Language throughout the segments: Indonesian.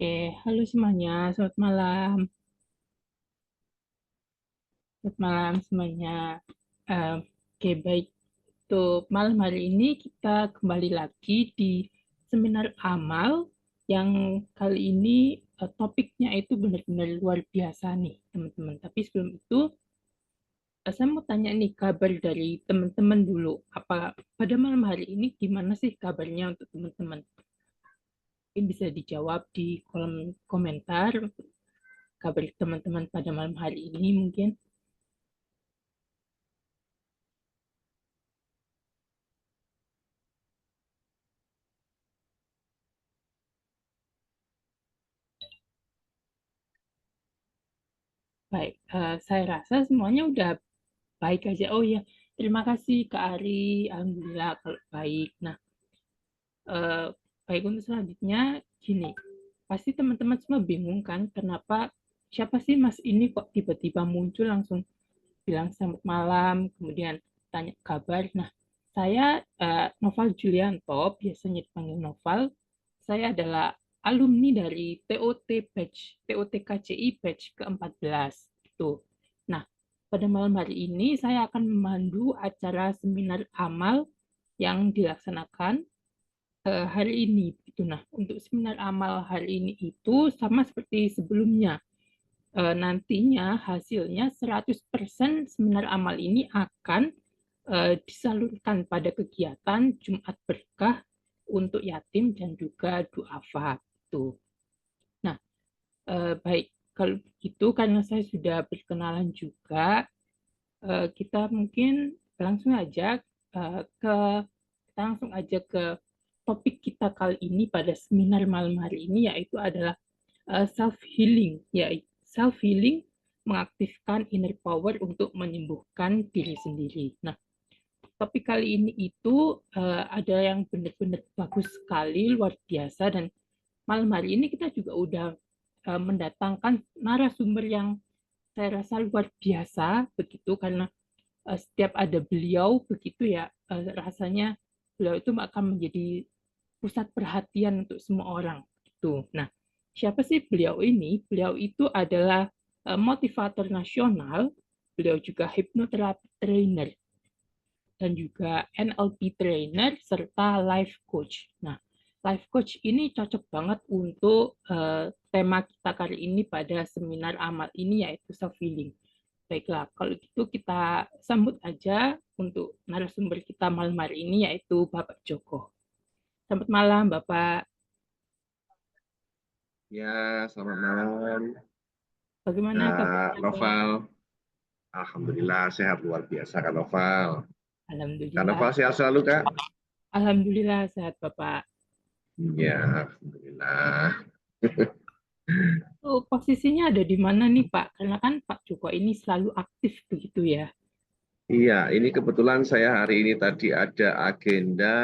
Halo semuanya, selamat malam. Selamat malam semuanya. Baik. Untuk malam hari ini kita kembali lagi di seminar amal yang kali ini topiknya itu benar-benar luar biasa nih, teman-teman. Tapi sebelum itu, saya mau tanya nih kabar dari teman-teman dulu. Apa pada malam hari ini gimana sih kabarnya untuk teman-teman? Mungkin bisa dijawab di kolom komentar kabar teman-teman pada malam hari ini mungkin. Baik, saya rasa semuanya udah baik aja. Oh ya, terima kasih Kak Ari. Alhamdulillah kalau baik. Nah, eh, baik untuk selanjutnya gini. Pasti teman-teman semua bingung kan kenapa siapa sih Mas ini kok tiba-tiba muncul langsung bilang selamat malam, kemudian tanya kabar. Nah, saya Noval Julianto, biasanya dipanggil Noval. Saya adalah alumni dari TOT KCI batch ke-14 itu. Nah, pada malam hari ini saya akan memandu acara seminar amal yang dilaksanakan hari ini. Itu. Nah, untuk seminar amal hari ini itu sama seperti sebelumnya. Nantinya hasilnya 100% seminar amal ini akan disalurkan pada kegiatan Jumat Berkah untuk yatim dan juga duafa. Itu. Nah, baik kalau begitu karena saya sudah berkenalan juga, kita mungkin langsung aja ke kita langsung aja ke topik kita kali ini pada seminar malam hari ini yaitu adalah self healing, yaitu self healing mengaktifkan inner power untuk menyembuhkan diri sendiri. Nah, topik kali ini itu ada yang benar-benar bagus sekali, luar biasa, dan malam hari ini kita juga udah mendatangkan narasumber yang saya rasa luar biasa begitu karena setiap ada beliau begitu ya rasanya beliau itu akan menjadi pusat perhatian untuk semua orang gitu. Nah, siapa sih beliau ini? Beliau itu adalah motivator nasional, beliau juga hipnoterapi trainer dan juga NLP trainer serta life coach. Nah, life coach ini cocok banget untuk tema kita kali ini pada seminar amal ini yaitu self healing. Baiklah, kalau gitu kita sambut aja untuk narasumber kita malam hari ini yaitu Bapak Joko. Selamat malam, Bapak. Ya, selamat malam, Bagaimana kabarnya, Pak? Noval. Alhamdulillah sehat luar biasa, Kak Noval. Kak Alhamdulillah. Noval sehat selalu, Kak? Alhamdulillah sehat, Bapak. Ya, Alhamdulillah. Oh, posisinya ada di mana nih, Pak? Karena kan Pak Joko ini selalu aktif begitu ya. Iya, ini kebetulan saya hari ini tadi ada agenda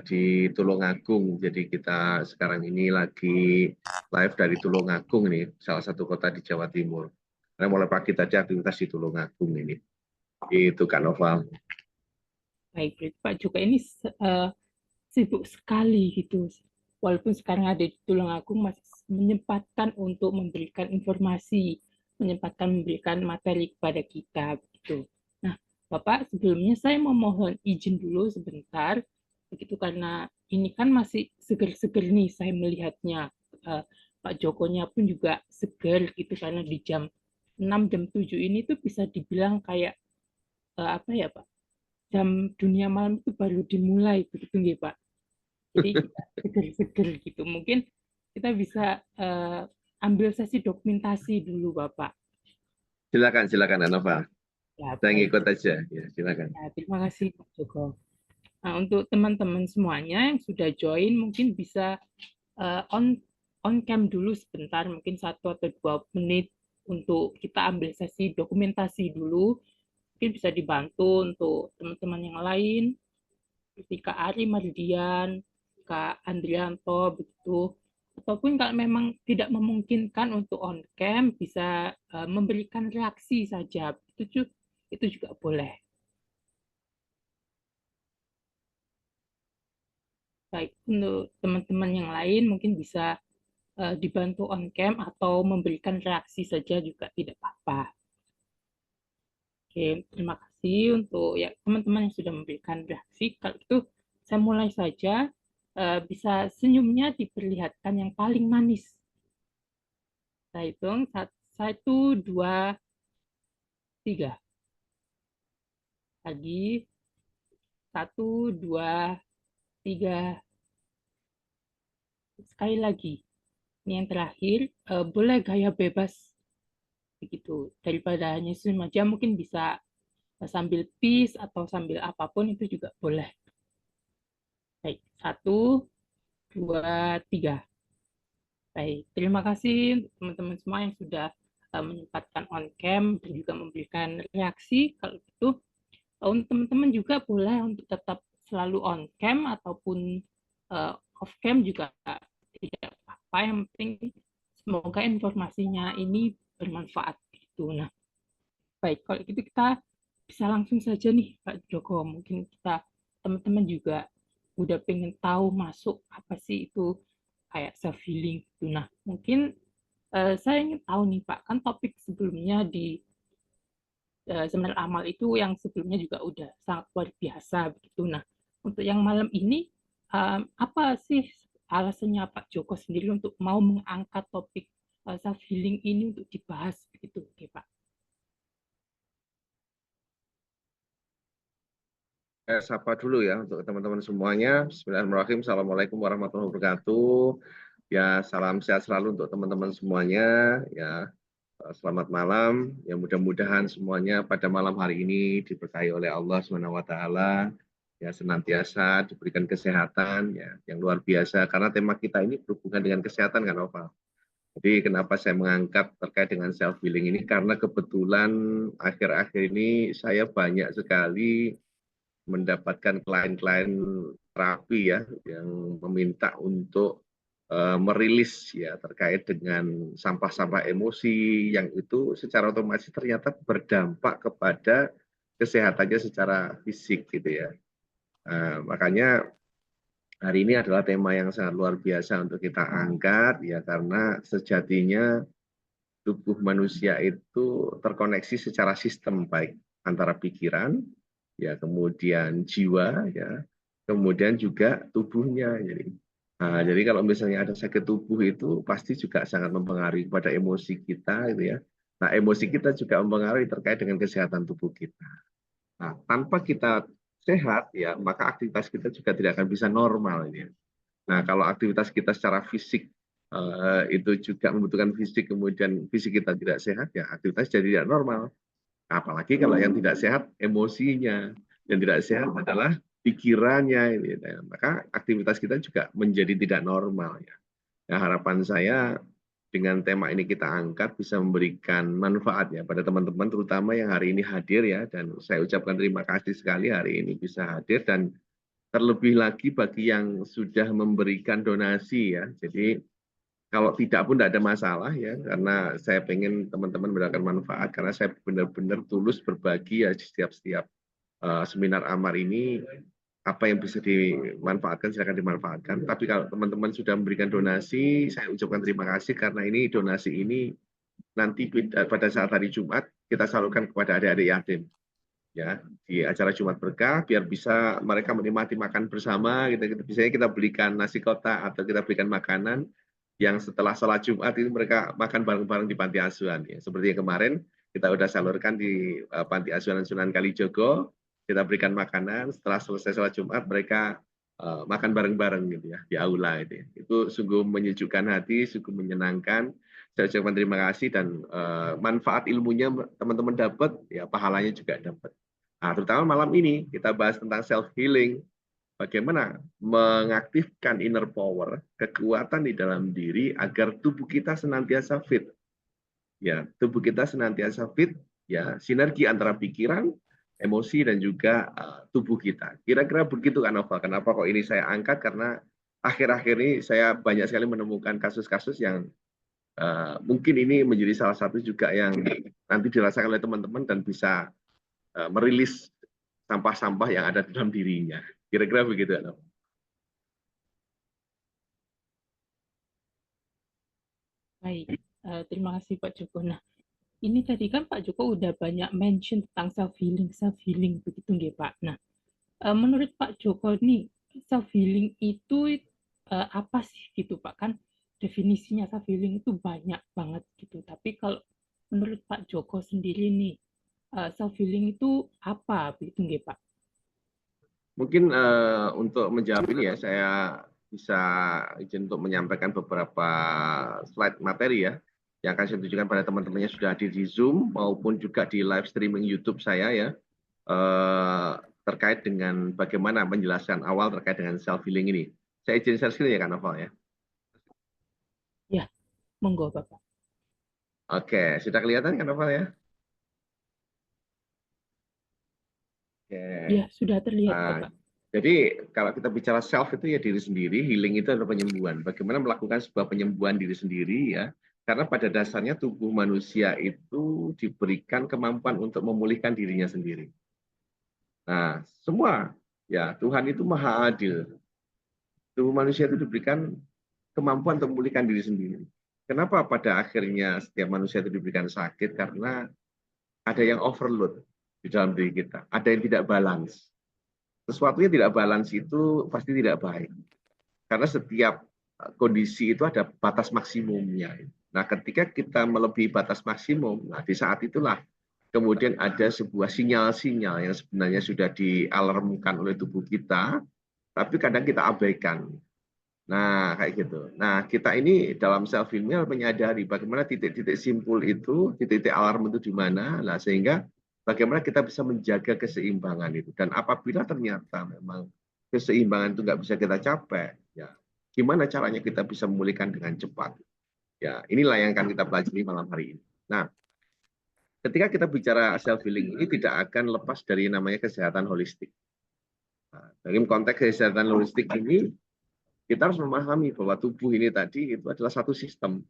di Tulungagung. Jadi kita sekarang ini lagi live dari Tulungagung nih, salah satu kota di Jawa Timur. Karena mulai pagi tadi aktivitas di Tulungagung ini. Itu, Kak Noval. Baik, Pak Joko ini sibuk sekali gitu. Walaupun sekarang ada di Tulungagung, masih menyempatkan untuk memberikan informasi, menyempatkan memberikan materi kepada kita gitu. Nah, Bapak, sebelumnya saya memohon izin dulu sebentar, begitu karena ini kan masih seger-seger nih saya melihatnya. Eh, Pak Jokonya pun juga seger gitu karena di jam 6 jam 7 ini tuh bisa dibilang kayak apa ya Pak? Jam dunia malam itu baru dimulai begitu nggih Pak. Jadi kita seger-seger gitu. Mungkin kita bisa ambil sesi dokumentasi dulu Bapak. Silakan, silakan, Kak Noval. Ya, Saya baik. ngikut aja. Ya, silakan. Ya, terima kasih Pak Joko. Nah, untuk teman-teman semuanya yang sudah join mungkin bisa on cam dulu sebentar, mungkin 1 atau 2 menit untuk kita ambil sesi dokumentasi dulu. Mungkin bisa dibantu untuk teman-teman yang lain, seperti Kak Ari Mardian, Kak Andrianto, begitu. Ataupun kalau memang tidak memungkinkan untuk on cam, bisa memberikan reaksi saja. Itu juga boleh. Baik, untuk teman-teman yang lain mungkin bisa dibantu on cam atau memberikan reaksi saja juga tidak apa-apa. Oke, terima kasih untuk ya teman-teman yang sudah memberikan reaksi. Kalau itu saya mulai saja. Bisa senyumnya diperlihatkan yang paling manis. Saya hitung satu, dua, tiga. Lagi satu, dua, tiga. Sekali lagi. Ini yang terakhir. Boleh gaya bebas begitu. Daripada hanya senyum aja mungkin bisa sambil peace atau sambil apapun itu juga boleh. Baik, satu, dua, tiga. Baik, terima kasih untuk teman-teman semua yang sudah menyempatkan on cam dan juga memberikan reaksi. Kalau gitu, untuk teman-teman juga boleh untuk tetap selalu on cam ataupun off cam juga tidak apa-apa. Yang penting semoga informasinya ini bermanfaat. Gitu. Nah, baik, kalau gitu kita bisa langsung saja nih Pak Joko. Mungkin kita teman-teman juga udah pengen tahu masuk apa sih itu kayak self healing gitu. Nah, mungkin saya ingin tahu nih Pak, kan topik sebelumnya di seminar amal itu yang sebelumnya juga udah sangat luar biasa begitu. Nah, untuk yang malam ini apa sih alasannya Pak Joko sendiri untuk mau mengangkat topik self healing ini untuk dibahas begitu, oke Pak? Sapa dulu ya untuk teman-teman semuanya. Bismillahirrahmanirrahim. Assalamualaikum warahmatullahi wabarakatuh. Ya, salam sehat selalu untuk teman-teman semuanya. Ya, selamat malam. Ya, mudah-mudahan semuanya pada malam hari ini diberkahi oleh Allah Subhanahu wa taala. Ya, senantiasa diberikan kesehatan ya yang luar biasa karena tema kita ini berhubungan dengan kesehatan kan, Nova. Jadi kenapa saya mengangkat terkait dengan self healing ini karena kebetulan akhir-akhir ini saya banyak sekali mendapatkan klien-klien terapi ya yang meminta untuk merilis ya terkait dengan sampah-sampah emosi yang itu secara otomatis ternyata berdampak kepada kesehatannya secara fisik gitu ya. Makanya hari ini adalah tema yang sangat luar biasa untuk kita angkat ya karena sejatinya tubuh manusia itu terkoneksi secara sistem baik antara pikiran, ya kemudian jiwa, ya kemudian juga tubuhnya. Jadi kalau misalnya ada sakit tubuh itu pasti juga sangat mempengaruhi pada emosi kita, gitu ya. Nah, emosi kita juga mempengaruhi terkait dengan kesehatan tubuh kita. Nah, tanpa kita sehat, ya maka aktivitas kita juga tidak akan bisa normal, ini. Nah, kalau aktivitas kita secara fisik itu juga membutuhkan fisik, kemudian fisik kita tidak sehat, ya aktivitas jadi tidak normal. Apalagi kalau yang tidak sehat emosinya, yang tidak sehat adalah pikirannya, ini. Nah, maka aktivitas kita juga menjadi tidak normal. Ya. Nah, harapan saya dengan tema ini kita angkat bisa memberikan manfaat ya pada teman-teman, terutama yang hari ini hadir ya. Dan saya ucapkan terima kasih sekali hari ini bisa hadir dan terlebih lagi bagi yang sudah memberikan donasi ya. Jadi kalau tidak pun tidak ada masalah ya, karena saya pengen teman-teman mendapatkan manfaat, karena saya benar-benar tulus berbagi ya di setiap seminar Amar ini, apa yang bisa dimanfaatkan silakan dimanfaatkan. Tapi kalau teman-teman sudah memberikan donasi, saya ucapkan terima kasih karena ini donasi ini nanti pada saat hari Jumat kita salurkan kepada adik-adik yatim ya di acara Jumat Berkah biar bisa mereka menikmati makan bersama gitu, gitu. Biasanya kita belikan nasi kotak atau kita berikan makanan yang setelah sholat Jumat itu mereka makan bareng-bareng di panti asuhan ya. Seperti yang kemarin kita sudah salurkan di panti asuhan Sunan Kalijogo, kita berikan makanan setelah selesai sholat Jumat mereka makan bareng-bareng gitu ya di aula itu. Ya. Itu sungguh menyejukkan hati, sungguh menyenangkan. Saya ucapkan terima kasih dan manfaat ilmunya teman-teman dapat, ya pahalanya juga dapat. Nah, terutama malam ini kita bahas tentang self healing, bagaimana mengaktifkan inner power, kekuatan di dalam diri agar tubuh kita senantiasa fit. Ya, tubuh kita senantiasa fit, ya sinergi antara pikiran, emosi dan juga tubuh kita. Kira-kira begitu kan Nova. Kenapa kok ini saya angkat karena akhir-akhir ini saya banyak sekali menemukan kasus-kasus yang mungkin ini menjadi salah satu juga yang nanti dirasakan oleh teman-teman dan bisa merilis sampah-sampah yang ada dalam dirinya. Kira-kira begitu. Baik, terima kasih Pak Joko. Nah, ini tadi kan Pak Joko udah banyak mention tentang self healing begitu nggih Pak. Nah, menurut Pak Joko nih, self healing itu apa sih gitu Pak? Kan definisinya self healing itu banyak banget gitu. Tapi kalau menurut Pak Joko sendiri nih, self healing itu apa begitu nggih Pak? Mungkin untuk menjawab ini ya, saya bisa izin untuk menyampaikan beberapa slide materi ya, yang akan saya tunjukkan pada teman-teman yang sudah hadir di Zoom maupun juga di live streaming YouTube saya ya, terkait dengan bagaimana menjelaskan awal terkait dengan self healing ini. Saya izin share screen ya Kak Novel ya. Ya, monggo Bapak. Oke, sudah kelihatan Kak Novel ya? Oke. Ya, sudah terlihat Nah, Bapak. jadi kalau kita bicara self itu ya diri sendiri, healing itu adalah penyembuhan. Bagaimana melakukan sebuah penyembuhan diri sendiri ya? Karena pada dasarnya tubuh manusia itu diberikan kemampuan untuk memulihkan dirinya sendiri. Nah, semua ya Tuhan itu maha adil. Tubuh manusia itu diberikan kemampuan untuk memulihkan diri sendiri. Kenapa pada akhirnya setiap manusia itu diberikan sakit? Karena ada yang overload di dalam diri kita, ada yang tidak balance. Sesuatu yang tidak balance itu pasti tidak baik. Karena setiap kondisi itu ada batas maksimumnya. Nah, ketika kita melebihi batas maksimum, nah di saat itulah kemudian ada sebuah sinyal-sinyal yang sebenarnya sudah dialarmkan oleh tubuh kita, tapi kadang kita abaikan. Nah, kayak gitu. Nah, kita ini dalam self healing menyadari bagaimana titik-titik simpul itu, titik-titik alarm itu di mana, nah sehingga bagaimana kita bisa menjaga keseimbangan itu. Dan apabila ternyata memang keseimbangan itu nggak bisa kita capai, ya gimana caranya kita bisa memulihkan dengan cepat. Ya, inilah yang akan kita pelajari malam hari ini. Nah, ketika kita bicara self healing ini tidak akan lepas dari namanya kesehatan holistik. Nah, dalam konteks kesehatan holistik ini kita harus memahami bahwa tubuh ini tadi itu adalah satu sistem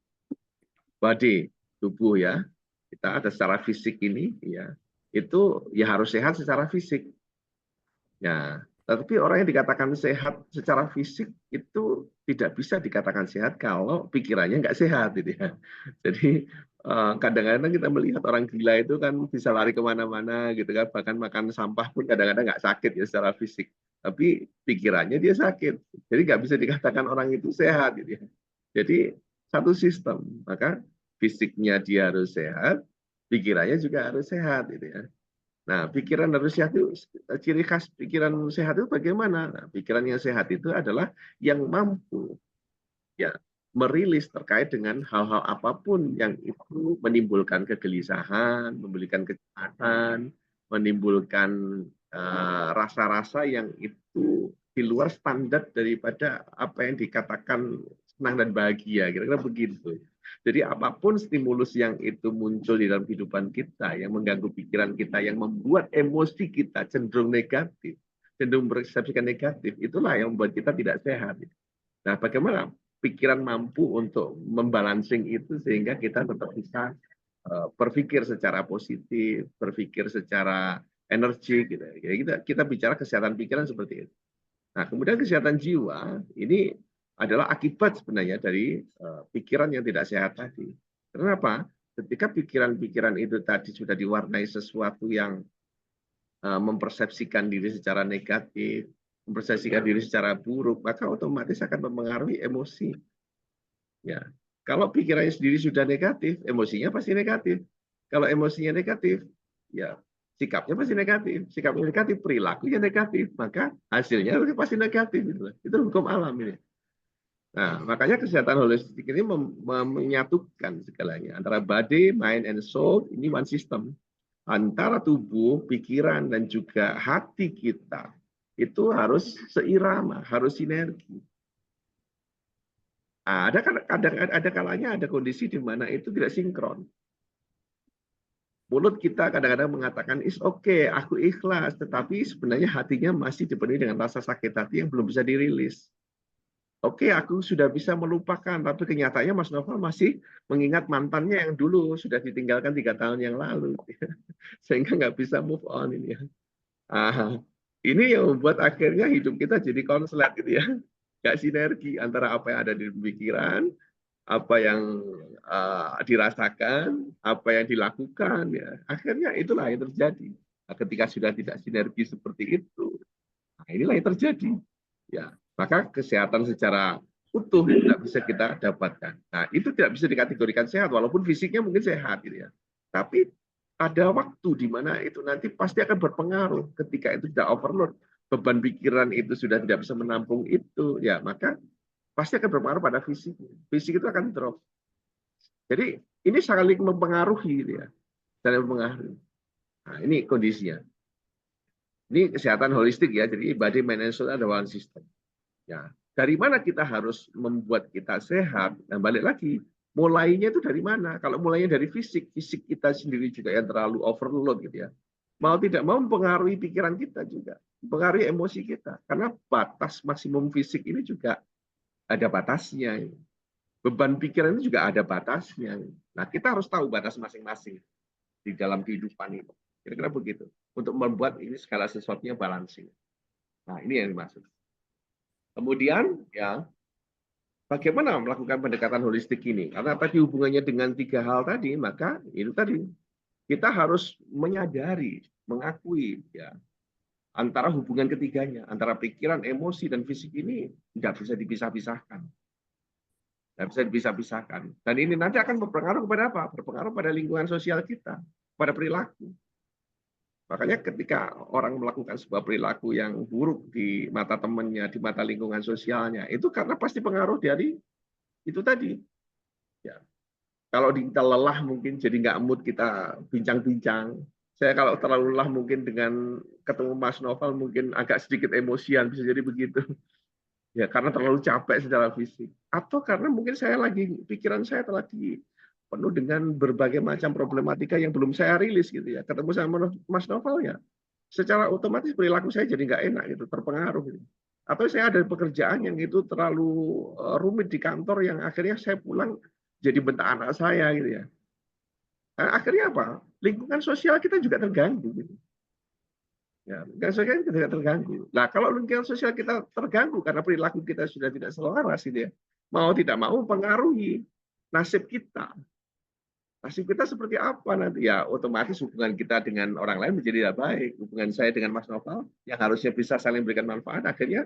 body tubuh ya, kita ada secara fisik ini ya, itu ya harus sehat secara fisik ya, tapi orang yang dikatakan sehat secara fisik itu tidak bisa dikatakan sehat kalau pikirannya nggak sehat gitu ya. Jadi kadang-kadang kita melihat orang gila itu kan bisa lari kemana-mana gitu kan, bahkan makan sampah pun kadang-kadang nggak sakit ya secara fisik, tapi pikirannya dia sakit, jadi nggak bisa dikatakan orang itu sehat gitu ya. Jadi satu sistem, maka fisiknya dia harus sehat, pikirannya juga harus sehat gitu ya. Nah, pikiran harus sehat itu, ciri khas pikiran sehat itu bagaimana? Nah, pikiran yang sehat itu adalah yang mampu ya merilis terkait dengan hal-hal apapun yang itu menimbulkan kegelisahan, menimbulkan kecemasan, menimbulkan rasa-rasa yang itu di luar standar daripada apa yang dikatakan senang dan bahagia, kira-kira begitu. Jadi apapun stimulus yang itu muncul di dalam kehidupan kita, yang mengganggu pikiran kita, yang membuat emosi kita cenderung negatif, cenderung berekspresikan negatif, itulah yang membuat kita tidak sehat. Nah, bagaimana pikiran mampu untuk membalancing itu sehingga kita tetap bisa berpikir secara positif, berpikir secara energi gitu. Ya, kita bicara kesehatan pikiran seperti itu. Nah, kemudian kesehatan jiwa ini adalah akibat sebenarnya dari pikiran yang tidak sehat tadi. Kenapa? Ketika pikiran-pikiran itu tadi sudah diwarnai sesuatu yang mempersepsikan diri secara negatif, mempersepsikan diri secara buruk, maka otomatis akan mempengaruhi emosi. Ya, kalau pikirannya sendiri sudah negatif, emosinya pasti negatif. Kalau emosinya negatif, ya sikapnya pasti negatif. Sikapnya negatif, perilakunya negatif, maka hasilnya pasti negatif. Itu hukum alam ini. Nah, makanya kesehatan holistik ini menyatukan segalanya antara body, mind, and soul. Ini one system antara tubuh, pikiran, dan juga hati kita itu harus seirama, harus sinergi. Nah, ada kalanya ada kondisi di mana itu tidak sinkron. Mulut kita kadang-kadang mengatakan is okay, aku ikhlas, tetapi sebenarnya hatinya masih dipenuhi dengan rasa sakit hati yang belum bisa dirilis. Oke, aku sudah bisa melupakan, tapi kenyataannya Mas Novel masih mengingat mantannya yang dulu sudah ditinggalkan 3 tahun yang lalu, sehingga nggak bisa move on ini ya. Ah, ini yang membuat akhirnya hidup kita jadi konslet gitu ya, nggak sinergi antara apa yang ada di pikiran apa yang dirasakan, apa yang dilakukan, ya akhirnya itulah yang terjadi. Nah, ketika sudah tidak sinergi seperti itu, nah inilah yang terjadi. Ya, maka kesehatan secara utuh tidak bisa kita dapatkan. Nah, itu tidak bisa dikategorikan sehat, walaupun fisiknya mungkin sehat, gitu ya. Tapi ada waktu di mana itu nanti pasti akan berpengaruh ketika itu sudah overload, beban pikiran itu sudah tidak bisa menampung itu, ya maka pasti akan berpengaruh pada fisik. Fisik itu akan drop. Jadi ini saling mempengaruhi, gitu ya, saling mempengaruhi. Nah, ini kondisinya. Ini kesehatan holistik ya, jadi body management ada one system. Ya, dari mana kita harus membuat kita sehat? Dan balik lagi, mulainya itu dari mana? Kalau mulainya dari fisik, fisik kita sendiri juga yang terlalu overload gitu ya. Mau tidak mau mempengaruhi pikiran kita juga, mempengaruhi emosi kita. Karena batas maksimum fisik ini juga ada batasnya. Beban pikiran itu juga ada batasnya. Nah, kita harus tahu batas masing-masing di dalam kehidupan itu. Kira-kira begitu. Untuk membuat ini segala sesuatunya balancing. Nah, ini yang dimaksud. Kemudian, ya, bagaimana melakukan pendekatan holistik ini? Karena tadi hubungannya dengan 3 hal tadi, maka itu tadi kita harus menyadari, mengakui ya antara hubungan ketiganya, antara pikiran, emosi dan fisik ini tidak bisa dipisah-pisahkan. Tidak bisa dipisah-pisahkan. Dan ini nanti akan berpengaruh kepada apa? Berpengaruh pada lingkungan sosial kita, pada perilaku. Makanya ketika orang melakukan sebuah perilaku yang buruk di mata temannya, di mata lingkungan sosialnya, itu karena pasti pengaruh dari itu tadi. Ya. Kalau kita lelah mungkin jadi nggak mood kita bincang-bincang. Saya kalau terlalu lelah mungkin dengan ketemu Mas Novel mungkin agak sedikit emosian, bisa jadi begitu. Ya karena terlalu capek secara fisik. Atau karena mungkin saya lagi, pikiran saya lagi penuh dengan berbagai macam problematika yang belum saya rilis gitu ya. Ketemu sama Mas Novel ya, secara otomatis perilaku saya jadi nggak enak gitu, terpengaruh gitu. Atau saya ada pekerjaan yang itu terlalu rumit di kantor yang akhirnya saya pulang jadi bentak anak saya gitu ya. Nah, akhirnya apa? Lingkungan sosial kita juga terganggu gitu. Ya, lingkungan sosial kita tidak terganggu. Nah, kalau lingkungan sosial kita terganggu karena perilaku kita sudah tidak selaras gitu ya, mau tidak mau mempengaruhi nasib kita. Nasib kita seperti apa nanti? Ya, otomatis hubungan kita dengan orang lain menjadi tidak baik. Hubungan saya dengan Mas Novel yang harusnya bisa saling berikan manfaat, akhirnya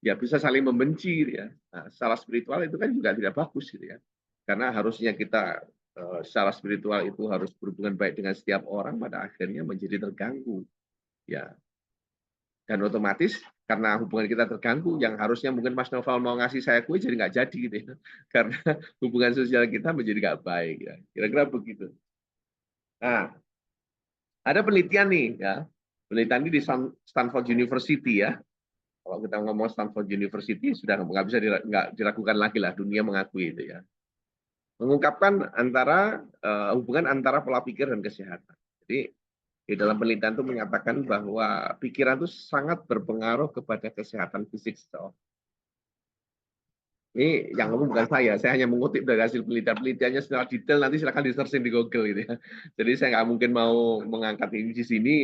ya bisa saling membenci gitu ya. Nah, secara spiritual itu kan juga tidak bagus gitu ya. Karena harusnya kita secara spiritual itu harus berhubungan baik dengan setiap orang, pada akhirnya menjadi terganggu. Ya, dan otomatis karena hubungan kita terganggu, yang harusnya mungkin Mas Novel mau ngasih saya kue jadi nggak jadi gitu ya. Karena hubungan sosial kita menjadi nggak baik ya. Kira-kira begitu. Nah, ada penelitian nih ya. Penelitian ini di Stanford University ya. Kalau kita ngomong Stanford University sudah nggak bisa nggak diragukan lagi lah, dunia mengakui itu ya. Mengungkapkan antara hubungan antara pola pikir dan kesehatan. Jadi di dalam penelitian itu menyatakan bahwa pikiran itu sangat berpengaruh kepada kesehatan fisik seseorang. Ini yang ngomong bukan saya hanya mengutip dari hasil penelitian-penelitiannya secara detail, nanti silakan di-searching di Google gitu ya. Jadi saya nggak mungkin mau mengangkat ini di sini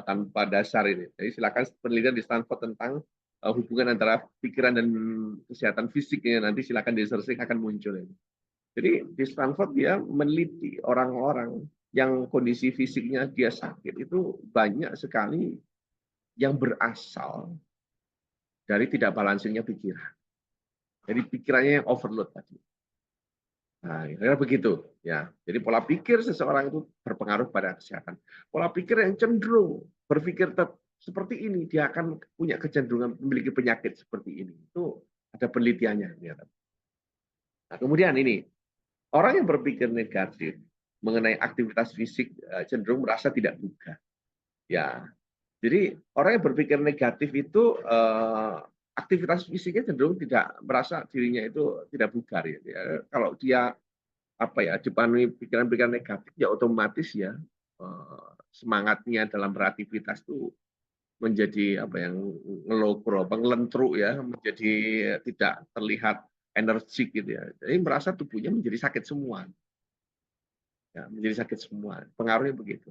tanpa dasar ini. Jadi silakan penelitian di Stanford tentang hubungan antara pikiran dan kesehatan fisiknya, nanti silakan di-searching akan muncul ini. Jadi di Stanford dia meneliti orang-orang yang kondisi fisiknya dia sakit itu banyak sekali yang berasal dari tidak balansingnya pikiran. Jadi pikirannya yang overload tadi. Nah, kira begitu ya. Jadi pola pikir seseorang itu berpengaruh pada kesehatan. Pola pikir yang cenderung berpikir seperti ini, dia akan punya kecenderungan memiliki penyakit seperti ini. Itu ada penelitiannya. Nah, kemudian ini, orang yang berpikir negatif mengenai aktivitas fisik cenderung merasa tidak bugar. Ya, jadi orang yang berpikir negatif itu aktivitas fisiknya cenderung tidak merasa dirinya itu tidak bugar ya. Kalau dia apa ya dipenuhi pikiran-pikiran negatif ya otomatis ya semangatnya dalam beraktivitas itu menjadi apa yang ngelopro, ngelentruk ya, menjadi tidak terlihat energik gitu ya. Jadi merasa tubuhnya menjadi sakit semua. Ya, menjadi sakit semua. Pengaruhnya begitu.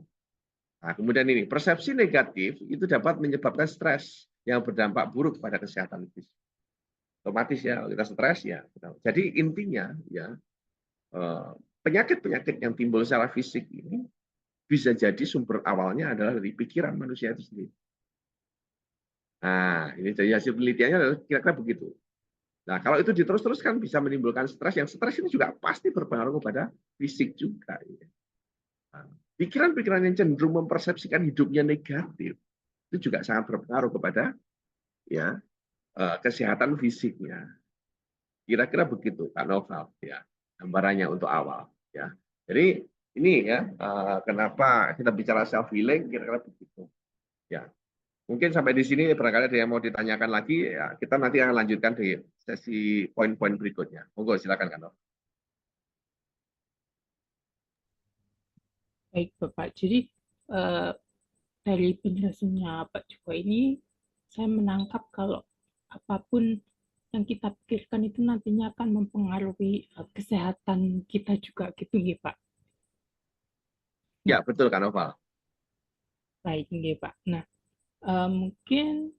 Nah, kemudian ini, persepsi negatif itu dapat menyebabkan stres yang berdampak buruk pada kesehatan fisik. Otomatis ya, kalau kita stres ya. Jadi intinya ya, penyakit-penyakit yang timbul secara fisik ini bisa jadi sumber awalnya adalah dari pikiran manusia itu sendiri. Nah, ini dari hasil penelitiannya adalah kira-kira begitu. Nah, kalau itu diterus-teruskan bisa menimbulkan stres, yang stres ini juga pasti berpengaruh kepada fisik juga. Nah, pikiran-pikiran yang cenderung mempersepsikan hidupnya negatif, itu juga sangat berpengaruh kepada ya kesehatan fisiknya. Kira-kira begitu, Kak Noval, ya gambarannya untuk awal. Ya, jadi ini ya kenapa kita bicara self healing, kira-kira begitu. Ya, mungkin sampai di sini barangkali ada yang mau ditanyakan lagi, ya kita nanti akan lanjutkan di sesi poin-poin berikutnya. Monggo silakan Kak Noval. Baik, Bapak. Jadi, eh, dari penjelasannya Pak Joko ini, saya menangkap kalau apapun yang kita pikirkan itu nantinya akan mempengaruhi kesehatan kita juga gitu ya Pak. Ya, Nah, betul Kak Noval. baik ya Pak. Nah, mungkin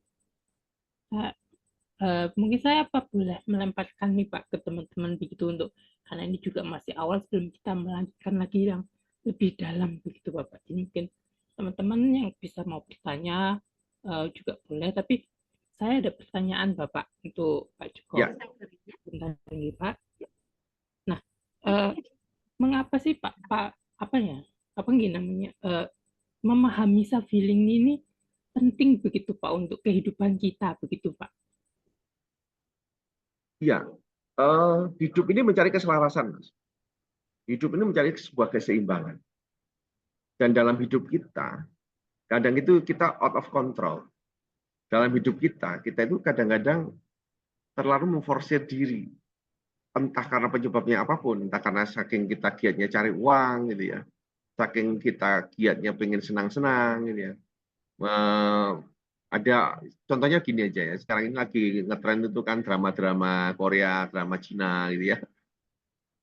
eh, mungkin saya apa boleh melemparkan nih Pak ke teman-teman begitu untuk karena ini juga masih awal sebelum kita melanjutkan lagi yang lebih dalam begitu Bapak. Jadi mungkin teman-teman yang bisa mau bertanya juga boleh, tapi saya ada pertanyaan Bapak untuk Pak Joko. Ya, Bentar lagi Pak. Nah, eh, mengapa sih Pak, apa ya? Apa gini namanya? Memahami self healing ini penting begitu Pak untuk kehidupan kita begitu Pak. ya. Hidup ini mencari keselarasan, Mas. Hidup ini mencari sebuah keseimbangan. Dan dalam hidup kita, kadang itu kita out of control. Dalam hidup kita itu kadang-kadang terlalu memforsir diri. Entah karena penyebabnya apapun, entah karena saking kita giatnya cari uang gitu ya, saking kita giatnya pengen senang-senang gitu ya. Ada contohnya gini aja ya, sekarang ini lagi ngetren itu kan drama-drama Korea, drama Cina gitu ya.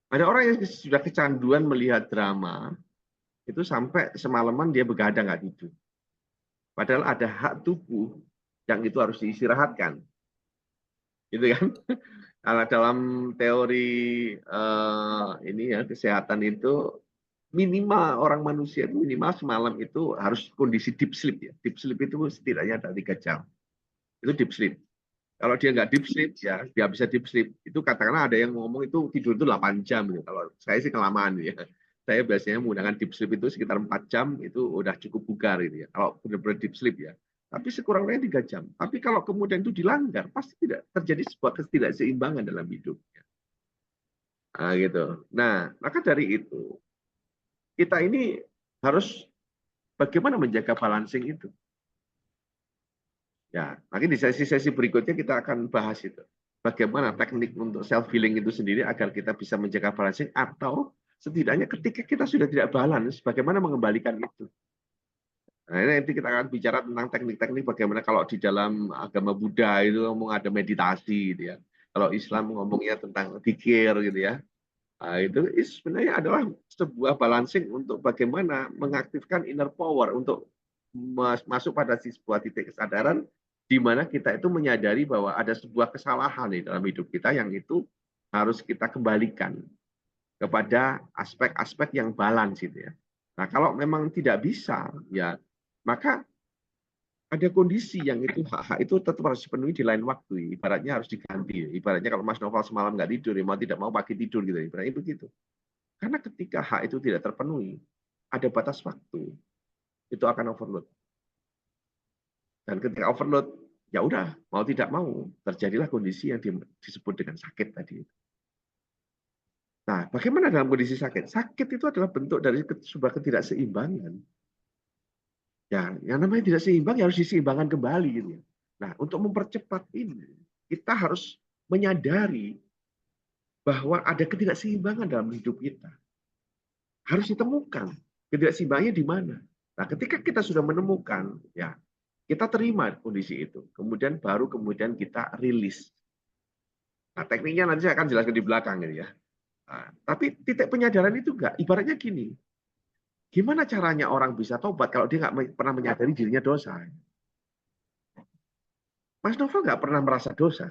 Ada orang yang sudah kecanduan melihat drama, itu sampai semalaman dia begadang nggak tidur. Padahal ada hak tubuh yang itu harus diistirahatkan. Gitu kan? Kalau dalam teori ini ya kesehatan itu minimal orang manusia itu minimal semalam itu harus kondisi deep sleep ya. Deep sleep itu setidaknya ada 3 jam. Itu deep sleep. Kalau dia nggak deep sleep ya, dia bisa deep sleep. Itu katakanlah ada yang ngomong itu tidur itu 8 jam. Gitu. Kalau saya sih kelamaan ya. Saya biasanya menggunakan deep sleep itu sekitar 4 jam itu udah cukup bugar gitu ya. Kalau benar-benar deep sleep ya. Tapi sekurang-kurangnya 3 jam. Tapi kalau kemudian itu dilanggar, pasti tidak terjadi sebuah ketidakseimbangan dalam hidupnya. Nah, gitu. Nah, maka dari itu kita ini harus bagaimana menjaga balancing itu. Ya, nanti di sesi-sesi berikutnya kita akan bahas itu. Bagaimana teknik untuk self healing itu sendiri agar kita bisa menjaga balancing atau setidaknya ketika kita sudah tidak balance, bagaimana mengembalikan itu. Nah, ini nanti kita akan bicara tentang teknik-teknik bagaimana kalau di dalam agama Buddha itu ngomong ada meditasi gitu ya. Kalau Islam ngomongnya tentang zikir gitu ya. Nah, itu sebenarnya adalah sebuah balancing untuk bagaimana mengaktifkan inner power untuk masuk pada sebuah titik kesadaran di mana kita itu menyadari bahwa ada sebuah kesalahan di dalam hidup kita yang itu harus kita kembalikan kepada aspek-aspek yang balance itu ya. Nah, kalau memang tidak bisa, ya maka ada kondisi yang itu hak-hak itu tetap harus dipenuhi di lain waktu. Ibaratnya harus diganti. Ibaratnya kalau Mas Noval semalam nggak tidur, ya mau tidak mau pagi tidur gitu. Ibaratnya begitu. Karena ketika hak itu tidak terpenuhi, ada batas waktu, itu akan overload. Dan ketika overload, ya udah, mau tidak mau, terjadilah kondisi yang disebut dengan sakit tadi. Nah, bagaimana dalam kondisi sakit? Sakit itu adalah bentuk dari sebuah ketidakseimbangan. Ya, yang namanya tidak seimbang ya harus diseimbangkan kembali gitu ya. Nah, untuk mempercepat ini, kita harus menyadari bahwa ada ketidakseimbangan dalam hidup kita. Harus ditemukan ketidakseimbangannya di mana. Nah, ketika kita sudah menemukan, ya kita terima kondisi itu. Kemudian kita rilis. Nah, tekniknya nanti saya akan jelaskan di belakang gitu ya. Nah, tapi titik penyadaran itu enggak. Ibaratnya gini, gimana caranya orang bisa tobat kalau dia nggak pernah menyadari dirinya dosa? Mas Novel nggak pernah merasa dosa.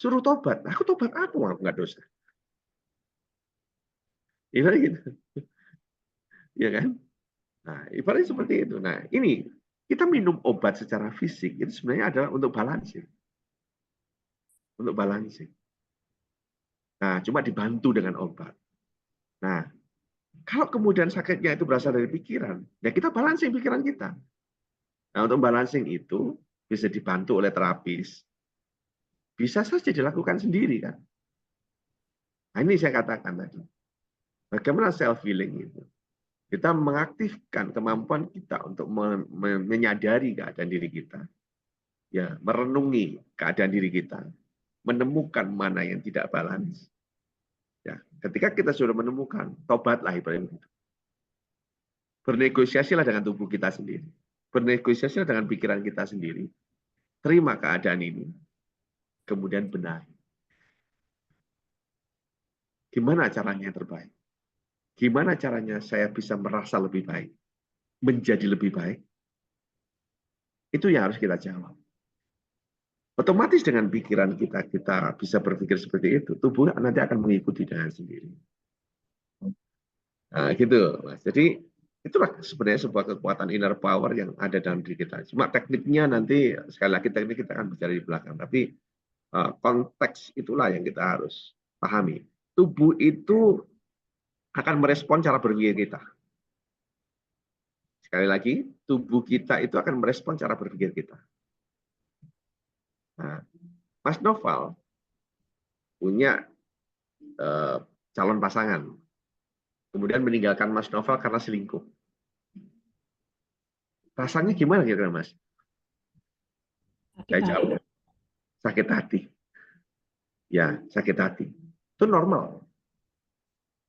Suruh tobat. Aku tobat apa? Aku nggak dosa. Ibaratnya gitu. Ya kan? Nah, ibaratnya seperti itu. Nah, ini kita minum obat secara fisik itu sebenarnya adalah untuk balancing. Untuk balancing. Nah, cuma dibantu dengan obat. Nah, kalau kemudian sakitnya itu berasal dari pikiran, ya kita balancing pikiran kita. Nah, untuk balancing itu bisa dibantu oleh terapis. Bisa saja dilakukan sendiri kan. Nah, ini saya katakan tadi. Bagaimana self healing itu? Kita mengaktifkan kemampuan kita untuk menyadari keadaan diri kita, ya, merenungi keadaan diri kita, menemukan mana yang tidak balance. Ya, ketika kita sudah menemukan, tobatlah ibaratnya itu. Bernegosiasilah dengan tubuh kita sendiri. Bernegosiasilah dengan pikiran kita sendiri. Terima keadaan ini, kemudian benahi. Gimana caranya yang terbaik? Gimana caranya saya bisa merasa lebih baik? Menjadi lebih baik? Itu yang harus kita jawab. Otomatis dengan pikiran kita bisa berpikir seperti itu, tubuh nanti akan mengikuti dengan sendiri. Nah, gitu, Mas. Jadi itulah sebenarnya sebuah kekuatan inner power yang ada dalam diri kita. Cuma tekniknya nanti sekali lagi teknik kita akan bicara di belakang. Tapi konteks itulah yang kita harus pahami. Tubuh itu akan merespon cara berpikir kita. Sekali lagi, tubuh kita itu akan merespon cara berpikir kita. Nah, Mas Noval punya calon pasangan, kemudian meninggalkan Mas Noval karena selingkuh. Rasanya gimana kira-kira, Mas? Sakit Saya hati. jawab, sakit hati. Ya, sakit hati. Itu normal.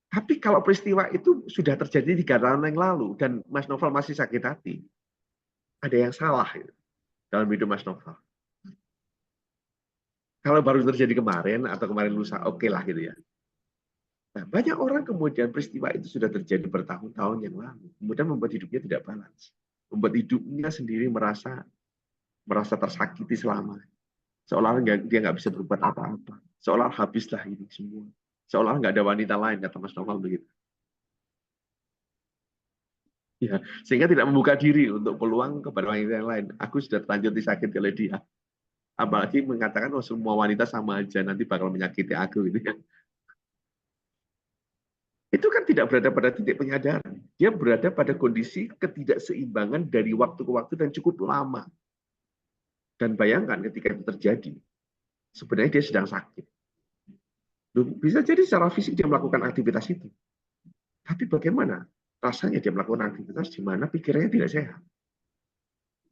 Tapi kalau peristiwa itu sudah terjadi 3 tahun yang lalu dan Mas Noval masih sakit hati, ada yang salah dalam hidup Mas Noval. Kalau baru terjadi kemarin atau kemarin lusa, oke lah gitu ya. Nah, banyak orang kemudian peristiwa itu sudah terjadi bertahun-tahun yang lalu, kemudian membuat hidupnya tidak balance, membuat hidupnya sendiri merasa tersakiti selama, seolah dia nggak bisa berbuat apa-apa, seolah habislah ini semua, seolah nggak ada wanita lain, kata Mas Noval begitu. Ya, sehingga tidak membuka diri untuk peluang kepada wanita yang lain. Aku sudah terlanjur disakiti oleh dia. Apalagi mengatakan oh semua wanita sama aja nanti bakal menyakiti aku gitu ya. Itu kan tidak berada pada titik penyadaran. Dia berada pada kondisi ketidakseimbangan dari waktu ke waktu dan cukup lama. Dan bayangkan ketika itu terjadi, sebenarnya dia sedang sakit. Bisa jadi secara fisik dia melakukan aktivitas itu. Tapi bagaimana rasanya dia melakukan aktivitas di mana pikirannya tidak sehat.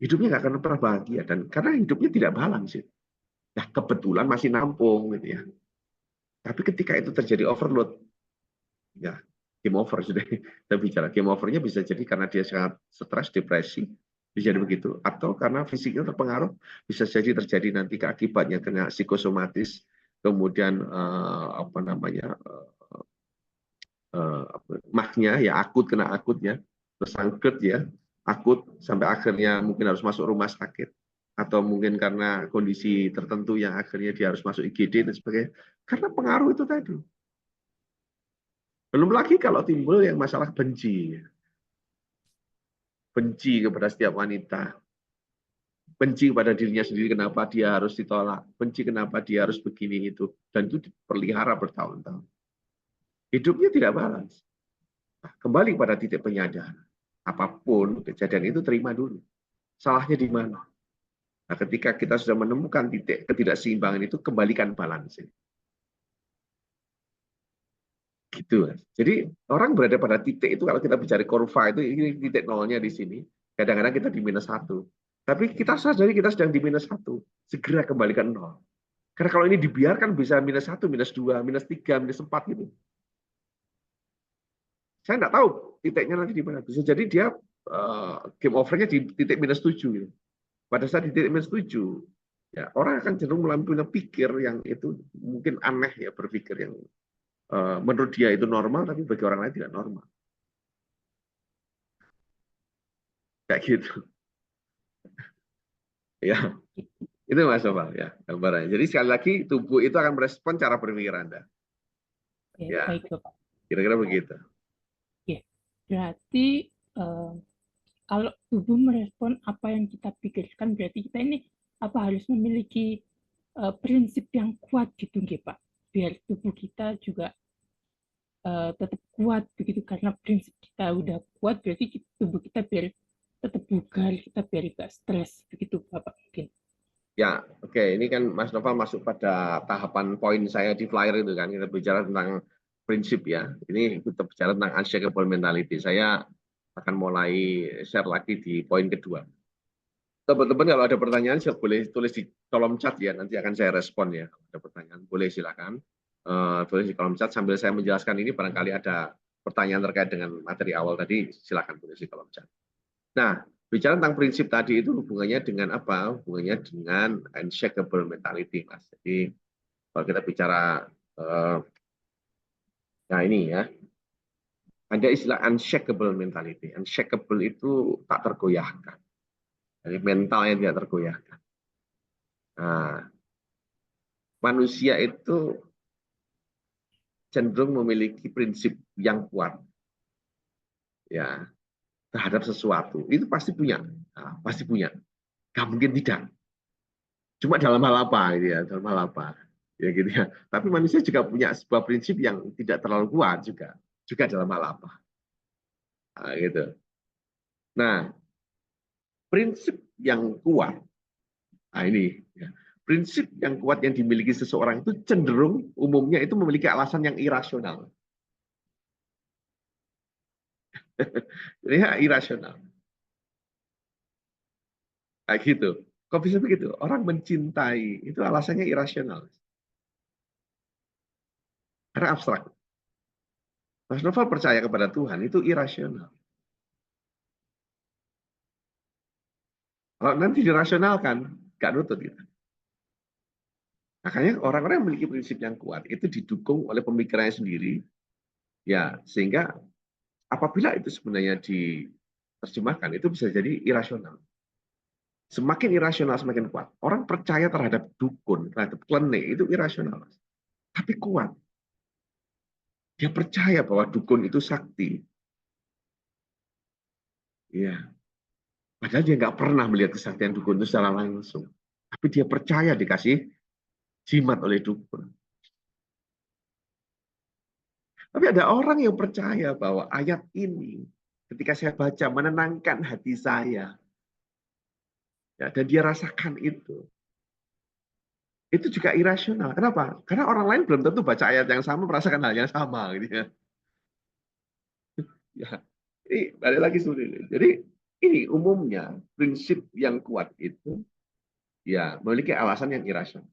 Hidupnya nggak akan pernah bahagia. Dan karena hidupnya tidak balance. Nah, kebetulan masih nampung gitu ya. Tapi ketika itu terjadi overload, ya game over sudah. Kita bicara game overnya bisa jadi karena dia sangat stres, depresi, bisa jadi begitu. Atau karena fisiknya terpengaruh, bisa jadi terjadi nanti keakibatnya kena psikosomatis, kemudian apa namanya mahnya ya akut kena akutnya, tersangkut ya akut sampai akhirnya mungkin harus masuk rumah sakit atau mungkin karena kondisi tertentu yang akhirnya dia harus masuk IGD dan sebagainya karena pengaruh itu tadi. Belum lagi kalau timbul yang masalah benci, benci kepada setiap wanita, benci kepada dirinya sendiri kenapa dia harus ditolak, benci kenapa dia harus begini itu, dan itu dipelihara bertahun-tahun. Hidupnya tidak balance. Nah, kembali pada titik penyadaran. Apapun kejadian itu terima dulu. Salahnya di mana? Nah, ketika kita sudah menemukan titik ketidakseimbangan itu, kembalikan balance. Gitu. Jadi orang berada pada titik itu kalau kita bicara kurva itu ini titik nolnya di sini. Kadang-kadang kita di -1. Tapi kita sadari kita sedang di -1. Segera kembalikan nol. Karena kalau ini dibiarkan bisa -1, -2, -3, -4 gitu. Saya nggak tahu titiknya nanti di mana. Bisa jadi dia game overnya di titik -7 gitu. Pada saat di titik -7 ya orang akan cenderung mulai punya pikir yang itu mungkin aneh ya, berpikir yang menurut dia itu normal tapi bagi orang lain tidak normal kayak gitu ya. Itu Mas Noval ya gambarannya. Jadi sekali lagi tubuh itu akan merespon cara berpikir Anda Oke, ya. baik Bapak. Kira-kira begitu. Ya, berarti kalau tubuh merespon apa yang kita pikirkan, berarti kita ini apa harus memiliki prinsip yang kuat gitu, nggih, Pak? Biar tubuh kita juga tetap kuat begitu, karena prinsip kita udah kuat, berarti tubuh kita biar tetap bugar, kita biar gak stres begitu, Bapak mungkin. Ya, oke. Ini kan Mas Nova masuk pada tahapan poin saya di flyer itu kan. Kita bicara tentang prinsip ya. Ini kita bicara tentang unshakable mentality. Saya akan mulai share lagi di poin kedua. Teman-teman kalau ada pertanyaan boleh tulis di kolom chat ya. Nanti akan saya respon ya. Kalau ada pertanyaan boleh silakan tulis di kolom chat sambil saya menjelaskan ini. Barangkali ada pertanyaan terkait dengan materi awal tadi, silakan tulis di kolom chat. Nah, bicara tentang prinsip tadi itu hubungannya dengan apa? Hubungannya dengan unshakable mentality, Mas. Jadi kalau kita bicara, nah ini ya, ada istilah unshakable mentality. Unshakable itu tak tergoyahkan. Jadi mentalnya tidak tergoyahkan. Nah, manusia itu cenderung memiliki prinsip yang kuat ya terhadap sesuatu. Itu pasti punya, nah, pasti punya. Gak mungkin tidak. Cuma dalam hal apa gitu ya, dalam hal apa ya gitu ya. Tapi manusia juga punya sebuah prinsip yang tidak terlalu kuat juga dalam hal apa, nah, gitu. Nah, prinsip yang kuat, nah ini ya, prinsip yang kuat yang dimiliki seseorang itu cenderung umumnya itu memiliki alasan yang irasional. Ya, irasional. Kayak gitu. Kok bisa begitu? Orang mencintai itu alasannya irasional. Karena abstrak. Mas Novel percaya kepada Tuhan itu irasional. Kalau nanti dirasionalkan, gak nutut gitu. Makanya orang-orang yang memiliki prinsip yang kuat itu didukung oleh pemikirannya sendiri, ya sehingga apabila itu sebenarnya diterjemahkan itu bisa jadi irasional. Semakin irasional semakin kuat. Orang percaya terhadap dukun, terhadap klenik itu irasional, tapi kuat. Dia percaya bahwa dukun itu sakti. Ya, padahal dia nggak pernah melihat kesaktian dukun itu secara langsung. Tapi dia percaya dikasih jimat oleh dukun. Tapi ada orang yang percaya bahwa ayat ini ketika saya baca menenangkan hati saya. Ya, dan dia rasakan itu. Itu juga irasional. Kenapa? Karena orang lain belum tentu baca ayat yang sama, merasakan hal yang sama. Gitu ya. Ya. Ini balik lagi seperti ini. Jadi ini umumnya prinsip yang kuat itu ya memiliki alasan yang irasional.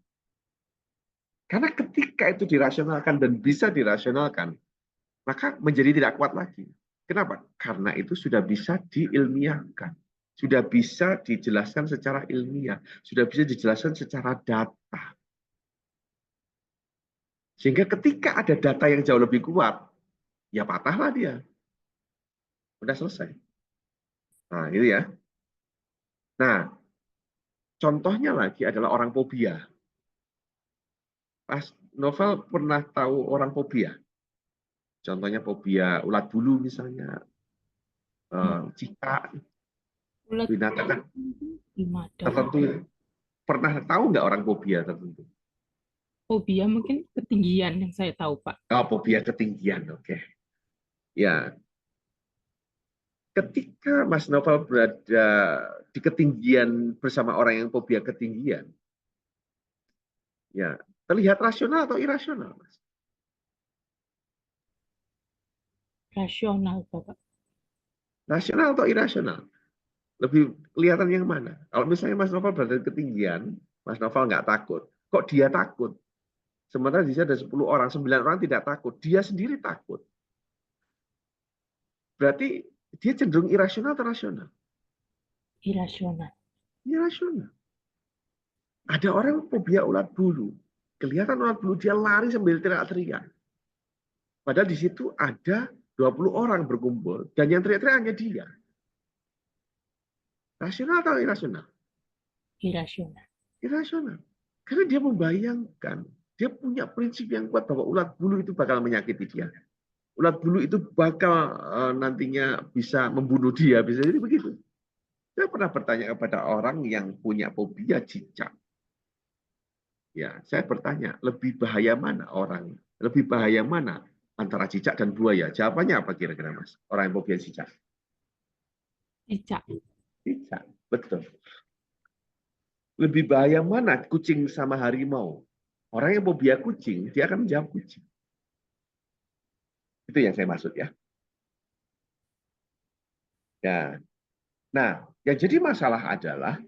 Karena ketika itu dirasionalkan dan bisa dirasionalkan, maka menjadi tidak kuat lagi. Kenapa? Karena itu sudah bisa diilmiahkan. Sudah bisa dijelaskan secara ilmiah. Sudah bisa dijelaskan secara data. Sehingga ketika ada data yang jauh lebih kuat, ya patahlah dia. Udah selesai. Nah, itu ya. Nah, contohnya lagi adalah orang fobia. Pas Novel pernah tahu orang fobia. Contohnya fobia ulat bulu misalnya, cicak, Ulat binatang gimana? tertentu. Pernah tahu nggak orang fobia tertentu? Fobia mungkin ketinggian yang saya tahu, Pak. Oh, fobia ketinggian, oke. Ya, ketika Mas Novel berada di ketinggian bersama orang yang fobia ketinggian, ya terlihat rasional atau irasional, Mas? Rasional, Bapak. Rasional atau irasional? Lebih kelihatan yang mana? Kalau misalnya Mas Novel berada di ketinggian, Mas Novel nggak takut. Kok dia takut? Sementara di sini ada 10 orang, 9 orang tidak takut. Dia sendiri takut. Berarti dia cenderung irasional atau rasional? Irasional. Irasional. Ada orang fobia ulat bulu. Kelihatan ulat bulu, dia lari sambil teriak-teriak. Padahal di situ ada 20 orang berkumpul, dan yang teriak-teriak hanya dia. Rasional atau irasional? Irasional. Irasional. Karena dia membayangkan, dia punya prinsip yang kuat bahwa ulat bulu itu bakal menyakiti dia. ulat bulu itu bakal nantinya bisa membunuh dia, bisa jadi begitu. Saya pernah bertanya kepada orang yang punya fobia cicak. Ya, saya bertanya, lebih bahaya mana orang? Lebih bahaya mana antara cicak dan buaya? Jawabannya apa kira-kira, Mas? Orang yang fobia cicak. Cicak. Cicak, betul. Lebih bahaya mana kucing sama harimau? Orang yang fobia kucing, dia akan menjawab kucing. Itu yang saya maksud ya. Ya. Nah, yang jadi masalah adalah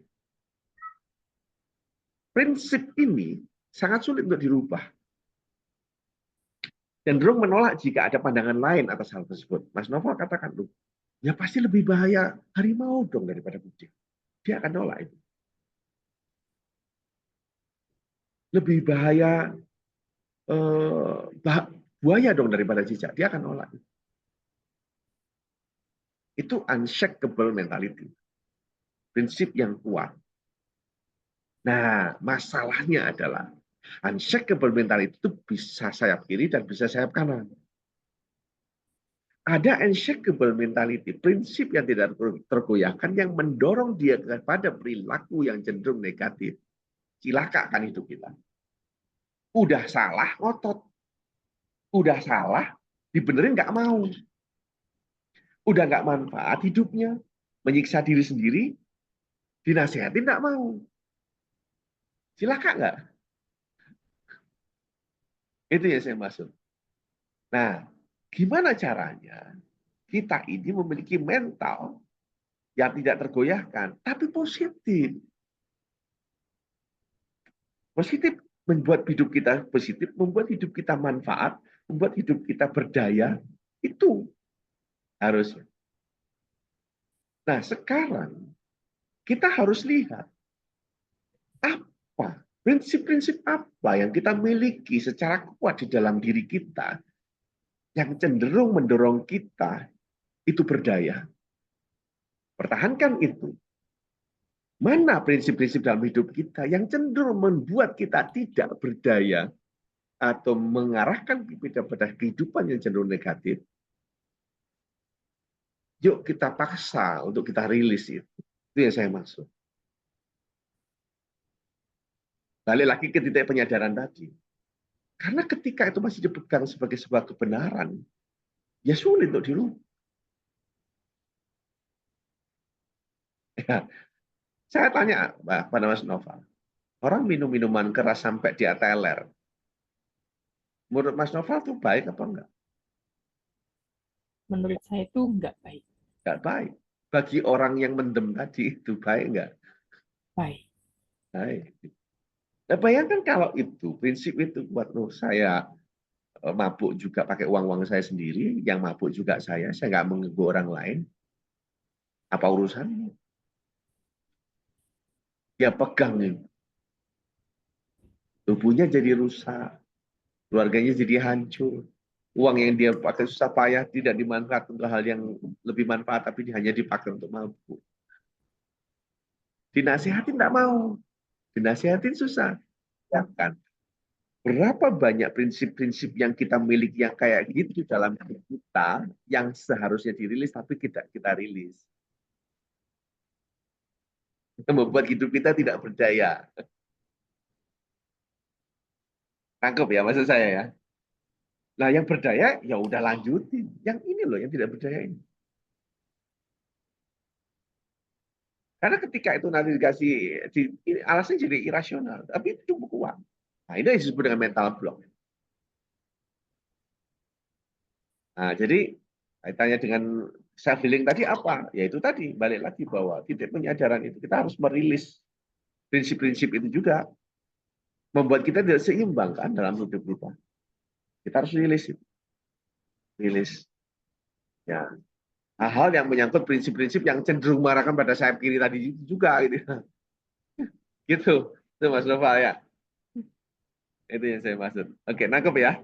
prinsip ini sangat sulit untuk dirubah. Cenderung menolak jika ada pandangan lain atas hal tersebut. Mas Novel katakan, loh, ya pasti lebih bahaya harimau dong daripada kucing. Dia akan nolak itu. Lebih bahaya buaya dong daripada cicak. Dia akan nolak. Itu unshakable mentality. Prinsip yang kuat. Nah, masalahnya adalah unshakable mentality itu bisa sayap kiri dan bisa sayap kanan. Ada unshakable mentality, prinsip yang tidak tergoyahkan yang mendorong dia kepada perilaku yang cenderung negatif. Cilaka kan hidup kita. Udah salah, ngotot. Udah salah, dibenerin nggak mau. Udah nggak manfaat hidupnya, menyiksa diri sendiri, dinasihatin nggak mau. Cilaka nggak? Itu yang saya maksud. Nah, gimana caranya kita ini memiliki mental yang tidak tergoyahkan, tapi positif. Positif membuat hidup kita positif, membuat hidup kita manfaat, membuat hidup kita berdaya, itu harusnya. Nah, sekarang kita harus lihat apa prinsip-prinsip apa yang kita miliki secara kuat di dalam diri kita yang cenderung mendorong kita itu berdaya. Pertahankan itu. Mana prinsip-prinsip dalam hidup kita yang cenderung membuat kita tidak berdaya atau mengarahkan kita pada kehidupan yang cenderung negatif, yuk kita paksa untuk kita rilis itu. Itu yang saya maksud. Balik lagi ke titik penyadaran tadi. Karena ketika itu masih dipegang sebagai sebuah kebenaran, ya sulit untuk dirubah. Ya, saya tanya pada Mas Noval, orang minum minuman keras sampai dia teler, menurut Mas Noval itu baik apa enggak? Menurut saya itu nggak baik. Enggak baik. Bagi orang yang mendem tadi itu baik enggak? Baik. Baik. Nah, bayangkan kalau itu, prinsip itu buat saya mabuk juga pakai uang-uang saya sendiri, yang mabuk juga saya nggak mengganggu orang lain, apa urusannya? Dia pegang itu. Tubuhnya jadi rusak, keluarganya jadi hancur. Uang yang dia pakai susah payah tidak dimanfaatkan untuk hal yang lebih manfaat, tapi hanya dipakai untuk mabuk. Dinasihatin tidak mau. Dinasihatin susah. Ya kan? Berapa banyak prinsip-prinsip yang kita miliki yang kayak gitu dalam hidup kita yang seharusnya dirilis tapi kita rilis. Itu membuat hidup kita tidak berdaya. Tangkap ya maksud saya ya. Nah yang berdaya ya udah lanjutin. Yang ini loh yang tidak berdaya ini. Karena ketika itu nanti dikasih alasannya jadi irasional, tapi itu cukup kuat. Nah ini yang disebut dengan mental block. Nah jadi kaitannya dengan self healing tadi apa? Ya itu tadi balik lagi bahwa titik penyadaran itu kita harus merilis prinsip-prinsip itu juga membuat kita tidak seimbang kan dalam hidup kita. Kita harus rilis itu. Rilis. Ya. Hal-hal yang menyangkut prinsip-prinsip yang cenderung mengarahkan pada sayap kiri tadi juga gitu. Gitu. Itu Mas Nova ya. Itu yang saya maksud. Oke, nangkep ya.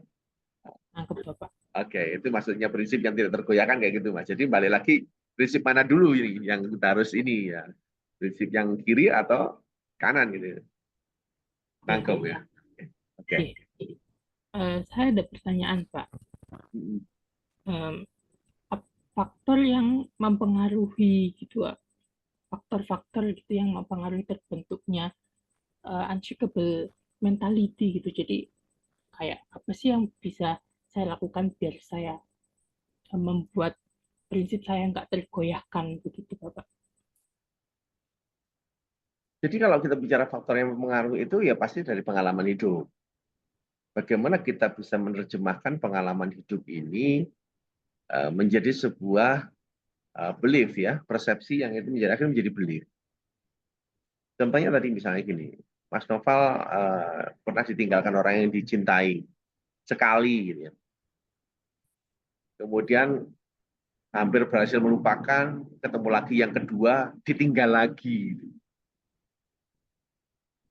Nangkep Bapak. Oke, itu maksudnya prinsip yang tidak tergoyahkan kayak gitu Mas. Jadi balik lagi prinsip mana dulu ini yang kita harus ini ya. Prinsip yang kiri atau kanan gitu. Ya, Nangkep ya. Oke. ya. Saya ada pertanyaan Pak. em, faktor yang mempengaruhi gitu, faktor-faktor gitu yang mempengaruhi terbentuknya unshakable mentality gitu. Jadi kayak apa sih yang bisa saya lakukan biar saya membuat prinsip saya nggak tergoyahkan begitu, Bapak. Jadi kalau kita bicara faktor yang mempengaruhi itu ya pasti dari pengalaman hidup. Bagaimana kita bisa menerjemahkan pengalaman hidup ini menjadi sebuah belief ya, persepsi yang itu akhirnya menjadi belief. Contohnya tadi misalnya gini, Mas Noval pernah ditinggalkan orang yang dicintai sekali, gitu ya. Kemudian hampir berhasil melupakan, ketemu lagi yang kedua, ditinggal lagi. Gitu.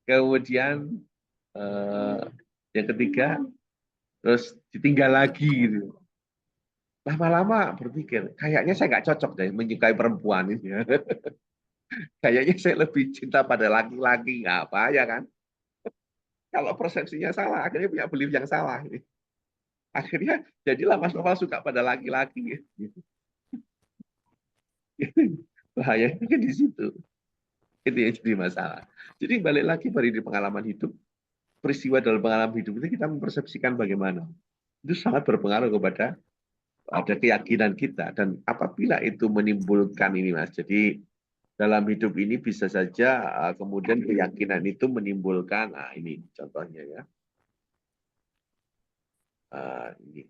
Kemudian yang ketiga, terus ditinggal lagi. Gitu. Lama-lama berpikir, kayaknya saya nggak cocok deh menyukai perempuan ini. Ya. Kayaknya saya lebih cinta pada laki-laki, nggak apa ya kan? Kalau persepsinya salah, akhirnya punya belief yang salah. Akhirnya jadilah Mas Noval suka pada laki-laki. Gitu. Bahayanya kan di situ. Itu yang jadi masalah. Jadi balik lagi dari pengalaman hidup, peristiwa dalam pengalaman hidup itu kita mempersepsikan bagaimana. Itu sangat berpengaruh kepada ada keyakinan kita. Dan apabila itu menimbulkan ini Mas, jadi dalam hidup ini bisa saja kemudian keyakinan itu menimbulkan, ini contohnya ya. Ini.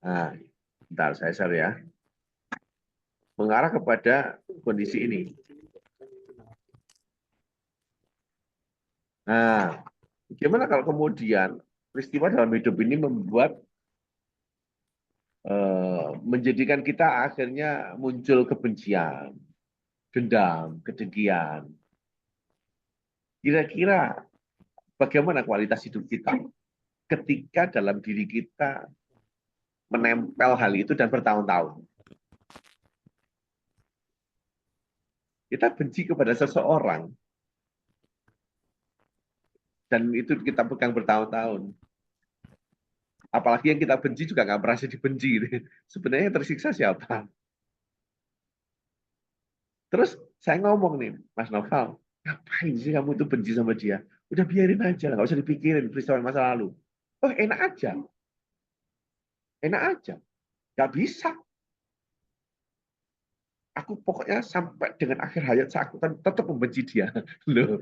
Nah, bentar saya share ya. Mengarah kepada kondisi ini. Nah, gimana kalau kemudian peristiwa dalam hidup ini membuat menjadikan kita akhirnya muncul kebencian, dendam, kedengkian. Kira-kira bagaimana kualitas hidup kita ketika dalam diri kita menempel hal itu dan bertahun-tahun. Kita benci kepada seseorang dan itu kita pegang bertahun-tahun. Apalagi yang kita benci juga nggak merasa dibenci. Sebenarnya yang tersiksa siapa? Terus saya ngomong nih, Mas Noval, ngapain sih kamu itu benci sama dia? Udah biarin aja, nggak usah dipikirin peristiwa masa lalu. Oh enak aja, enak aja. Nggak bisa. Aku pokoknya sampai dengan akhir hayat saya aku tetap membenci dia. Loh,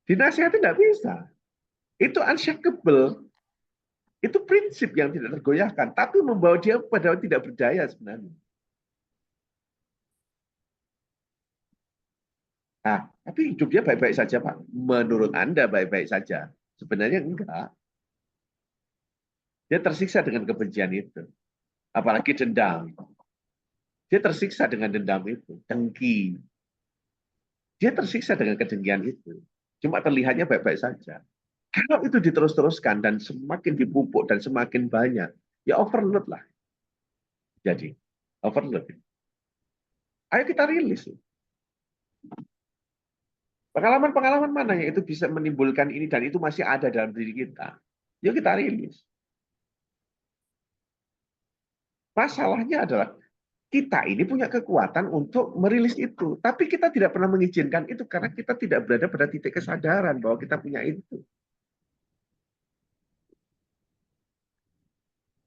dinasihati nggak bisa. Itu unshakable. Itu prinsip yang tidak tergoyahkan. Tapi membawa dia pada tidak berdaya sebenarnya. Nah, tapi hidup dia baik-baik saja, Pak. Menurut Anda baik-baik saja. Sebenarnya enggak. Dia tersiksa dengan kebencian itu. Apalagi dendam. Dia tersiksa dengan dendam itu. Dengki. Dia tersiksa dengan kedengkian itu. Cuma terlihatnya baik-baik saja. Kalau itu diterus-teruskan dan semakin dipupuk dan semakin banyak, ya overload lah. Jadi, overload. Ayo kita rilis. Pengalaman-pengalaman mana yang itu bisa menimbulkan ini dan itu masih ada dalam diri kita. Yuk kita rilis. Masalahnya adalah kita ini punya kekuatan untuk merilis itu. Tapi kita tidak pernah mengizinkan itu karena kita tidak berada pada titik kesadaran bahwa kita punya itu.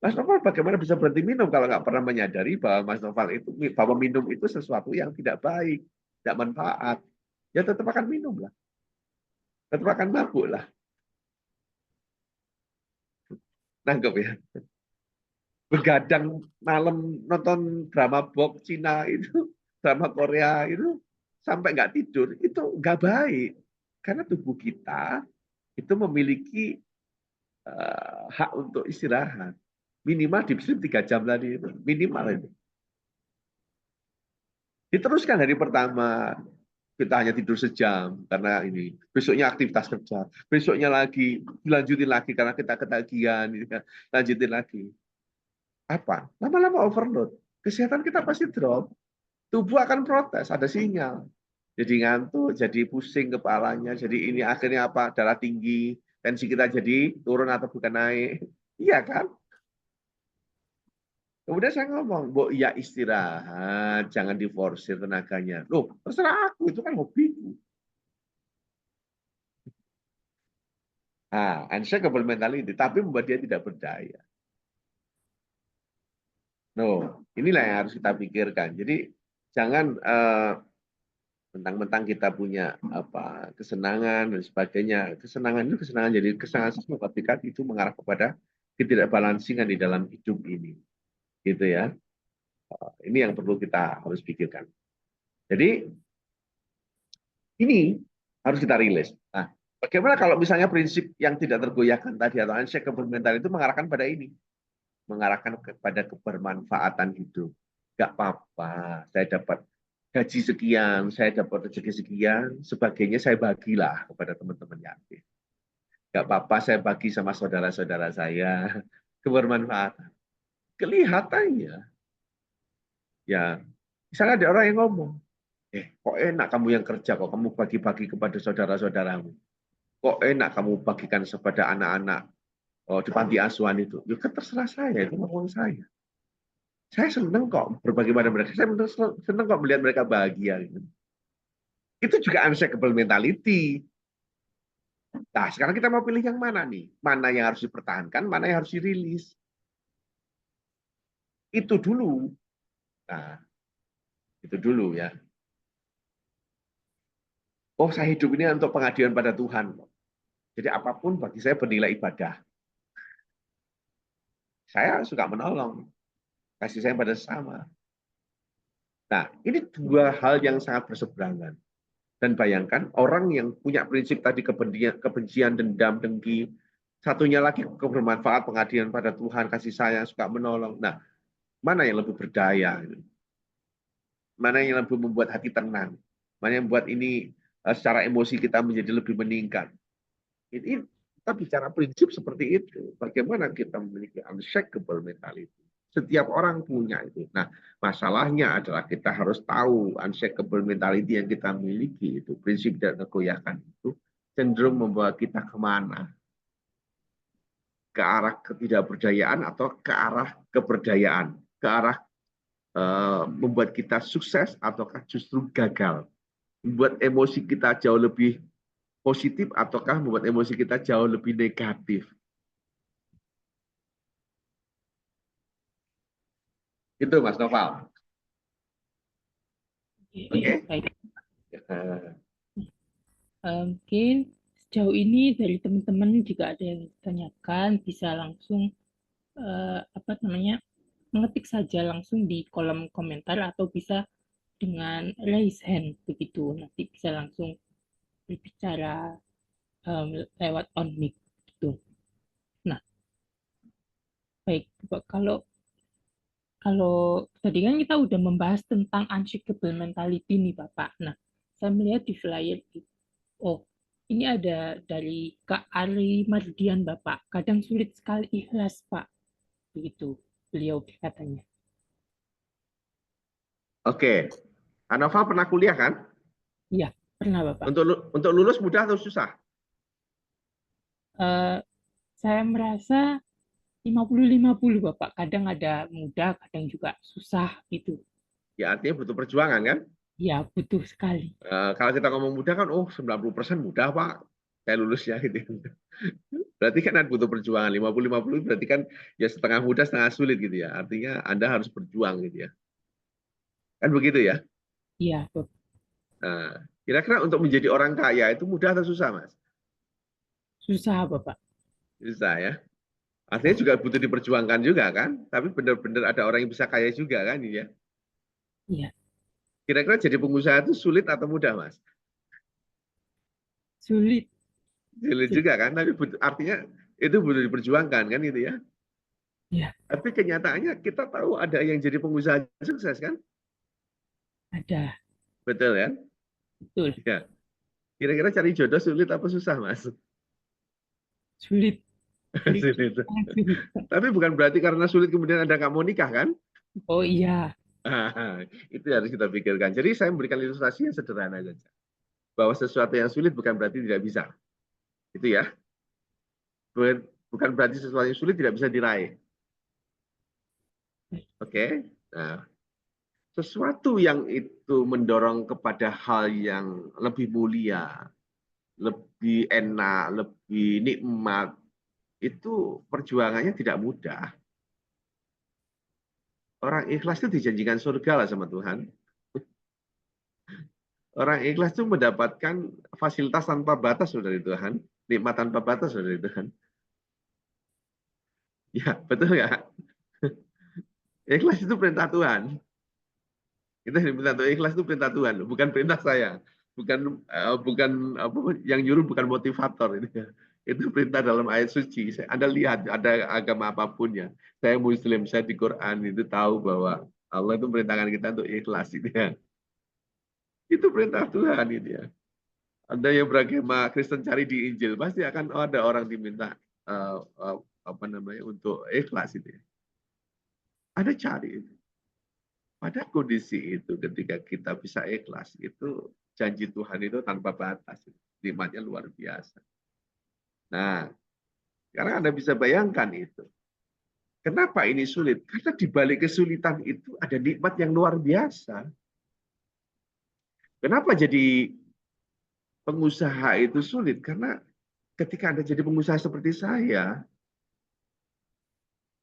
Mas Noval bagaimana bisa berhenti minum kalau nggak pernah menyadari bahwa Mas Noval itu bahwa minum itu sesuatu yang tidak baik, tidak manfaat. Ya tetap akan minum lah, tetap akan mabuk lah. Nangkep ya. Begadang malam nonton drama box Cina itu, drama Korea itu sampai nggak tidur itu nggak baik karena tubuh kita itu memiliki hak untuk istirahat minimal di 3 jam tadi itu minimal itu diteruskan hari pertama kita hanya tidur sejam karena ini besoknya aktivitas kerja besoknya lagi dilanjutin lagi karena kita ketagihan lanjutin lagi apa lama-lama overload kesehatan kita pasti drop tubuh akan protes ada sinyal jadi ngantuk jadi pusing kepalanya jadi ini akhirnya apa darah tinggi Tensi kita jadi turun atau bukan naik. Iya kan? Kemudian saya ngomong, Bu, ya istirahat, jangan diforsir tenaganya. Loh, terserah aku, itu kan hobiku. Nah, unshakable mentality, tapi membuat dia tidak berdaya. No, inilah yang harus kita pikirkan. Jadi jangan mentang-mentang kita punya apa kesenangan dan sebagainya. Kesenangan itu kesenangan jadi kesenangan sesuatu ketika itu mengarah kepada ketidakbalansingan di dalam hidup ini, gitu ya. Ini yang perlu kita harus pikirkan. Jadi ini harus kita rilis. Nah, bagaimana kalau misalnya prinsip yang tidak tergoyahkan tadi atau unshakable mental itu mengarahkan pada ini, mengarahkan kepada kebermanfaatan hidup. Gak apa-apa, saya dapat gaji sekian, saya dapat rezeki sekian, sebagainya saya bagilah kepada teman-teman yatim. Gak apa-apa, saya bagi sama saudara-saudara saya, kebermanfaatan. Kelihatannya, ya, misalnya ada orang yang ngomong, kok enak kamu yang kerja, kok kamu bagi-bagi kepada saudara-saudaramu. Kok enak kamu bagikan kepada anak-anak di panti asuhan itu. Ya kan terserah saya, itu ngomong saya. Saya senang kok berbagi pada mereka. Saya senang kok melihat mereka bahagia. Gitu. Itu juga unshakable mentality. Nah, sekarang kita mau pilih yang mana nih? Mana yang harus dipertahankan, mana yang harus dirilis. Itu dulu. Nah, itu dulu ya. Oh, saya hidup ini untuk pengabdian pada Tuhan. Jadi apapun bagi saya bernilai ibadah. Saya suka menolong. Kasih sayang pada sesama. Nah, ini dua hal yang sangat berseberangan. Dan bayangkan orang yang punya prinsip tadi kebencian, dendam, dengki, satunya lagi kebermanfaat, pengabdian pada Tuhan, kasih sayang, suka menolong. Nah, mana yang lebih berdaya? Mana yang lebih membuat hati tenang? Mana yang membuat ini secara emosi kita menjadi lebih meningkat? Ini kita bicara prinsip seperti itu. Bagaimana kita memiliki unshakable mentality? Setiap orang punya itu. Nah, masalahnya adalah kita harus tahu unshakable mentality yang kita miliki itu, prinsip dan kegoyakan itu cenderung membawa kita kemana? Ke arah ketidakberdayaan atau ke arah keberdayaan? Ke arah membuat kita sukses ataukah justru gagal? Membuat emosi kita jauh lebih positif ataukah membuat emosi kita jauh lebih negatif? Itu Mas Noval. Oke, Oke. baik. Mungkin sejauh ini dari teman-teman juga ada yang ditanyakan, bisa langsung apa namanya mengetik saja langsung di kolom komentar atau bisa dengan raise hand begitu nanti bisa langsung berbicara lewat on mic gitu. Nah, baik kalau kalau tadi kan kita udah membahas tentang unshakable mentality nih Bapak. Nah, saya melihat di flyer oh ini ada dari Kak Ari Mardian Bapak. Kadang sulit sekali ikhlas Pak. Begitu beliau berkatanya. Oke. Anova pernah kuliah kan? Iya, pernah Bapak. Untuk lulus mudah atau susah? Eh, saya merasa 50-50 Bapak. Kadang ada mudah, kadang juga susah gitu. Ya artinya butuh perjuangan kan? Ya, butuh sekali. Kalau kita ngomong mudah kan, oh 90% mudah Pak. Saya lulusnya gitu. Berarti kan ada butuh perjuangan. 50-50 berarti kan ya setengah mudah, setengah sulit gitu ya. Artinya Anda harus berjuang gitu ya. Kan begitu ya? Iya, Bapak. Nah, kira-kira untuk menjadi orang kaya itu mudah atau susah, Mas? Susah Bapak. Susah ya. Artinya juga butuh diperjuangkan juga kan? Tapi benar-benar ada orang yang bisa kaya juga kan ya. Iya, Kira-kira jadi pengusaha itu sulit atau mudah, Mas? sulit. Sulit Sulit. juga kan? Tapi artinya itu butuh diperjuangkan kan gitu ya. Ya, Tapi kenyataannya kita tahu ada yang jadi pengusaha sukses kan? ada. Betul ya? Betul. Ya. Kira-kira cari jodoh sulit apa susah, Mas? Sulit. Sulit. Sulit. Sangat sulit. Tapi bukan berarti karena sulit kemudian Anda nggak mau nikah kan? Oh iya, Itu harus kita pikirkan. Jadi saya memberikan ilustrasi yang sederhana saja. Bahwa sesuatu yang sulit bukan berarti tidak bisa. Itu ya. bukan berarti sesuatu yang sulit tidak bisa diraih. Oke. Nah, sesuatu yang itu mendorong kepada hal yang lebih mulia, lebih enak, lebih nikmat, itu perjuangannya tidak mudah. Orang ikhlas itu dijanjikan surga lah sama Tuhan. Orang ikhlas itu mendapatkan fasilitas tanpa batas dari Tuhan, nikmat tanpa batas dari Tuhan. Ya, betul nggak? Ikhlas itu perintah Tuhan. Kita diminta untuk ikhlas itu perintah Tuhan, bukan perintah saya. Bukan apa yang nyuruh, bukan motivator itu ya. Itu perintah dalam ayat suci. Anda lihat ada agama apapun ya. Saya Muslim, saya di Quran itu tahu bahwa Allah itu perintahkan kita untuk ikhlas itu ya. Itu perintah Tuhan itu ya. Anda yang beragama Kristen cari di Injil pasti akan ada orang diminta apa namanya untuk ikhlas itu ya. Ada cari itu. Pada kondisi itu ketika kita bisa ikhlas itu janji Tuhan itu tanpa batas. Nikmatnya luar biasa. Nah, sekarang Anda bisa bayangkan itu. Kenapa ini sulit? Karena di balik kesulitan itu ada nikmat yang luar biasa. Kenapa jadi pengusaha itu sulit? Karena ketika Anda jadi pengusaha seperti saya,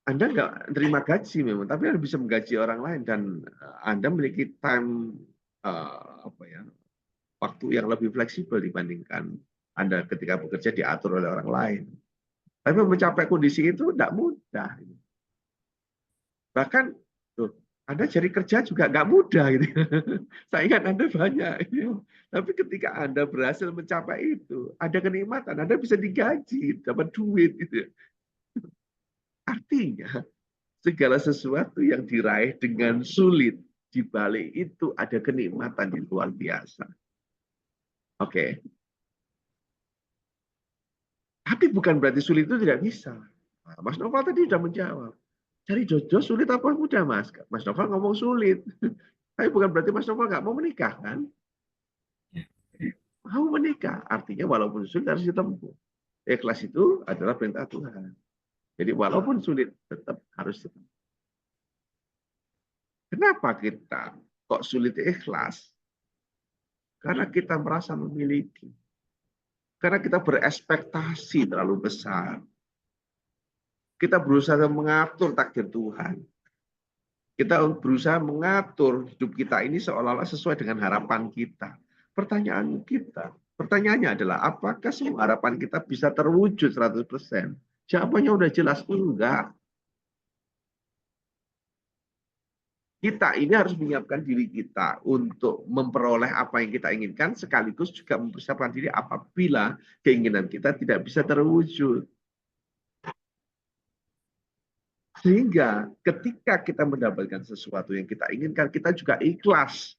Anda nggak terima gaji memang, tapi Anda bisa menggaji orang lain dan Anda memiliki time apa ya, waktu yang lebih fleksibel dibandingkan Anda ketika bekerja diatur oleh orang lain. Tapi mencapai kondisi itu tidak mudah. Bahkan tuh, Anda cari kerja juga nggak mudah gitu. Saingan Anda banyak. Gitu. Tapi ketika Anda berhasil mencapai itu, ada kenikmatan, Anda bisa digaji, dapat duit gitu. Artinya segala sesuatu yang diraih dengan sulit, di balik itu ada kenikmatan yang luar biasa. Oke. Tapi bukan berarti sulit itu tidak bisa. Nah, Mas Noval tadi sudah menjawab. Cari jodoh sulit apa mudah, Mas? Mas Noval ngomong sulit. Tapi bukan berarti Mas Noval nggak mau menikah, kan? Mau menikah. Artinya walaupun sulit harus ditempuh. Ikhlas itu adalah perintah Tuhan. Jadi walaupun sulit, tetap harus ditempuh. Kenapa kita kok sulit ikhlas? Karena kita merasa memiliki. Karena kita berekspektasi terlalu besar. Kita berusaha mengatur takdir Tuhan. Kita berusaha mengatur hidup kita ini seolah-olah sesuai dengan harapan kita. Pertanyaannya adalah apakah semua harapan kita bisa terwujud 100%? Jawabannya udah jelas enggak. Kita ini harus menyiapkan diri kita untuk memperoleh apa yang kita inginkan, sekaligus juga mempersiapkan diri apabila keinginan kita tidak bisa terwujud. Sehingga ketika kita mendapatkan sesuatu yang kita inginkan, kita juga ikhlas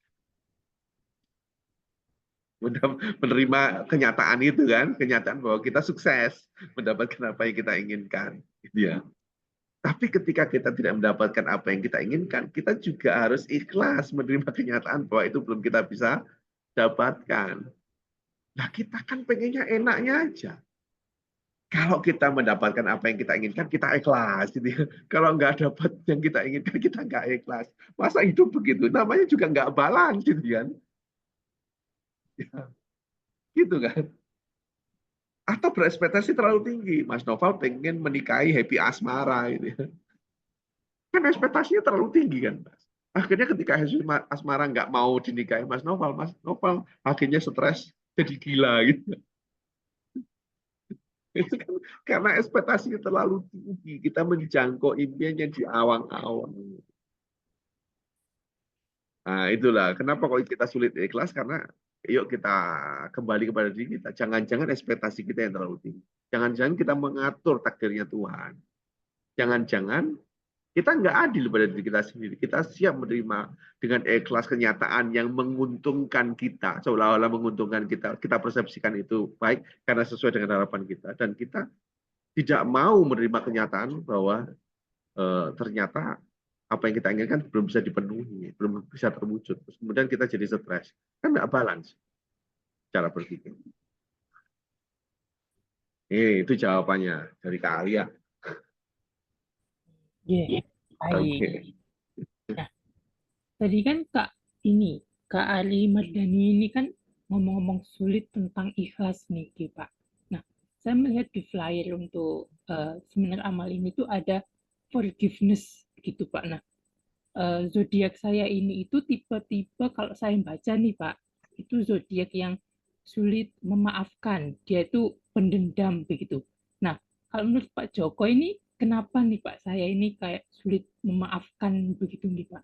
menerima kenyataan itu kan, kenyataan bahwa kita sukses mendapatkan apa yang kita inginkan, gitu ya. Tapi ketika kita tidak mendapatkan apa yang kita inginkan, kita juga harus ikhlas menerima kenyataan bahwa itu belum kita bisa dapatkan. Nah, kita kan pengennya enaknya aja. Kalau kita mendapatkan apa yang kita inginkan, kita ikhlas. Gitu ya. Kalau nggak dapat yang kita inginkan, kita nggak ikhlas. Masa hidup begitu? Namanya juga nggak balance, gitu kan? Ya, gitu kan? Atau berekspektasi terlalu tinggi. Mas Noval pengen menikahi happy asmara. Gitu ya. Kan ekspektasinya terlalu tinggi kan, Mas. Akhirnya ketika asmara nggak mau dinikahi Mas Noval akhirnya stres, jadi gila gitu. Itu kan karena ekspektasinya terlalu tinggi, kita menjangkau impiannya di awang-awang. Nah, itulah kenapa kalau kita sulit ikhlas, karena yuk kita kembali kepada diri kita. Jangan-jangan ekspektasi kita yang terlalu tinggi. Jangan-jangan kita mengatur takdirnya Tuhan. Jangan-jangan kita nggak adil pada diri kita sendiri. Kita siap menerima dengan ikhlas kenyataan yang menguntungkan kita, seolah-olah menguntungkan kita. Kita persepsikan itu baik karena sesuai dengan harapan kita. Dan kita tidak mau menerima kenyataan bahwa ternyata apa yang kita inginkan belum bisa dipenuhi, belum bisa terwujud. Terus kemudian kita jadi stres. Kan nggak balance cara berpikir. Itu jawabannya dari Kak Alia. Iya, baik. Oke. Nah, tadi kan Kak Ali Mardani ini kan ngomong-ngomong sulit tentang ikhlas nih, gitu, Pak. Nah, saya melihat di flyer untuk seminar amal ini tuh ada forgiveness gitu, Pak. Nah, zodiak saya ini itu tipe-tipe kalau saya baca nih, Pak, itu zodiak yang sulit memaafkan. Dia itu pendendam begitu. Nah, kalau menurut Pak Joko ini kenapa nih Pak saya ini kayak sulit memaafkan begitu nih Pak?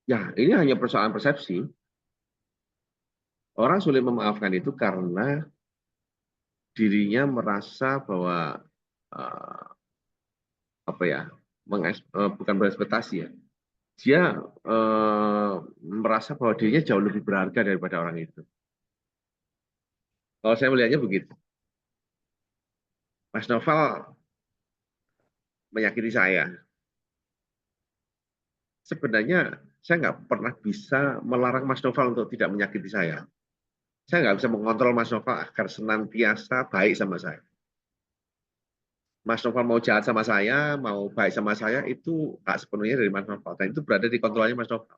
Ya, ini hanya persoalan persepsi. Orang sulit memaafkan itu karena dirinya merasa bahwa uh, apa ya, bukan berekspektasi ya. Dia merasa bahwa dirinya jauh lebih berharga daripada orang itu. Kalau saya melihatnya begitu. Mas Novel menyakiti saya. Sebenarnya saya nggak pernah bisa melarang Mas Novel untuk tidak menyakiti saya. Saya nggak bisa mengontrol Mas Novel agar senantiasa baik sama saya. Mas Novel mau jahat sama saya, mau baik sama saya, itu nggak sepenuhnya dari Mas Novel. Dan itu berada di kontrolnya Mas Novel.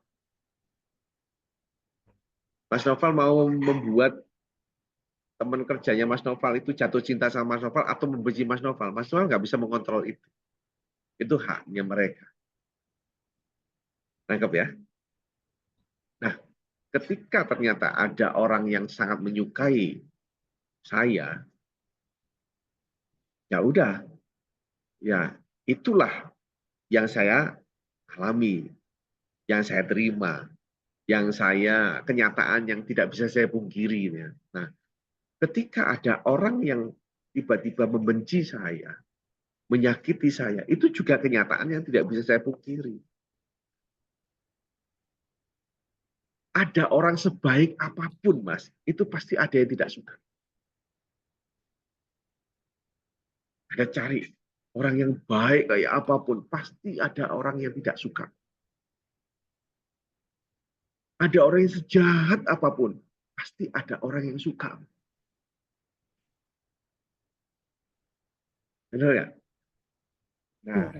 Mas Novel mau membuat teman kerjanya Mas Novel itu jatuh cinta sama Mas Novel atau membenci Mas Novel. Mas Novel nggak bisa mengontrol itu. Itu haknya mereka. Nangkep ya? Nah, ketika ternyata ada orang yang sangat menyukai saya, ya udah, ya itulah yang saya alami, yang saya terima, yang saya kenyataan yang tidak bisa saya pungkiri. Nah, ketika ada orang yang tiba-tiba membenci saya, menyakiti saya, itu juga kenyataan yang tidak bisa saya pungkiri. Ada orang sebaik apapun, Mas, itu pasti ada yang tidak suka. Ada cari orang yang baik kayak apapun, pasti ada orang yang tidak suka. Ada orang yang sejahat apapun, pasti ada orang yang suka. Benar ya? Nah,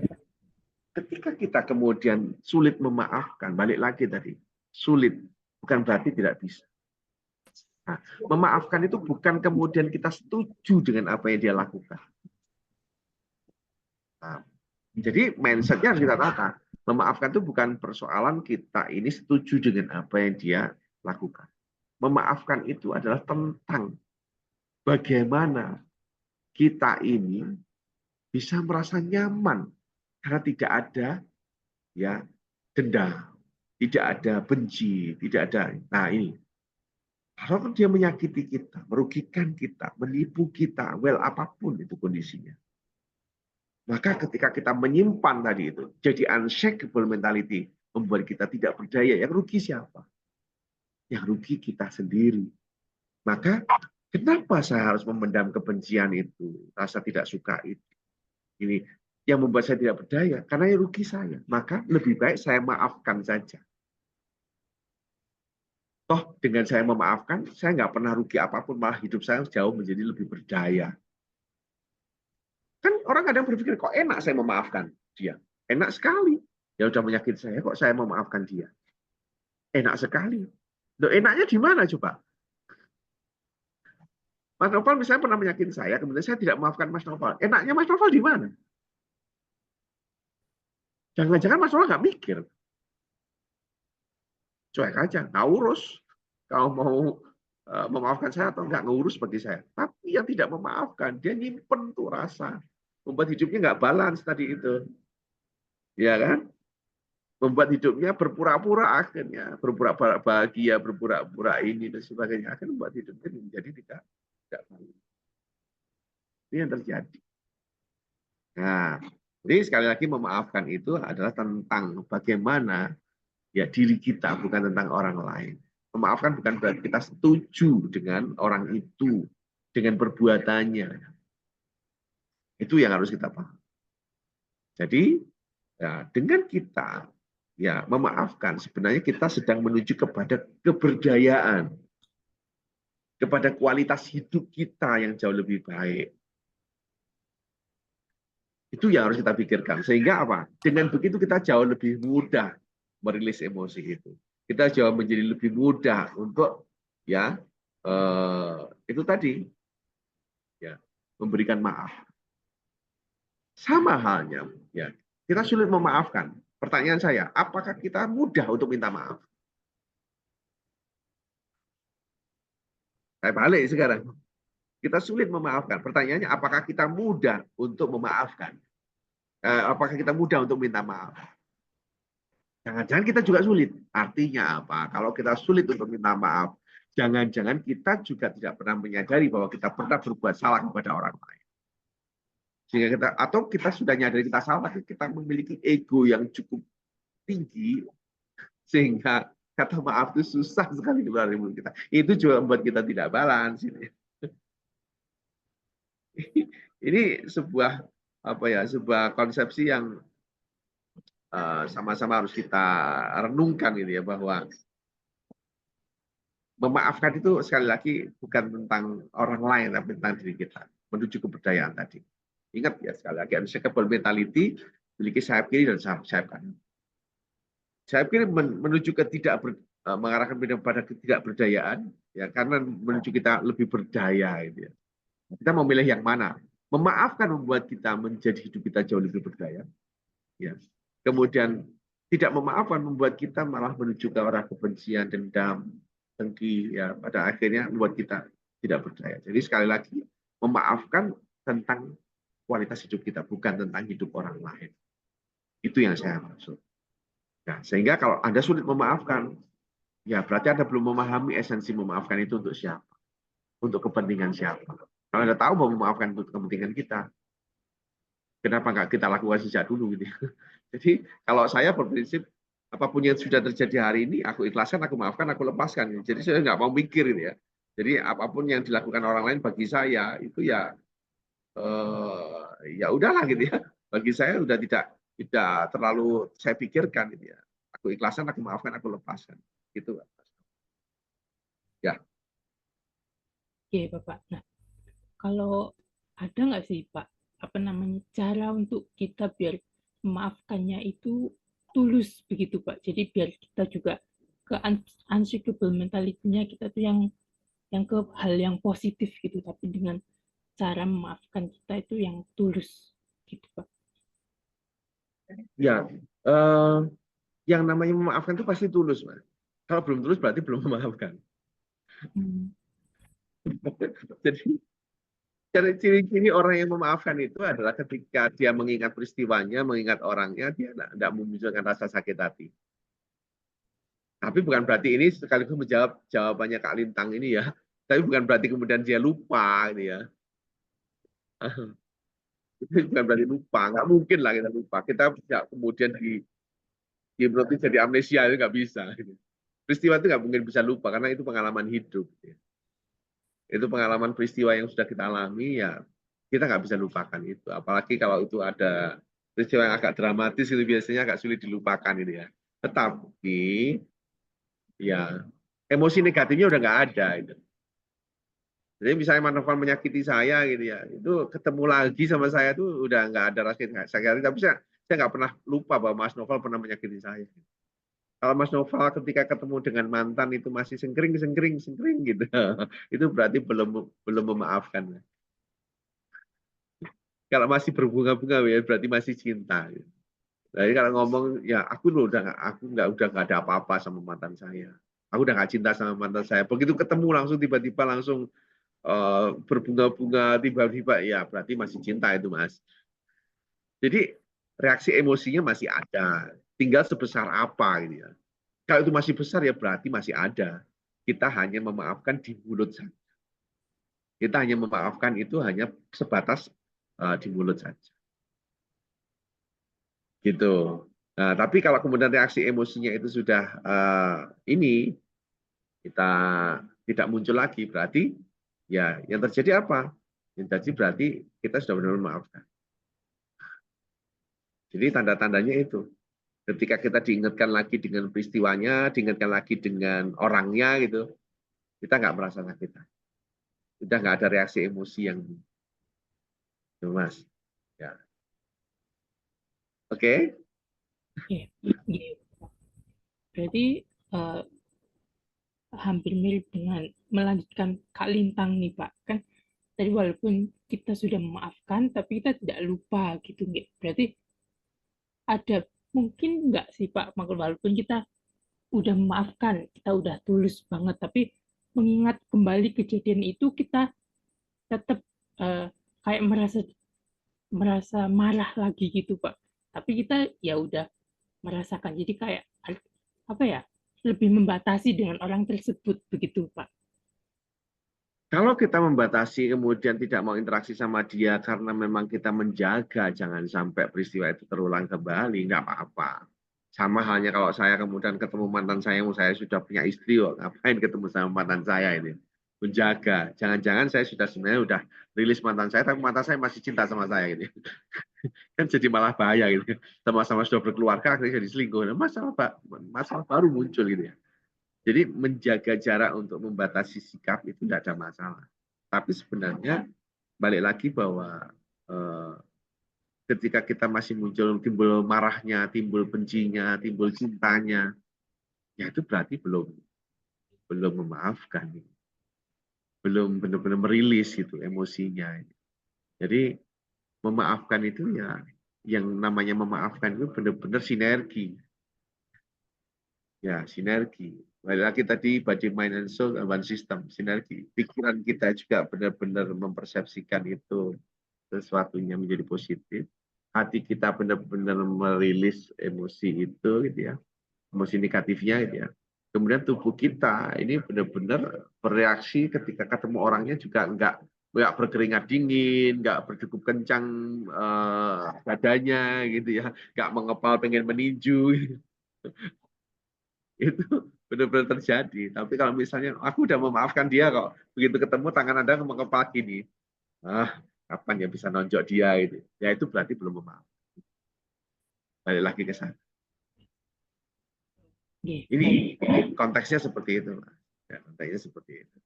ketika kita kemudian sulit memaafkan, balik lagi tadi, sulit bukan berarti tidak bisa. Nah, memaafkan itu bukan kemudian kita setuju dengan apa yang dia lakukan. Nah, jadi mindsetnya harus kita tata. Memaafkan itu bukan persoalan kita ini setuju dengan apa yang dia lakukan. Memaafkan itu adalah tentang bagaimana kita ini bisa merasa nyaman karena tidak ada ya dendam, tidak ada benci, tidak ada. Nah ini, kalau dia menyakiti kita, merugikan kita, menipu kita, well apapun itu kondisinya. Maka ketika kita menyimpan tadi itu, jadi unshakable mentality, membuat kita tidak berdaya. Yang rugi siapa? Yang rugi kita sendiri. Maka kenapa saya harus memendam kebencian itu, rasa tidak suka itu? Ini yang membuat saya tidak berdaya, karena yang rugi saya. Maka lebih baik saya maafkan saja. Toh dengan saya memaafkan, saya nggak pernah rugi apapun, malah hidup saya jauh menjadi lebih berdaya. Kan orang kadang berpikir, kok enak saya memaafkan dia. Enak sekali. Ya udah menyakiti saya, kok saya memaafkan dia. Enak sekali. Loh, enaknya di mana coba? Mas Novel misalnya pernah menyakiti saya, kemudian saya tidak memaafkan Mas Novel. Enaknya Mas Novel di mana? Jangan-jangan Mas Novel nggak mikir. Cuek aja, nggak urus. Kalau mau memaafkan saya atau nggak ngurus bagi saya. Tapi yang tidak memaafkan, dia nyimpen tuh rasa. Membuat hidupnya nggak balance tadi itu. Ya kan? Membuat hidupnya berpura-pura akhirnya. Berpura-pura bahagia, berpura-pura ini dan sebagainya. Akan membuat hidupnya menjadi tidak balance. Ini yang terjadi. Nah, jadi sekali lagi memaafkan itu adalah tentang bagaimana ya diri kita, bukan tentang orang lain. Memaafkan bukan berarti kita setuju dengan orang itu, dengan perbuatannya. Itu yang harus kita paham. Jadi ya, dengan kita ya memaafkan, sebenarnya kita sedang menuju kepada keberdayaan. kepada kualitas hidup kita yang jauh lebih baik. Itu yang harus kita pikirkan. Sehingga apa? Dengan begitu kita jauh lebih mudah merilis emosi itu. Kita jauh menjadi lebih mudah untuk ya itu tadi ya memberikan maaf. Sama halnya ya kita sulit memaafkan. Pertanyaan saya, apakah kita mudah untuk minta maaf? Saya balik sekarang. Kita sulit memaafkan. Pertanyaannya, apakah kita mudah untuk memaafkan? Apakah kita mudah untuk minta maaf? Jangan-jangan kita juga sulit. Artinya apa? Kalau kita sulit untuk minta maaf, jangan-jangan kita juga tidak pernah menyadari bahwa kita pernah berbuat salah kepada orang lain. Sehingga kita, atau kita sudah nyadari kita salah, tapi kita memiliki ego yang cukup tinggi, sehingga kata maaf itu susah sekali keluar dari mulut kita. Itu juga membuat kita tidak balance. Ini sebuah apa ya, sebuah konsepsi yang sama-sama harus kita renungkan gitu ya, bahwa memaafkan itu sekali lagi bukan tentang orang lain tapi tentang diri kita, menuju keberdayaan tadi. Ingat ya, sekali lagi unshakable mentality, memiliki sayap kiri dan sayap kanan. Sayap kiri menuju ke mengarahkan pada ketidakberdayaan ya, karena menuju kita lebih berdaya gitu ya. Kita memilih yang mana? Memaafkan membuat kita menjadi hidup kita jauh lebih berdaya. Ya. Kemudian tidak memaafkan membuat kita malah menuju ke arah kebencian, dendam, dengki, ya pada akhirnya membuat kita tidak berdaya. Jadi sekali lagi, memaafkan tentang kualitas hidup kita, bukan tentang hidup orang lain. Itu yang saya maksud. Nah, sehingga kalau Anda sulit memaafkan, ya berarti Anda belum memahami esensi memaafkan itu untuk siapa, untuk kepentingan siapa. Kalau Anda tahu bahwa memaafkan itu untuk kepentingan kita, kenapa nggak kita lakukan sejak dulu gitu. Jadi kalau saya berprinsip apapun yang sudah terjadi hari ini, aku ikhlaskan, aku maafkan, aku lepaskan. Jadi saya nggak mau mikir gitu ya. Jadi apapun yang dilakukan orang lain bagi saya itu ya ya udahlah gitu ya. Bagi saya udah tidak terlalu saya pikirkan gitu ya. Aku ikhlaskan, aku maafkan, aku lepaskan. Gitu. Ya. Oke, Bapak. Nah, kalau ada nggak sih, Pak, apa namanya, cara untuk kita biar memaafkannya itu tulus begitu, Pak. Jadi biar kita juga ke unshakable mentality-nya kita tuh yang ke hal yang positif gitu, tapi dengan cara memaafkan kita itu yang tulus gitu, Pak. Ya. Yang namanya memaafkan itu pasti tulus, Mas. Kalau belum tulus berarti belum memaafkan. Hmm. Jadi ciri-ciri orang yang memaafkan itu adalah ketika dia mengingat peristiwanya, mengingat orangnya, dia tidak memunculkan rasa sakit hati. Tapi bukan berarti ini sekaligus menjawab jawabannya Kak Lintang ini ya. Tapi bukan berarti kemudian dia lupa gitu ya. Itu bukan berarti lupa, nggak mungkin lah kita lupa. Kita tidak kemudian hipnotis jadi amnesia itu nggak bisa. Gitu. Peristiwa itu nggak mungkin bisa lupa karena itu pengalaman hidup. Gitu. Itu pengalaman peristiwa yang sudah kita alami ya, kita nggak bisa lupakan itu. Apalagi kalau itu ada peristiwa yang agak dramatis itu biasanya agak sulit dilupakan ini ya. Tetapi ya emosi negatifnya udah nggak ada itu. Jadi misalnya Mas Novel menyakiti saya gitu ya, itu ketemu lagi sama saya tuh udah nggak ada rasa sakit hati. Tapi saya nggak pernah lupa bahwa Mas Novel pernah menyakiti saya. Kalau Mas Novel ketika ketemu dengan mantan itu masih sengkring gitu, itu berarti belum memaafkan. Kalau masih berbunga-bunga ya berarti masih cinta. Jadi kalau ngomong ya aku udah nggak ada apa-apa sama mantan saya. Aku udah nggak cinta sama mantan saya. Begitu ketemu langsung tiba-tiba langsung berbunga-bunga tiba-tiba ya berarti masih cinta itu Mas. Jadi reaksi emosinya masih ada. Tinggal sebesar apa gitu ya. Kalau itu masih besar ya berarti masih ada. Kita hanya memaafkan di mulut saja. Kita hanya memaafkan itu hanya sebatas di mulut saja. Gitu. Nah, tapi kalau kemudian reaksi emosinya itu sudah ini kita tidak muncul lagi, berarti ya yang terjadi apa? Yang terjadi berarti kita sudah benar-benar memaafkan. Jadi tanda-tandanya itu. Ketika kita diingatkan lagi dengan peristiwanya, diingatkan lagi dengan orangnya gitu, kita nggak merasa sakit. Udah nggak ada reaksi emosi yang itu, Mas. Ya. Oke. Oke, gitu. Berarti eh, hampir mirip dengan melanjutkan Kak Lintang nih Pak. Kan tadi walaupun kita sudah memaafkan, tapi kita tidak lupa gitu. Berarti ada mungkin nggak sih Pak, walaupun kita udah memaafkan, kita udah tulus banget, tapi mengingat kembali kejadian itu kita tetap eh, kayak merasa merasa marah lagi gitu Pak. Tapi kita ya udah merasakan, jadi kayak apa ya, lebih membatasi dengan orang tersebut begitu Pak. Kalau kita membatasi kemudian tidak mau interaksi sama dia karena memang kita menjaga jangan sampai peristiwa itu terulang kembali, nggak apa-apa. Sama halnya kalau saya kemudian ketemu mantan saya sudah punya istri, kok ngapain ketemu sama mantan saya ini? Menjaga. Jangan-jangan saya sudah sebenarnya udah rilis mantan saya, tapi mantan saya masih cinta sama saya ini. Kan jadi malah bahaya gitu. Sama-sama sudah berkeluarga, akhirnya jadi selingkuh. Nah, masalah baru muncul gitu ya. Jadi menjaga jarak untuk membatasi sikap itu tidak ada masalah. Tapi sebenarnya balik lagi bahwa eh, ketika kita masih timbul marahnya, timbul bencinya, timbul cintanya, ya itu berarti belum belum memaafkan, belum benar-benar merilis itu emosinya. Jadi memaafkan itu ya yang namanya memaafkan itu benar-benar sinergi. Ya, sinergi. Balik lagi tadi body mind and soul one system, sinergi. Pikiran kita juga benar-benar mempersepsikan itu sesuatunya menjadi positif. Hati kita benar-benar merilis emosi itu gitu ya. Emosi negatifnya gitu ya. Kemudian tubuh kita ini benar-benar bereaksi ketika ketemu orangnya juga nggak berkeringat dingin, nggak berdegup kencang badannya gitu ya, nggak mengepal pengen meninju. Itu benar-benar terjadi. Tapi kalau misalnya aku udah memaafkan dia kok, begitu ketemu tangan Anda mengepal gini, kapan ya bisa nonjok dia itu? Ya itu berarti belum memaafkan. Balik lagi ke sana. Oke, Ini baik. konteksnya seperti itu, ya, konteksnya seperti itu.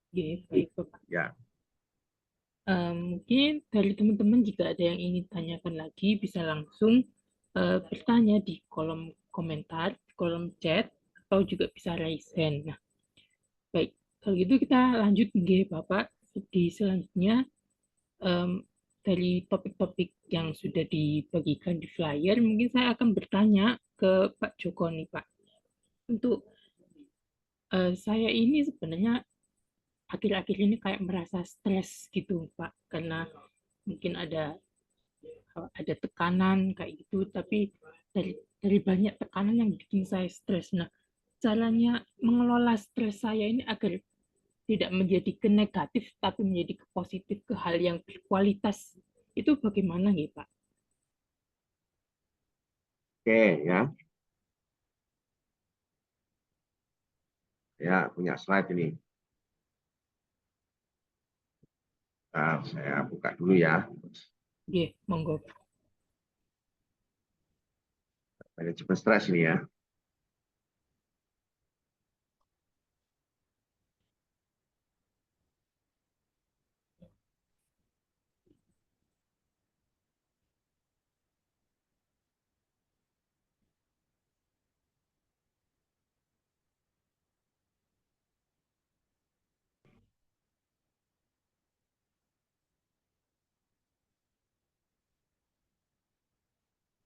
Oke, baik Bapak. Ya, Mungkin dari teman-teman jika ada yang ingin tanyakan lagi bisa langsung bertanya di kolom komentar, kolom chat, atau juga bisa raise hand. Nah, baik. Kalau gitu kita lanjut nggih Bapak di selanjutnya em, dari topik-topik yang sudah dibagikan di flyer, mungkin saya akan bertanya ke Pak Joko nih Pak. Untuk saya ini sebenarnya akhir-akhir ini kayak merasa stres gitu Pak, karena mungkin ada tekanan kayak gitu, tapi dari banyak tekanan yang bikin saya stres. Nah, caranya mengelola stres saya ini agar tidak menjadi ke negatif tapi menjadi ke positif, ke hal yang berkualitas, itu bagaimana nih Pak? oke ya, ya punya slide ini. Nah, saya buka dulu ya, Oke, monggo. manajemen stres ini ya.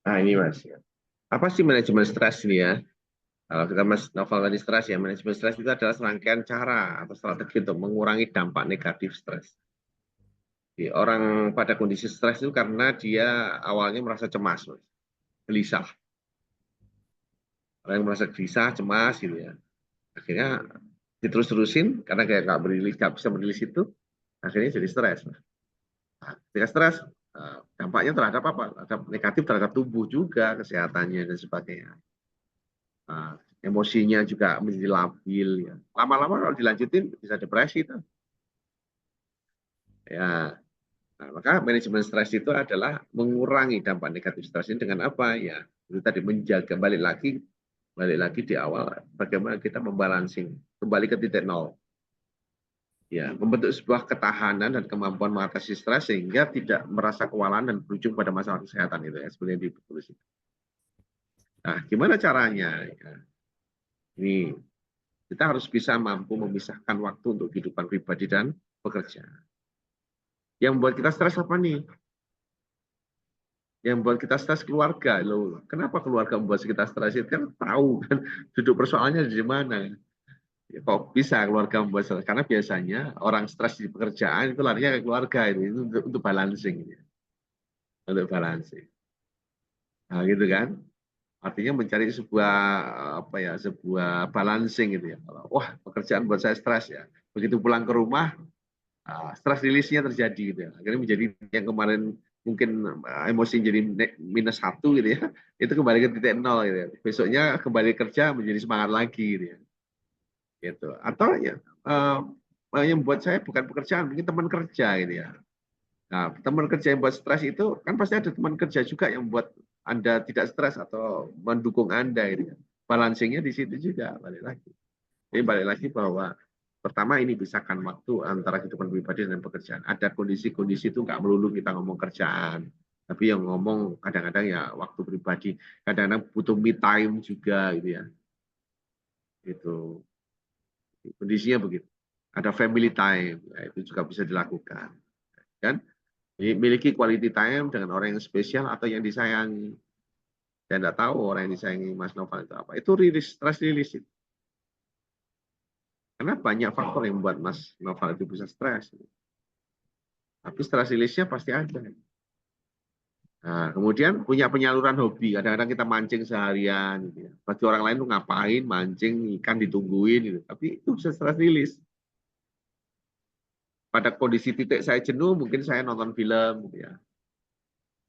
Nah ini Mas, ya. Apa sih manajemen stres ini ya? Kalau kita Mas novel tadi stres ya, manajemen stres itu adalah serangkaian cara atau strategi untuk mengurangi dampak negatif stres. Jadi, orang pada kondisi stres itu karena dia awalnya merasa cemas, Mas, gelisah. Orang yang merasa gelisah, cemas gitu ya. Akhirnya diterus-terusin karena kayak nggak bisa merilis itu, akhirnya jadi stres. Nah, ketika stres, dampaknya terhadap apa? Terhadap negatif terhadap tubuh juga, kesehatannya dan sebagainya. Nah, emosinya juga menjadi labil ya. Lama-lama kalau dilanjutin bisa depresi itu. Ya, nah, maka manajemen stres itu adalah mengurangi dampak negatif stres ini dengan apa ya? Itu tadi menjaga balik lagi di awal bagaimana kita membalancing kembali ke titik nol. Ya, membentuk sebuah ketahanan dan kemampuan mengatasi stres sehingga tidak merasa kewalahan dan berujung pada masalah kesehatan itu ya, seperti yang ditulis. Nah, gimana caranya? Ya, ini kita harus bisa mampu memisahkan waktu untuk kehidupan pribadi dan pekerjaan. Yang membuat kita stres apa nih? Yang membuat kita stres keluarga loh. Kenapa keluarga membuat kita stres? Itu kan tahu kan duduk persoalannya di mana. Ya, kok bisa keluarga membuat stres? Karena biasanya orang stres di pekerjaan itu larinya ke keluarga itu untuk balancing, untuk balancing. Nah, gitu kan? Artinya mencari sebuah apa ya, sebuah balancing gitu ya. Wah, pekerjaan buat saya stres ya. Begitu pulang ke rumah, stres rilisnya terjadi gitu ya. Akhirnya menjadi yang kemarin mungkin emosi jadi -1 gitu ya. Itu kembali ke titik nol gitu ya. Besoknya kembali kerja menjadi semangat lagi gitu ya. Gitu. Atau ya yang membuat saya bukan pekerjaan, mungkin teman kerja gitu ya. Nah, teman kerja yang buat stres itu kan pasti ada teman kerja juga yang membuat Anda tidak stres atau mendukung Anda gitu ya. Balancingnya di situ juga balik lagi. Jadi balik lagi bahwa pertama ini pisahkan waktu antara kehidupan pribadi dan pekerjaan. Ada kondisi-kondisi itu nggak melulu kita ngomong kerjaan, tapi yang ngomong kadang-kadang ya waktu pribadi, kadang-kadang butuh me time juga gitu ya. Itu kondisinya begitu. Ada family time, ya, itu juga bisa dilakukan. Kan? Miliki quality time dengan orang yang spesial atau yang disayangi. Saya tidak tahu orang yang disayangi Mas Noval itu apa. Itu rilis, stress rilis. Karena banyak faktor yang membuat Mas Noval itu bisa stres. Tapi stress rilisnya pasti ada. Nah, kemudian punya penyaluran hobi. Kadang-kadang kita mancing seharian. Gitu ya. Bagi orang lain tuh ngapain, mancing, ikan ditungguin. Gitu. Tapi itu bisa stress rilis. Pada kondisi titik saya jenuh, mungkin saya nonton film. Gitu ya.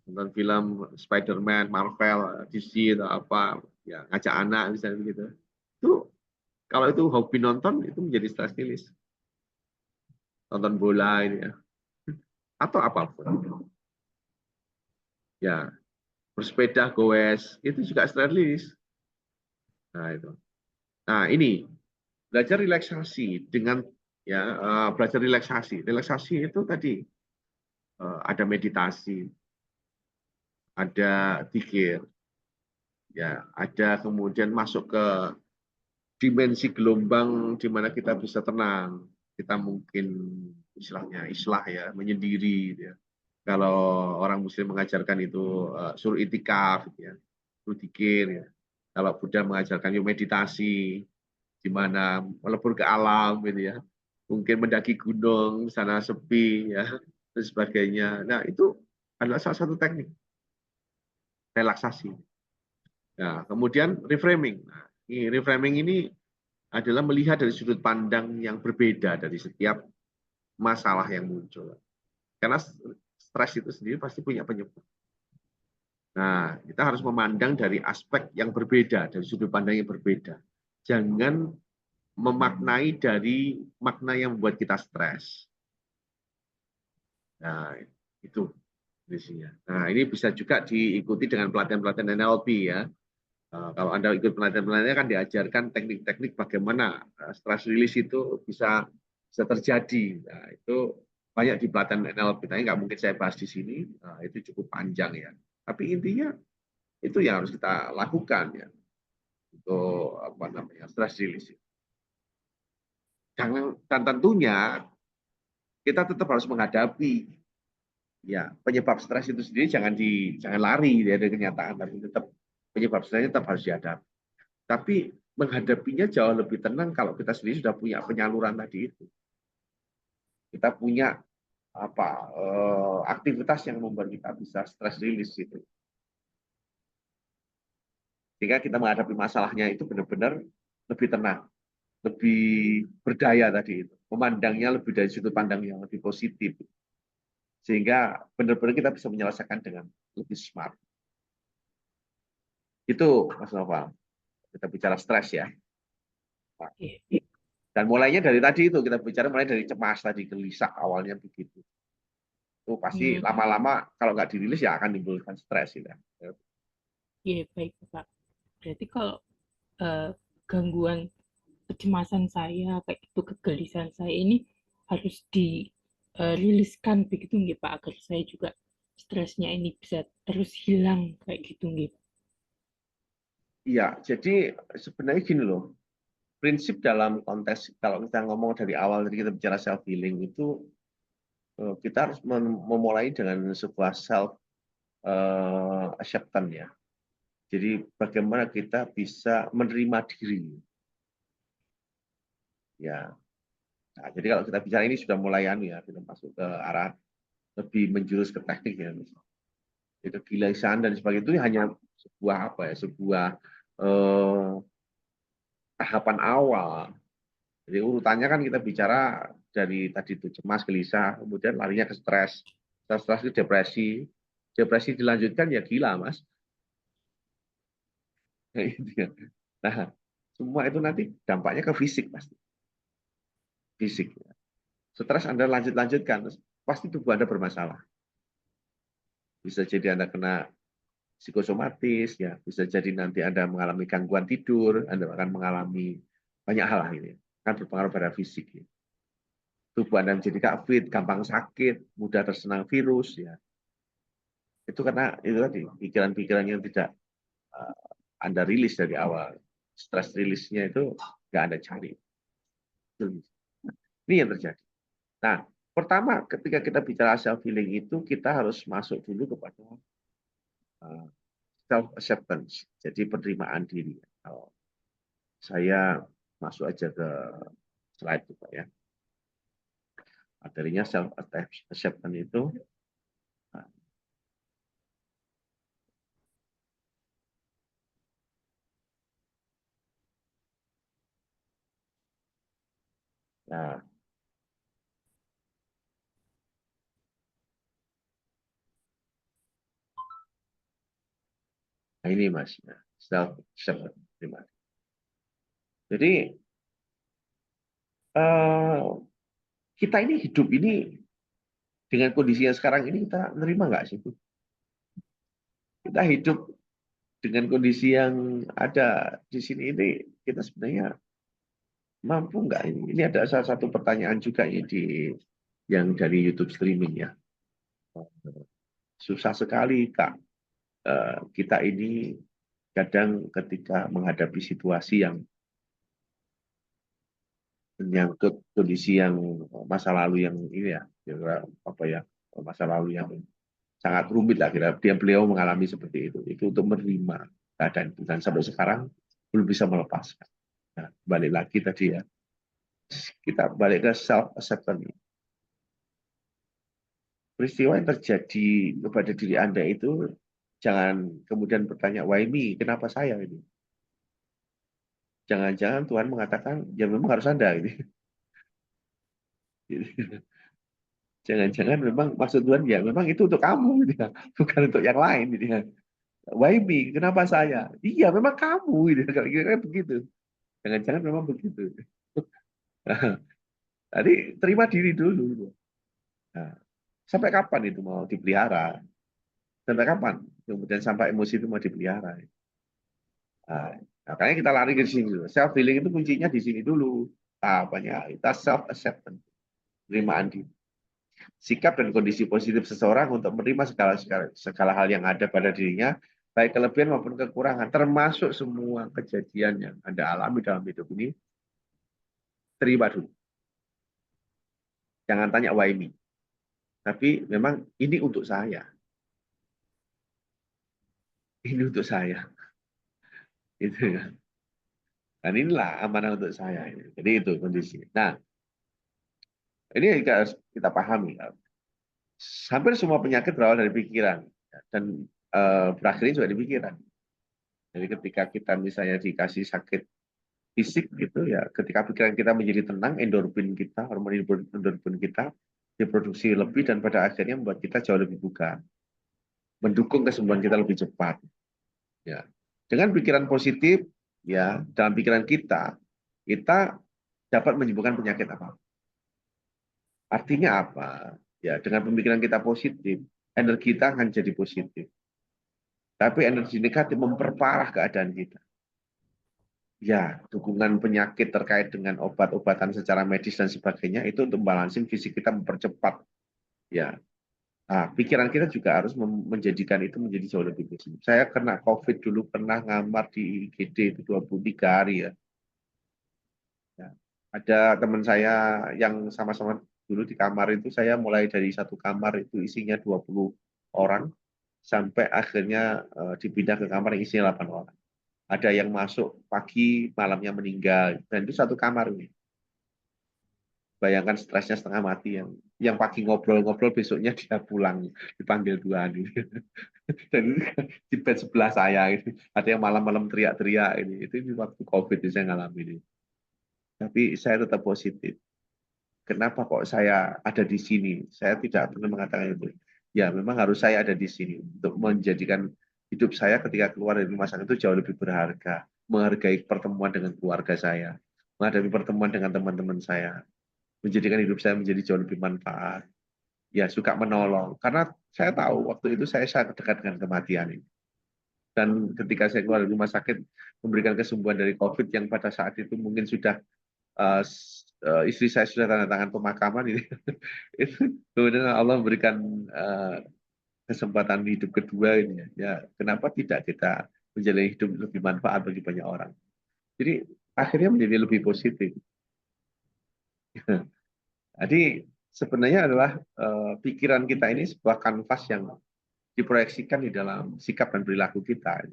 Nonton film Spider-Man, Marvel, DC atau apa, ya ngajak anak misalnya begitu. Itu kalau itu hobi nonton itu menjadi stress release. Nonton bola ini ya atau apapun. Ya, bersepeda goes itu juga stress release. Nah, itu. Nah, ini belajar relaksasi dengan ya belajar relaksasi. Relaksasi itu tadi ada meditasi, ada zikir, ya, ada kemudian masuk ke dimensi gelombang di mana kita bisa tenang. Kita mungkin istilahnya islah ya, menyendiri gitu ya. Kalau orang muslim mengajarkan itu suruh itikaf gitu ya, suruh dzikir ya. Kalau Buddha mengajarkan yuk meditasi di mana melebur ke alam gitu ya. Mungkin mendaki gunung, sana sepi ya dan sebagainya. Nah, itu adalah salah satu teknik relaksasi. Nah, kemudian reframing. Nah, reframing ini adalah melihat dari sudut pandang yang berbeda dari setiap masalah yang muncul. Karena stres itu sendiri pasti punya penyebab. Nah, kita harus memandang dari aspek yang berbeda, dari sudut pandang yang berbeda. Jangan memaknai dari makna yang membuat kita stres. Nah, itu isinya. Nah, ini bisa juga diikuti dengan pelatihan-pelatihan NLP ya. Kalau Anda ikut pelatihan-pelatihan kan diajarkan teknik-teknik bagaimana stress release itu bisa terjadi. Nah, itu banyak di pelatihan NLP. Tapi nggak mungkin saya bahas di sini. Nah, itu cukup panjang ya. Tapi intinya itu yang harus kita lakukan ya untuk apa namanya stress release. Dan tentunya kita tetap harus menghadapi ya penyebab stres itu sendiri jangan lari dari kenyataan tapi tetap penyebab stresnya tetap harus dihadapi. Tapi menghadapinya jauh lebih tenang kalau kita sendiri sudah punya penyaluran tadi itu. Kita punya apa aktivitas yang membuat kita bisa stress release itu. Sehingga kita menghadapi masalahnya itu benar-benar lebih tenang, lebih berdaya tadi itu. Memandangnya lebih dari sudut pandang yang lebih positif. Sehingga benar-benar kita bisa menyelesaikan dengan lebih smart. Itu Mas Noval. Kita bicara stres ya. Dan mulainya dari tadi itu kita bicara mulai dari cemas tadi, gelisah awalnya begitu. Itu pasti lama-lama kalau nggak dirilis ya akan menimbulkan stres ya. Iya, baik Pak. Berarti kalau gangguan kecemasan saya, kayak itu kegelisahan saya ini harus diriliskan begitu nggih Pak, agar saya juga stresnya ini bisa terus hilang kayak gitu nggih Pak. Iya, jadi sebenarnya gini loh, prinsip dalam konteks kalau kita ngomong dari awal tadi kita bicara self healing itu kita harus memulai dengan sebuah self acceptance ya. Jadi bagaimana kita bisa menerima diri. Ya, nah, jadi kalau kita bicara ini sudah mulai ya, kita masuk ke arah lebih menjurus ke teknik ya. Kegelisahan dan sebagainya itu hanya sebuah apa ya, sebuah tahapan awal. Jadi urutannya kan kita bicara dari tadi itu cemas, gelisah, kemudian larinya ke stres, stres itu depresi, depresi dilanjutkan ya gila mas. Nah, semua itu nanti dampaknya ke fisik pasti, fisik. Stres Anda lanjutkan, pasti tubuh Anda bermasalah. Bisa jadi Anda kena psikosomatis, ya, bisa jadi nanti Anda mengalami gangguan tidur, Anda akan mengalami banyak hal ini, kan berpengaruh pada fisik. Ya. Tubuh Anda menjadi gak fit, gampang sakit, mudah terserang virus, ya. Itu karena itu tadi pikiran-pikiran yang tidak Anda rilis dari awal. Stress rilisnya itu nggak Anda cari. Ini yang terjadi. Nah, pertama ketika kita bicara self healing itu kita harus masuk dulu kepada self acceptance. Jadi penerimaan diri. Kalau saya masuk aja ke slide itu Pak ya. Materinya self acceptance itu nah, ini Mas, self acceptance. Jadi kita ini hidup ini dengan kondisi yang sekarang ini kita nerima nggak sih? Kita hidup dengan kondisi yang ada di sini ini kita sebenarnya mampu nggak ini? Ini ada salah satu pertanyaan juga ya di yang dari YouTube streaming ya. Susah sekali Kak. Kita ini kadang ketika menghadapi situasi yang menyangkut kondisi yang masa lalu yang ini ya, apa ya, masa lalu yang sangat rumit lah kira beliau mengalami seperti itu untuk menerima keadaan itu dan sampai sekarang belum bisa melepaskan. Nah, balik lagi tadi ya, kita balik ke self acceptance. Peristiwa yang terjadi kepada diri Anda itu jangan kemudian bertanya why me, kenapa saya ini. Jangan-jangan Tuhan mengatakan ya memang harus Anda ini. Jangan-jangan memang maksud Tuhan ya memang itu untuk kamu gitu ya, bukan untuk yang lain gitu ya. Why me? Kenapa saya? Iya memang kamu gitu. Kalau kira begitu. Jangan-jangan memang begitu. Tadi terima diri dulu. Nah, sampai kapan itu mau dipelihara? Sampai kapan? Kemudian sampai emosi itu mau dipelihara. Nah, makanya kita lari ke sini dulu. Self healing itu kuncinya di sini dulu. Apanya? Kita self acceptance, penerimaan diri. Sikap dan kondisi positif seseorang untuk menerima segala hal yang ada pada dirinya, baik kelebihan maupun kekurangan, termasuk semua kejadian yang Anda alami dalam hidup ini, terima dulu. Jangan tanya why me. Tapi memang ini untuk saya. Ini untuk saya. Itu ya. Dan inilah amanah untuk saya. Jadi itu kondisi. Nah, ini kita pahami. Hampir semua penyakit berawal dari pikiran. Dan berakhirnya juga di pikiran. Jadi ketika kita misalnya dikasih sakit fisik gitu ya, ketika pikiran kita menjadi tenang, endorfin kita, hormon endorfin kita diproduksi lebih dan pada akhirnya membuat kita jauh lebih bugar, mendukung kesembuhan kita lebih cepat. Ya, dengan pikiran positif, ya dalam pikiran kita dapat menyembuhkan penyakit apa. Artinya apa? Ya, dengan pemikiran kita positif, energi kita akan jadi positif. Tapi energi negatif memperparah keadaan kita. ya dukungan penyakit terkait dengan obat-obatan secara medis dan sebagainya itu untuk balancing fisik kita mempercepat ya. Nah, pikiran kita juga harus menjadikan itu menjadi jauh lebih positif. Saya kena COVID dulu pernah ngamar di IGD itu 23 hari ya. Ya. Ada teman saya yang sama-sama dulu di kamar itu, saya mulai dari satu kamar itu isinya 20 orang sampai akhirnya dipindah ke kamar yang isinya 8 orang. Ada yang masuk pagi, malamnya meninggal, dan itu satu kamar ini. Bayangkan stresnya setengah mati yang pagi ngobrol-ngobrol besoknya dia pulang dipanggil dua ini. Dan itu di bed sebelah saya ini. Ada yang malam-malam teriak-teriak ini. Itu waktu COVID itu saya ngalamin ini. Tapi saya tetap positif. Kenapa kok saya ada di sini? Saya tidak pernah mengatakan itu. Ya, memang harus saya ada di sini untuk menjadikan hidup saya ketika keluar dari rumah sakit itu jauh lebih berharga. Menghargai pertemuan dengan keluarga saya, menghadapi pertemuan dengan teman-teman saya, menjadikan hidup saya menjadi jauh lebih manfaat. Ya, suka menolong. Karena saya tahu waktu itu saya sangat dekat dengan kematian ini. Dan ketika saya keluar dari rumah sakit, memberikan kesembuhan dari COVID yang pada saat itu mungkin sudah istri saya sudah tanda tangan pemakaman ini. Itu kemudian Allah memberikan kesempatan hidup kedua ini ya. Kenapa tidak kita menjalani hidup lebih manfaat bagi banyak orang? Jadi akhirnya menjadi lebih positif. Jadi sebenarnya adalah pikiran kita ini sebuah kanvas yang diproyeksikan di dalam sikap dan perilaku kita.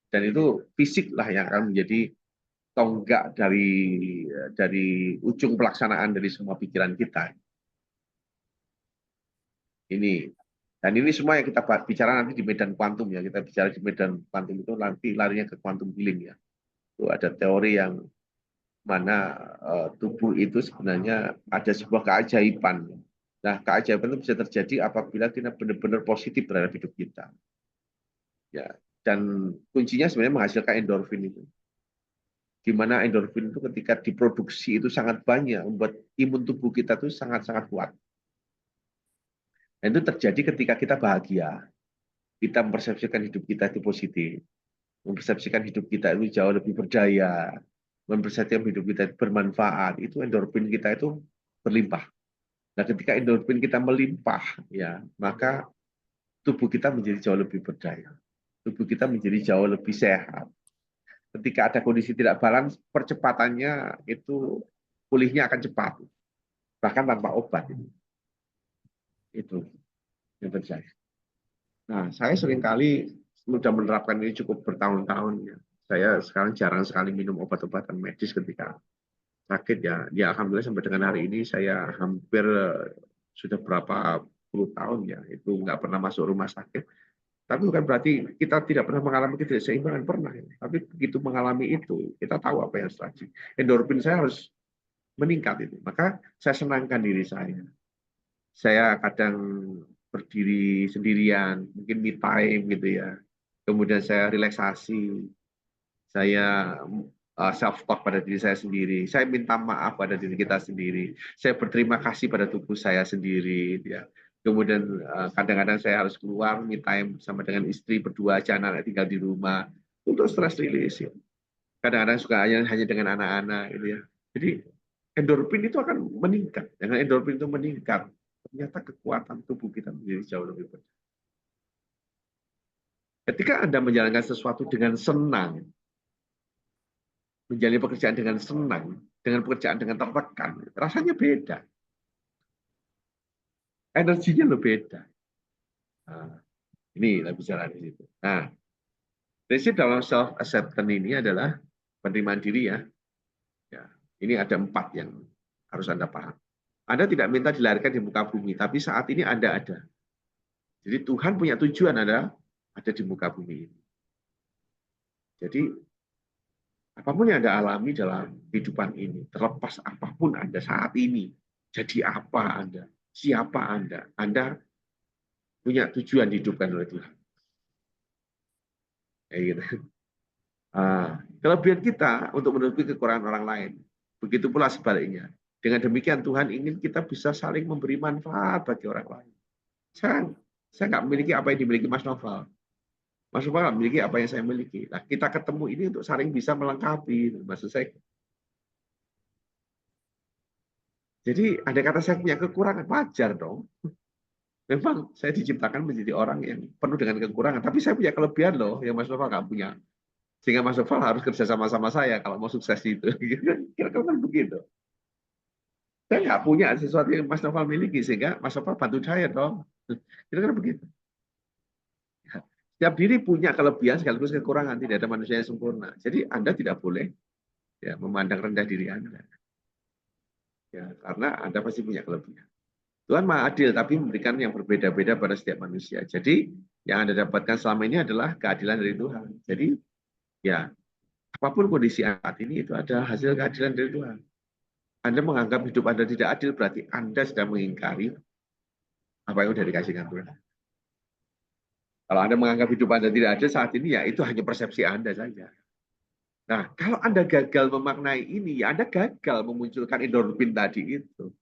Dan itu fisik lah yang akan menjadi tonggak dari ujung pelaksanaan dari semua pikiran kita. Ini dan ini semua yang kita bicara nanti di medan kuantum ya. Kita bicara di medan kuantum itu nanti larinya ke quantum healing ya. Itu ada teori yang mana tubuh itu sebenarnya ada sebuah keajaiban. Nah, keajaiban itu bisa terjadi apabila kita benar-benar positif terhadap hidup kita. Ya, dan kuncinya sebenarnya menghasilkan endorfin itu. Di mana endorfin itu ketika diproduksi itu sangat banyak, membuat imun tubuh kita itu sangat-sangat kuat. Dan itu terjadi ketika kita bahagia. Kita mempersepsikan hidup kita itu positif. Mempersepsikan hidup kita itu jauh lebih berdaya. Mempersepsikan hidup kita itu bermanfaat. Itu endorfin kita itu berlimpah. Nah, ketika endorfin kita melimpah, ya, maka tubuh kita menjadi jauh lebih berdaya. Tubuh kita menjadi jauh lebih sehat. Ketika ada kondisi tidak balance, percepatannya itu pulihnya akan cepat. Bahkan tanpa obat. Itu yang terjadi. Nah, saya seringkali sudah menerapkan ini cukup bertahun-tahun. Ya. Saya sekarang jarang sekali minum obat-obatan medis ketika sakit ya. Ya alhamdulillah sampai dengan hari ini saya hampir sudah berapa puluh tahun ya itu nggak pernah masuk rumah sakit. Tapi bukan berarti kita tidak pernah mengalami ketidakseimbangan, pernah. Ya. Tapi begitu mengalami itu, kita tahu apa yang terjadi. Endorfin saya harus meningkat itu. Maka saya senangkan diri saya. Saya kadang berdiri sendirian, mungkin me time gitu ya. Kemudian saya relaksasi, saya self talk pada diri saya sendiri. Saya minta maaf pada diri kita sendiri. Saya berterima kasih pada tubuh saya sendiri. Ya. Kemudian kadang-kadang saya harus keluar me time bersama dengan istri berdua aja, anak tinggal di rumah untuk stress release. Ya. Kadang-kadang suka hanya dengan anak-anak gitu ya. Jadi endorfin itu akan meningkat. Dengan endorfin itu meningkat, ternyata kekuatan tubuh kita menjadi jauh lebih besar. Ketika Anda menjalankan sesuatu dengan senang, menjalani pekerjaan dengan senang, dengan pekerjaan dengan tertekan, rasanya beda. Energinya lebih beda. Nah, ini kita bicara di situ. Nah, prinsip dalam self-acceptance ini adalah penerimaan diri ya. Ya. Ini ada 4 yang harus Anda paham. Anda tidak minta dilahirkan di muka bumi, tapi saat ini Anda ada. Jadi Tuhan punya tujuan ada di muka bumi ini. Jadi apapun yang Anda alami dalam kehidupan ini, terlepas apapun Anda saat ini, jadi apa Anda, siapa Anda punya tujuan dihidupkan oleh Tuhan. Kayak gitu. Kelebihan kita untuk menutupi kekurangan orang lain. Begitu pula sebaliknya. Dengan demikian Tuhan ingin kita bisa saling memberi manfaat bagi orang lain. Saya nggak memiliki apa yang dimiliki Mas Novel. Mas Nova nggak memiliki apa yang saya miliki. Nah, kita ketemu ini untuk saling bisa melengkapi. Maksud saya, jadi ada kata saya punya kekurangan, wajar dong. Memang saya diciptakan menjadi orang yang penuh dengan kekurangan, tapi saya punya kelebihan loh yang Mas Nova nggak punya. Sehingga Mas Nova harus kerja sama-sama saya kalau mau sukses itu. Kira-kira kan begitu. Saya nggak punya sesuatu yang Mas Nova miliki, sehingga Mas Nova bantu saya dong. Kira-kira begitu. Setiap diri punya kelebihan sekaligus kekurangan, tidak ada manusia yang sempurna. Jadi Anda tidak boleh ya memandang rendah diri Anda. Ya, karena Anda pasti punya kelebihan. Tuhan Maha Adil, tapi memberikan yang berbeda-beda pada setiap manusia. Jadi yang Anda dapatkan selama ini adalah keadilan dari Tuhan. Jadi ya apapun kondisi saat ini itu ada hasil keadilan dari Tuhan. Anda menganggap hidup Anda tidak adil, berarti Anda sedang mengingkari apa yang sudah dikasihkan Tuhan. Kalau Anda menganggap hidup Anda tidak adil saat ini, ya itu hanya persepsi Anda saja. Nah, kalau Anda gagal memaknai ini, ya Anda gagal memunculkan endorfin tadi itu.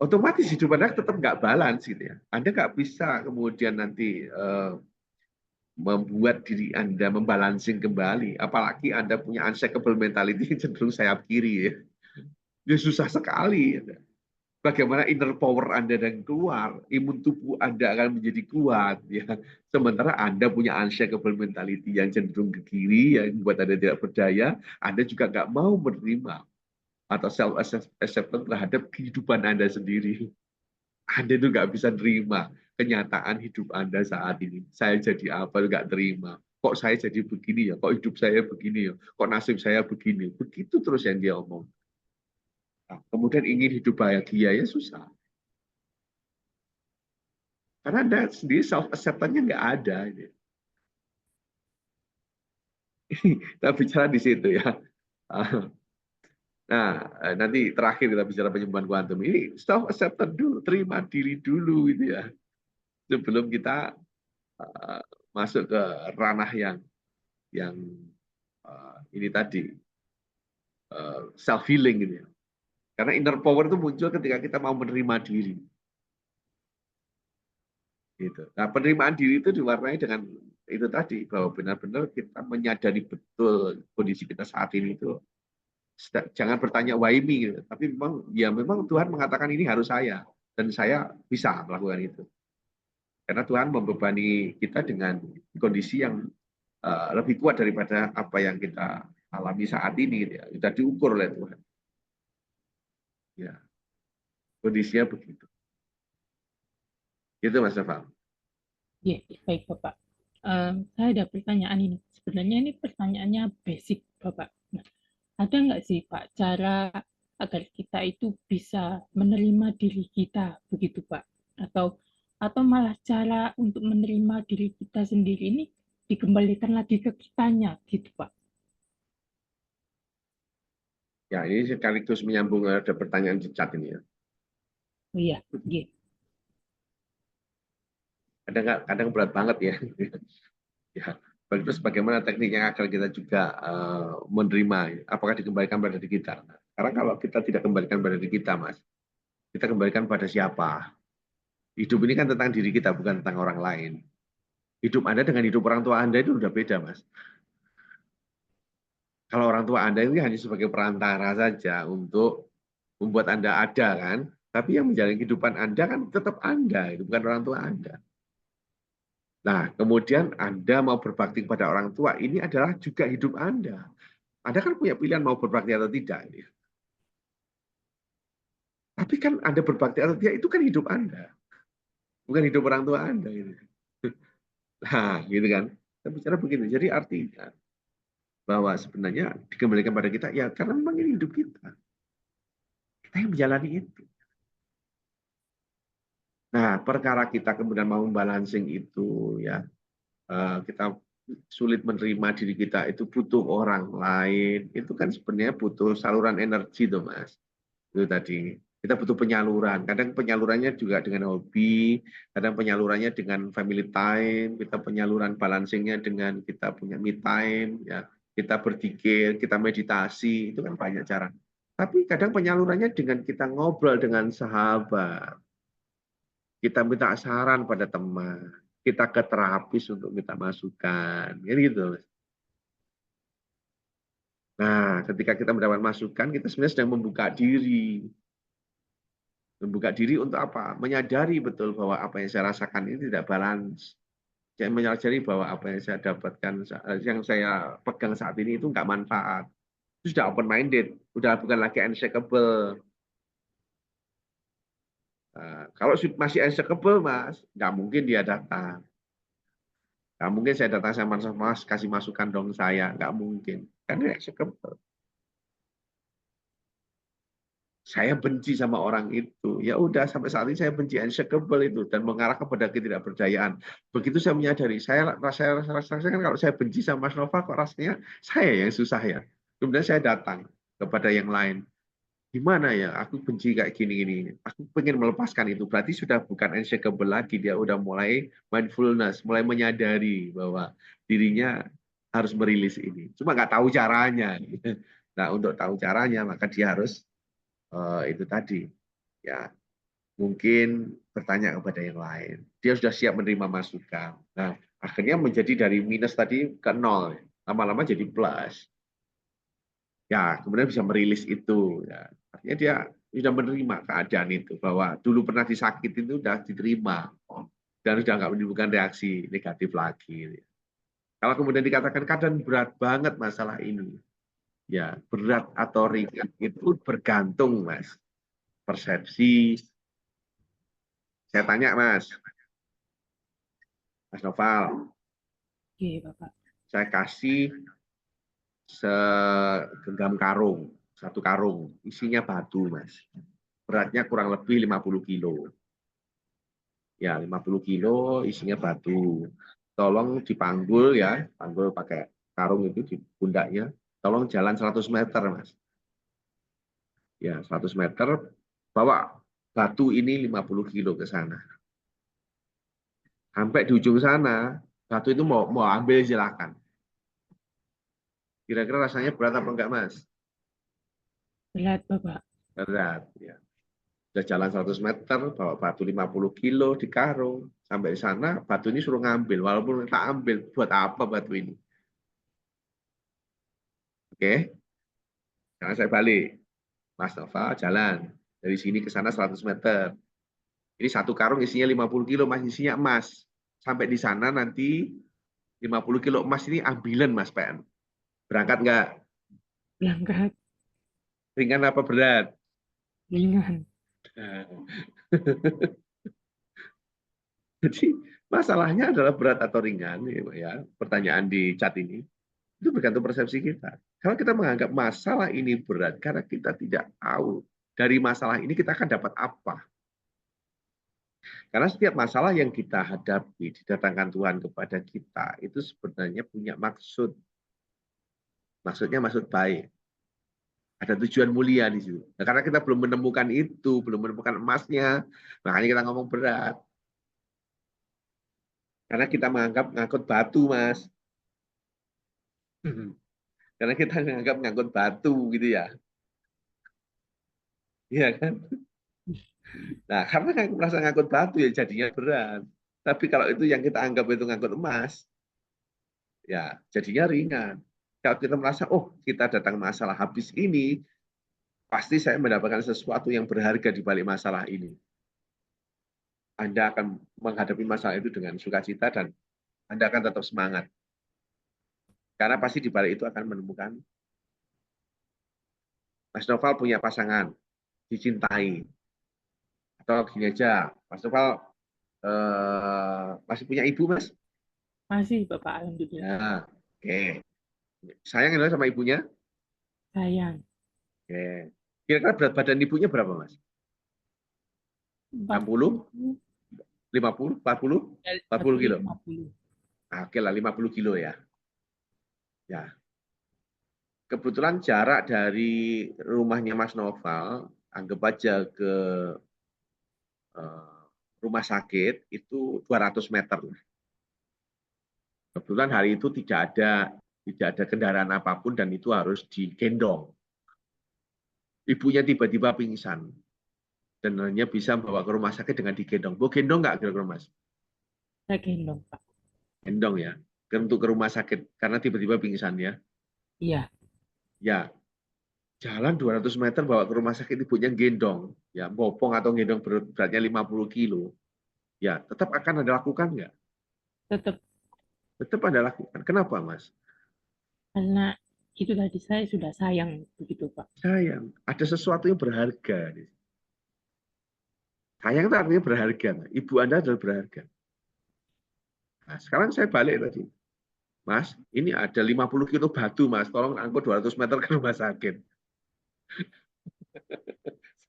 Otomatis hidup Anda tetap nggak balance gitu ya. Anda nggak bisa kemudian nanti membuat diri Anda membalancing kembali. Apalagi Anda punya unshakable mentality yang cenderung sayap kiri ya. Ya susah sekali. Bagaimana inner power Anda dan keluar, imun tubuh Anda akan menjadi kuat. Ya. Sementara Anda punya unshakable mentality yang cenderung ke kiri, yang membuat Anda tidak berdaya, Anda juga nggak mau menerima atau self-acceptance terhadap kehidupan Anda sendiri. Anda itu nggak bisa terima kenyataan hidup Anda saat ini. Saya jadi apa, nggak terima. Kok saya jadi begini ya, kok hidup saya begini ya, kok nasib saya begini. Begitu terus yang dia omong. Nah, kemudian ingin hidup bahagia ya susah. Karena Anda sendiri self-acceptance-nya nggak ada. Kita bicara di situ ya. Nah, nanti terakhir kita bicara penyembuhan kuantum. Ini self-acceptance dulu, terima diri dulu gitu ya. Sebelum kita masuk ke ranah yang ini tadi self healing gitu ya. Karena inner power itu muncul ketika kita mau menerima diri. Gitu. Nah, penerimaan diri itu diwarnai dengan itu tadi bahwa benar-benar kita menyadari betul kondisi kita saat ini itu jangan bertanya why me gitu. Tapi memang Tuhan mengatakan ini harus saya dan saya bisa melakukan itu. Karena Tuhan membebani kita dengan kondisi yang lebih kuat daripada apa yang kita alami saat ini gitu ya. Sudah diukur oleh Tuhan. Ya, kondisinya begitu. Itu Mas Nova. Iya, baik Bapak. Saya ada pertanyaan ini. Sebenarnya ini pertanyaannya basic Bapak. Nah, ada nggak sih Pak cara agar kita itu bisa menerima diri kita begitu Pak? Atau malah cara untuk menerima diri kita sendiri ini dikembalikan lagi ke kitanya gitu Pak? Ya, ini sekaligus menyambung ada pertanyaan di chat ini ya. Oh iya, iya. Kadang berat banget ya. Ya, terus bagaimana tekniknya agar kita juga menerima, apakah dikembalikan pada diri kita? Karena kalau kita tidak kembalikan pada diri kita, Mas, kita kembalikan pada siapa? Hidup ini kan tentang diri kita, bukan tentang orang lain. Hidup Anda dengan hidup orang tua Anda itu udah beda, Mas. Kalau orang tua Anda ini hanya sebagai perantara saja untuk membuat Anda ada kan, tapi yang menjalani kehidupan Anda kan tetap Anda, itu bukan orang tua Anda. Nah, kemudian Anda mau berbakti kepada orang tua, ini adalah juga hidup Anda. Anda kan punya pilihan mau berbakti atau tidak. Tapi kan Anda berbakti atau tidak, itu kan hidup Anda. Bukan hidup orang tua Anda. Gitu. Nah, gitu kan. Kita bicara begini. Jadi artinya bahwa sebenarnya dikembalikan pada kita, ya karena memang ini hidup kita. Kita yang menjalani itu. Nah, perkara kita kemudian mau membalancing itu, ya kita sulit menerima diri kita, itu butuh orang lain. Itu kan sebenarnya butuh saluran energi tuh, Mas. Itu tadi. Kita butuh penyaluran. Kadang penyalurannya juga dengan hobi, kadang penyalurannya dengan family time, kita penyaluran balancingnya dengan kita punya me time, ya. Kita berzikir, kita meditasi, itu kan banyak cara. Tapi kadang penyalurannya dengan kita ngobrol dengan sahabat. Kita minta saran pada teman. kita ke terapis untuk minta masukan, gitu. Nah, ketika kita mendapat masukan, kita sebenarnya sedang membuka diri. Membuka diri untuk apa? Menyadari betul bahwa apa yang saya rasakan ini tidak balance. Saya menyadari bahwa apa yang saya dapatkan, yang saya pegang saat ini itu nggak manfaat. Itu sudah open minded, udah bukan lagi unshakable. Nah, kalau masih unshakable, Mas, nggak mungkin dia datang. Nggak mungkin saya datang sama Mas kasih masukan dong saya, nggak mungkin. Karena unshakable. Saya benci sama orang itu. Ya udah, sampai saat ini saya benci unshakable itu dan mengarah kepada ketidakberdayaan. Begitu saya menyadari, saya rasakan kalau saya benci sama Mas Nova kok rasanya saya yang susah ya. Kemudian saya datang kepada yang lain. Gimana ya, aku benci kayak gini-gini. Aku pengen melepaskan itu. Berarti sudah bukan unshakable lagi. Dia udah mulai mindfulness, mulai menyadari bahwa dirinya harus merilis ini. Cuma nggak tahu caranya. Nah, untuk tahu caranya, maka dia harus itu tadi ya mungkin bertanya kepada yang lain. Dia sudah siap menerima masukan. Nah, akhirnya menjadi dari minus tadi ke nol, lama-lama jadi plus. Ya, kemudian bisa merilis itu. Ya. Artinya dia sudah menerima keadaan itu bahwa dulu pernah disakiti itu sudah diterima dan sudah nggak menimbulkan reaksi negatif lagi. Kalau kemudian dikatakan keadaan berat banget masalah ini, ya berat atau ringan itu bergantung, Mas. Persepsi. Saya tanya, Mas Noval, Oke, Bapak. saya kasih segenggam karung, satu karung, isinya batu, Mas. Beratnya kurang lebih 50 kilo. Ya, 50 kilo isinya batu. Tolong dipanggul ya, panggul pakai karung itu di pundaknya. Tolong jalan 100 meter, Mas. Ya, 100 meter, bawa batu ini 50 kilo ke sana. Sampai di ujung sana, batu itu mau ambil silakan. Kira-kira rasanya berat apa enggak, Mas? Berat, Bapak. Berat. Ya. Sudah jalan 100 meter, bawa batu 50 kilo di karung. Sampai di sana, batu ini suruh ngambil. Walaupun tak ambil, buat apa batu ini? Oke, sekarang saya balik. Mas Nova jalan. Dari sini ke sana 100 meter. Ini satu karung isinya 50 kilo, Mas. Isinya emas. Sampai di sana nanti 50 kilo emas ini ambilan, Mas PN. Berangkat nggak? Berangkat Ringan apa berat? ringan. Jadi masalahnya adalah berat atau ringan, ya. Pertanyaan di chat ini itu bergantung persepsi kita. Kalau kita menganggap masalah ini berat karena kita tidak tahu dari masalah ini kita akan dapat apa. Karena setiap masalah yang kita hadapi didatangkan Tuhan kepada kita itu sebenarnya punya maksud. Maksudnya maksud baik. Ada tujuan mulia di situ. Nah, karena kita belum menemukan itu, belum menemukan emasnya, makanya kita ngomong berat. Karena kita menganggap ngangkut batu, Mas. Karena kita menganggap ngangkut batu gitu ya. Iya kan? Nah, karena merasa ngangkut batu ya jadinya berat. Tapi kalau itu yang kita anggap itu ngangkut emas, ya jadinya ringan. Kalau kita merasa, oh kita datang masalah habis ini, pasti saya mendapatkan sesuatu yang berharga di balik masalah ini. Anda akan menghadapi masalah itu dengan sukacita dan Anda akan tetap semangat. Karena pasti di balik itu akan menemukan Mas Noval punya pasangan, dicintai. Atau gini aja, Mas Noval masih punya ibu, Mas? Masih, Bapak. Alhamdulillah. Ya, oke. Sayang ya sama ibunya? Sayang. Oke. Kira-kira berat badan ibunya berapa, Mas? 60, 40, 50, 40, 40 40, kilo. 50. Nah, oke lah, 50 kilo ya. Ya, kebetulan jarak dari rumahnya Mas Noval, anggap aja ke eh, rumah sakit itu 200 meter. Kebetulan hari itu tidak ada kendaraan apapun dan itu harus digendong. Ibunya tiba-tiba pingsan dan hanya bisa membawa ke rumah sakit dengan digendong. Mau gendong nggak kira-kira, Mas? Saya gendong, Pak. Gendong ya. Untuk ke rumah sakit karena tiba-tiba pingsan ya. Iya, Ya, jalan 200 meter bawa ke rumah sakit ibunya gendong. Ya, bopong atau gendong beratnya 50 kilo. Ya, tetap akan ada lakukan nggak? tetap Tetap ada lakukan. Kenapa, Mas? karena itu tadi saya sudah sayang begitu, Pak. Sayang, ada sesuatu yang berharga. Sayang itu artinya berharga. Ibu Anda adalah berharga. Nah, sekarang saya balik tadi. Mas, ini ada 50 kilo batu, Mas. Tolong angkut 200 meter ke rumah sakit.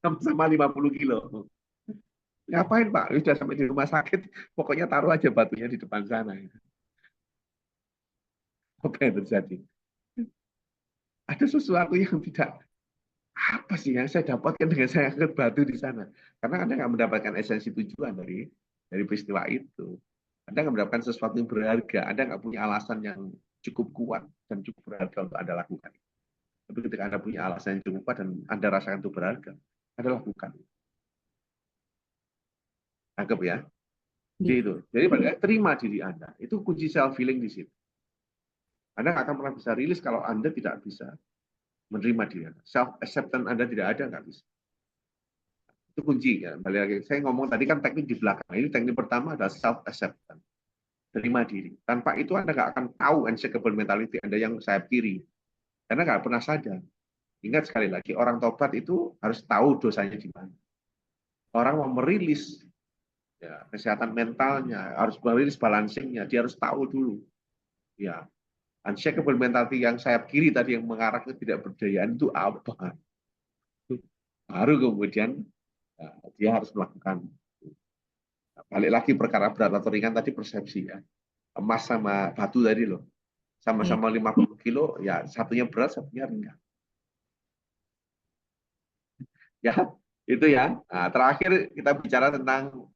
Sama-sama 50 kilo. Ngapain, Pak? Sudah sampai di rumah sakit, pokoknya taruh aja batunya di depan sana. Apa yang terjadi? Ada sesuatu yang tidak, apa sih yang saya dapatkan dengan saya angkat batu di sana? Karena Anda nggak mendapatkan esensi tujuan dari peristiwa itu. Anda nggak mendapatkan sesuatu yang berharga. Anda nggak punya alasan yang cukup kuat dan cukup berharga untuk Anda lakukan. Tapi ketika Anda punya alasan yang cukup kuat dan Anda rasakan itu berharga, Anda lakukan. Anggap ya. Iya, Gitu. Jadi terima diri Anda. Itu kunci self healing di situ. Anda nggak akan pernah bisa rilis kalau Anda tidak bisa menerima diri Anda. Self acceptance Anda tidak ada, nggak bisa. Itu kunci ya. Balik lagi. Saya ngomong tadi kan teknik di belakang. Ini teknik pertama adalah self acceptance. Terima diri. Tanpa itu Anda nggak akan tahu unshakable mentality Anda yang sayap kiri. Karena nggak pernah sadar. Ingat sekali lagi, orang tobat itu harus tahu dosanya di mana. Orang mau merilis ya, kesehatan mentalnya, harus merilis balancingnya, dia harus tahu dulu. Ya, unshakable mentality yang sayap kiri tadi yang mengarah ke tidak berdayaan itu apa? Baru kemudian ya, dia harus melakukan. Balik lagi perkara berat atau ringan tadi persepsi ya. Emas sama batu tadi loh. iya. Sama-sama 50 kilo, ya satunya berat, satunya ringan. Ya, itu ya. Nah, terakhir kita bicara tentang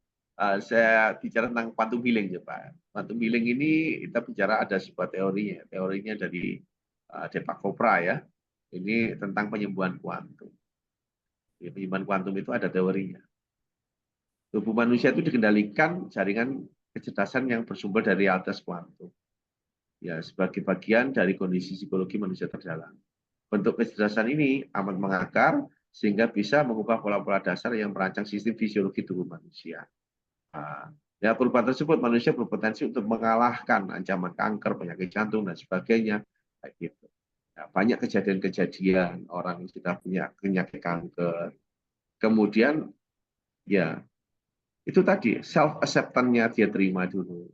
saya bicara tentang quantum healing ya Pak. Quantum healing ini kita bicara ada sebuah teorinya. Teorinya dari Deepak Chopra ya. Ini tentang penyembuhan kuantum. Ya, penyembuhan kuantum itu ada teorinya. Tubuh manusia itu dikendalikan jaringan kecerdasan yang bersumber dari realitas kuantum. Ya, sebagai bagian dari kondisi psikologi manusia terdalam. Bentuk kecerdasan ini amat mengakar sehingga bisa mengubah pola-pola dasar yang merancang sistem fisiologi tubuh manusia. Nah, ya perubahan tersebut manusia berpotensi untuk mengalahkan ancaman kanker, penyakit jantung dan sebagainya. Kayak gitu. Ya, banyak kejadian-kejadian orang yang sudah punya penyakit kanker. Kemudian ya itu tadi self acceptance-nya dia terima dulu.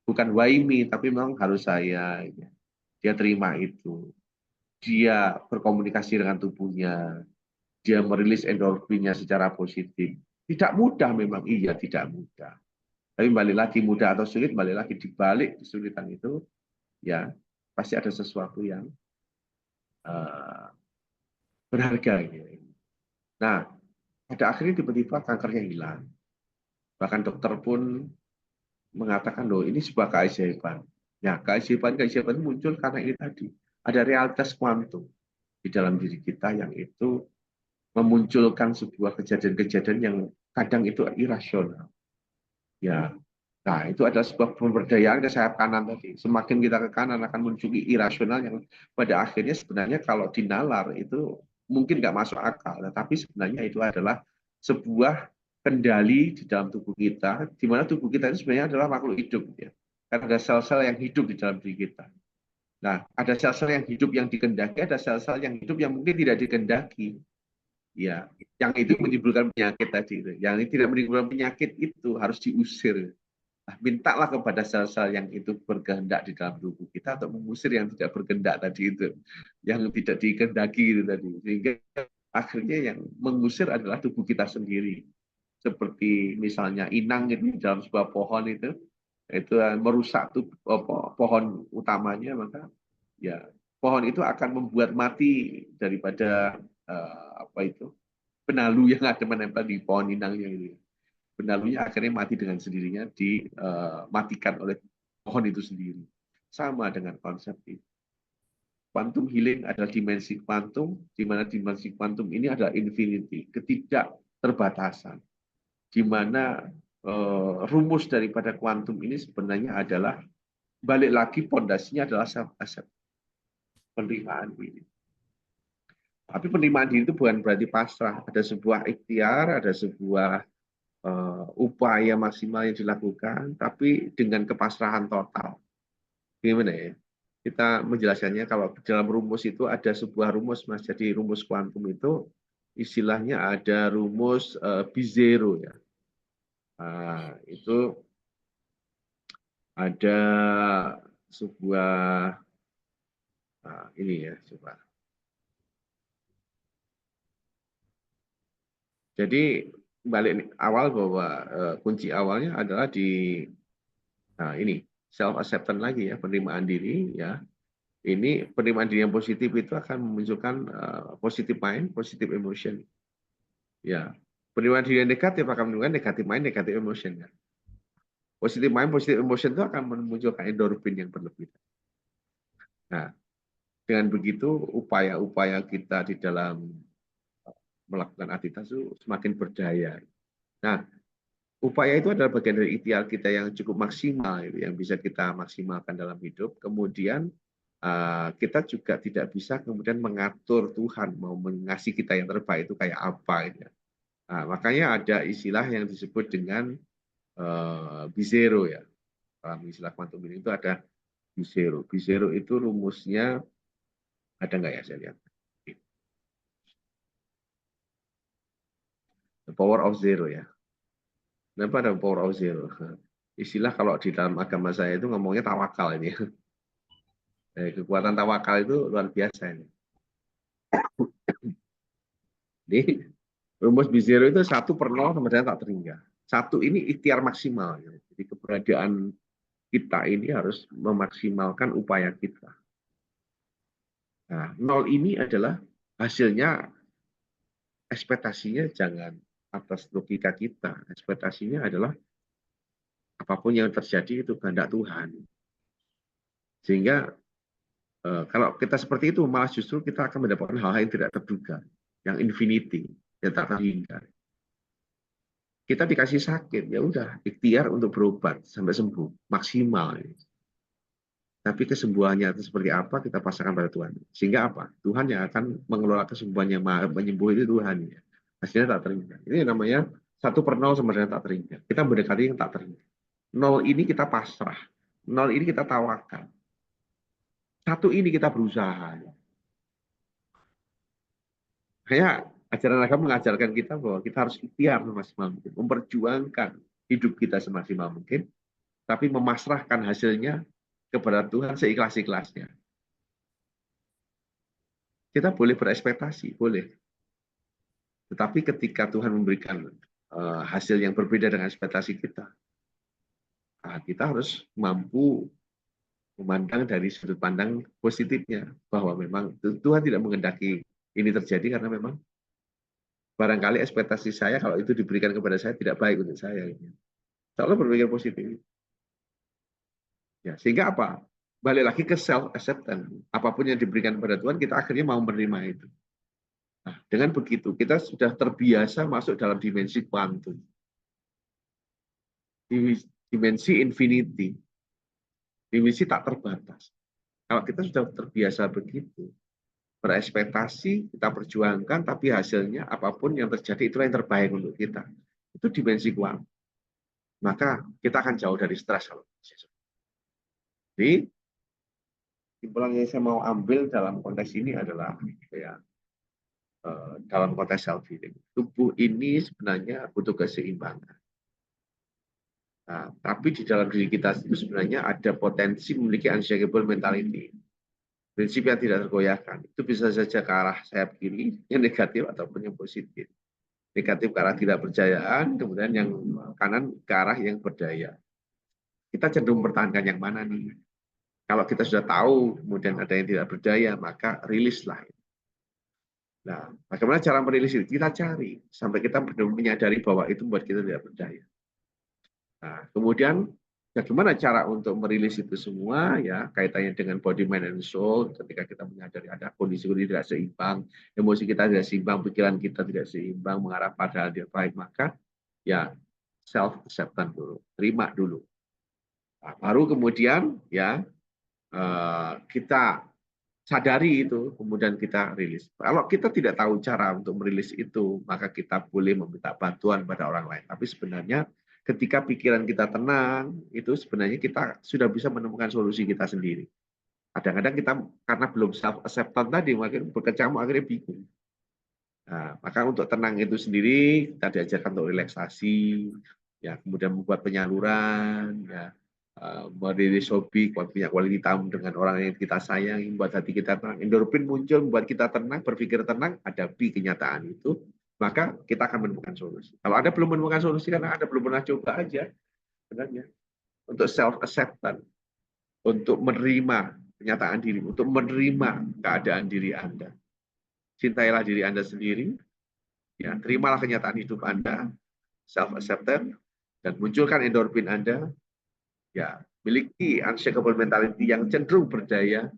Bukan why me tapi memang harus saya. Ya. Dia terima itu. Dia berkomunikasi dengan tubuhnya, dia merilis endorfinnya secara positif. Tidak mudah memang, iya tidak mudah. Tapi balik lagi mudah atau sulit, balik lagi di balik kesulitan itu, ya pasti ada sesuatu yang uh, berharga. Gitu. Nah, pada akhirnya tiba-tiba kankernya hilang. Bahkan dokter pun mengatakan, loh ini sebuah keajaiban. Ya, keajaiban muncul karena ini tadi. Ada realitas kuantum di dalam diri kita yang itu memunculkan sebuah kejadian-kejadian yang kadang itu irasional. Ya, nah itu adalah sebuah pemberdayaan ke sayap kanan tadi. Semakin kita ke kanan akan muncul irasional yang pada akhirnya sebenarnya kalau dinalar itu mungkin nggak masuk akal, tapi sebenarnya itu adalah sebuah kendali di dalam tubuh kita, di mana tubuh kita itu sebenarnya adalah makhluk hidup, ya. Karena ada sel-sel yang hidup di dalam diri kita. Nah, ada sel-sel yang hidup yang dikendaki, ada sel-sel yang hidup yang mungkin tidak dikendaki. Ya, yang itu menimbulkan penyakit tadi itu. Yang tidak menimbulkan penyakit itu harus diusir. Nah, mintalah kepada sel-sel yang itu berkehendak di dalam tubuh kita untuk mengusir yang tidak berkehendak tadi itu, yang tidak dikehendaki itu tadi. Sehingga akhirnya yang mengusir adalah tubuh kita sendiri. Seperti misalnya inang itu dalam sebuah pohon itu merusak pohon utamanya, maka ya pohon itu akan membuat mati daripada apa itu penalu yang ada menempel di pohon inangnya itu. Penalunya akhirnya mati dengan sendirinya dimatikan oleh pohon itu sendiri. Sama dengan konsep ini. Quantum healing adalah dimensi kuantum, di mana dimensi kuantum ini adalah infinity, ketidakterbatasan, di mana rumus daripada kuantum ini sebenarnya adalah balik lagi pondasinya adalah self accept, penerimaan diri. Tapi penerimaan diri itu bukan berarti pasrah. Ada sebuah ikhtiar, ada sebuah upaya maksimal yang dilakukan, tapi dengan kepasrahan total. Gimana ya? Kita menjelaskannya kalau dalam rumus itu ada sebuah rumus, Mas. Jadi rumus kuantum itu istilahnya ada rumus B0 ya. Itu ada sebuah ini ya, coba. Jadi balik awal bahwa kunci awalnya adalah di ini self acceptance lagi ya, penerimaan diri ya. Ini penerimaan diri yang positif itu akan memunculkan positive mind, positive emotion. Ya, penerimaan diri yang negatif akan menimbulkan negative mind, negative emotion ya. Positive mind, positive emotion itu akan memunculkan endorfin yang berlebih. Nah, dengan begitu upaya-upaya kita di dalam melakukan aktivitas itu semakin berdaya. Nah, upaya itu adalah bagian dari ikhtiar kita yang cukup maksimal, yang bisa kita maksimalkan dalam hidup. Kemudian kita juga tidak bisa kemudian mengatur Tuhan mau mengasih kita yang terbaik itu kayak apa. Gitu. Nah, makanya ada istilah yang disebut dengan B0 ya. Dalam istilah quantum ini itu ada B0. B0 itu rumusnya ada nggak ya saya lihat. The power of zero ya. Kenapa ada power of zero? Istilah kalau di dalam agama saya itu ngomongnya tawakal ini. Kekuatan tawakal itu luar biasa ini. Jadi rumus B0 itu 1/0 sama dengan tak terhingga. Satu ini ikhtiar maksimal. Jadi keberadaan kita ini harus memaksimalkan upaya kita. Nah, 0 ini adalah hasilnya, ekspektasinya jangan atas logika kita. Ekspektasinya adalah apapun yang terjadi itu kehendak Tuhan. Sehingga kalau kita seperti itu, malah justru kita akan mendapatkan hal-hal yang tidak terduga, yang infinity, yang tak terhingga. Kita dikasih sakit, ya udah, ikhtiar untuk berobat sampai sembuh, maksimal. Tapi kesembuhannya itu seperti apa, kita pasangkan pada Tuhan. Sehingga apa? Tuhan yang akan mengelola kesembuhan yang menyembuh itu Tuhan. Ya. Hasilnya tak terhingga. Ini namanya 1/0 sama dengan tak terhingga. Kita mendekati yang tak terhingga. 0 ini kita pasrah. 0 ini kita tawakal. 1 ini kita berusaha. Kayak ajaran agama mengajarkan kita bahwa kita harus ikhtiar semaksimal mungkin, memperjuangkan hidup kita semaksimal mungkin, tapi memasrahkan hasilnya kepada Tuhan seikhlas-ikhlasnya. Kita boleh berekspektasi, boleh. Tetapi ketika Tuhan memberikan hasil yang berbeda dengan ekspektasi kita, kita harus mampu memandang dari sudut pandang positifnya, bahwa memang Tuhan tidak menghendaki ini terjadi karena memang barangkali ekspektasi saya kalau itu diberikan kepada saya tidak baik untuk saya. Selalu berpikir positif. Ya, sehingga apa? Balik lagi ke self acceptance. Apapun yang diberikan kepada Tuhan, kita akhirnya mau menerima itu. Nah, dengan begitu kita sudah terbiasa masuk dalam dimensi kuantum, dimensi infinity, dimensi tak terbatas. Kalau kita sudah terbiasa begitu, berekspektasi, kita perjuangkan, tapi hasilnya apapun yang terjadi itulah yang terbaik untuk kita. Itu dimensi kuantum. Maka kita akan jauh dari stres. Jadi, kesimpulan yang saya mau ambil dalam konteks ini adalah ya, dalam konteks self healing, tubuh ini sebenarnya butuh keseimbangan. Nah, tapi di dalam diri kita itu sebenarnya ada potensi memiliki unshakable mentality, prinsip yang tidak tergoyahkan. Itu bisa saja ke arah sayap kiri yang negatif ataupun yang positif. Negatif ke arah tidak percayaan, kemudian yang kanan ke arah yang berdaya. Kita cenderung mempertahankan yang mana nih? Kalau kita sudah tahu, kemudian ada yang tidak berdaya, maka rilislah. Nah, bagaimana cara merilis itu? Kita cari sampai kita benar-benar menyadari bahwa itu membuat kita tidak berdaya. Nah, kemudian bagaimana cara untuk merilis itu semua ya kaitannya dengan body, mind, and soul. Ketika kita menyadari ada kondisi-kondisi tidak seimbang, emosi kita tidak seimbang, pikiran kita tidak seimbang, mengarah pada hal yang baik, maka ya self acceptance dulu, terima dulu. Nah, baru kemudian ya kita sadari itu, kemudian kita rilis. Kalau kita tidak tahu cara untuk merilis itu, maka kita boleh meminta bantuan pada orang lain. Tapi sebenarnya ketika pikiran kita tenang, itu sebenarnya kita sudah bisa menemukan solusi kita sendiri. Kadang-kadang kita karena belum self acceptance tadi, makin berkecamuk akhirnya bingung. Nah, maka untuk tenang itu sendiri kita diajarkan untuk relaksasi, ya kemudian membuat penyaluran, ya merilis hobi, punya quality time dengan orang yang kita sayang, membuat hati kita tenang. Endorfin muncul, membuat kita tenang, berpikir tenang, hadapi kenyataan itu, maka kita akan menemukan solusi. Kalau Anda belum menemukan solusi karena Anda belum pernah coba aja, sebenarnya untuk self acceptance, untuk menerima kenyataan diri, untuk menerima keadaan diri Anda. Cintailah diri Anda sendiri, ya, terimalah kenyataan hidup Anda, self acceptance, dan munculkan endorfin Anda, ya, miliki unshakable mentality yang cenderung berdaya,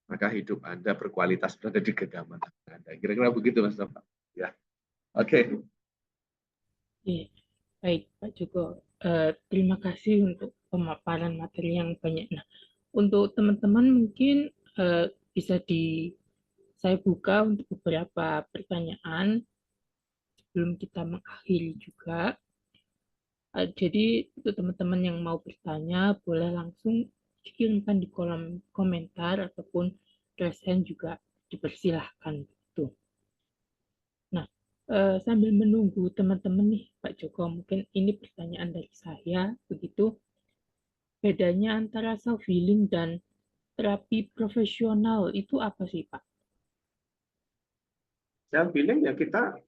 maka hidup Anda berkualitas berada di genggaman Anda. Kira-kira begitu, Mas Nova. Ya, oke. Iya, baik Pak Joko. Terima kasih untuk pemaparan materi yang banyak. Nah, untuk teman-teman mungkin bisa saya buka untuk beberapa pertanyaan sebelum kita mengakhiri juga. Jadi untuk teman-teman yang mau bertanya boleh langsung dikirimkan di kolom komentar ataupun raise hand juga dipersilahkan gitu. Nah, sambil menunggu teman-teman nih Pak Joko, mungkin ini pertanyaan dari saya begitu. Bedanya antara self healing dan terapi profesional itu apa sih Pak? Saya bilang ya kita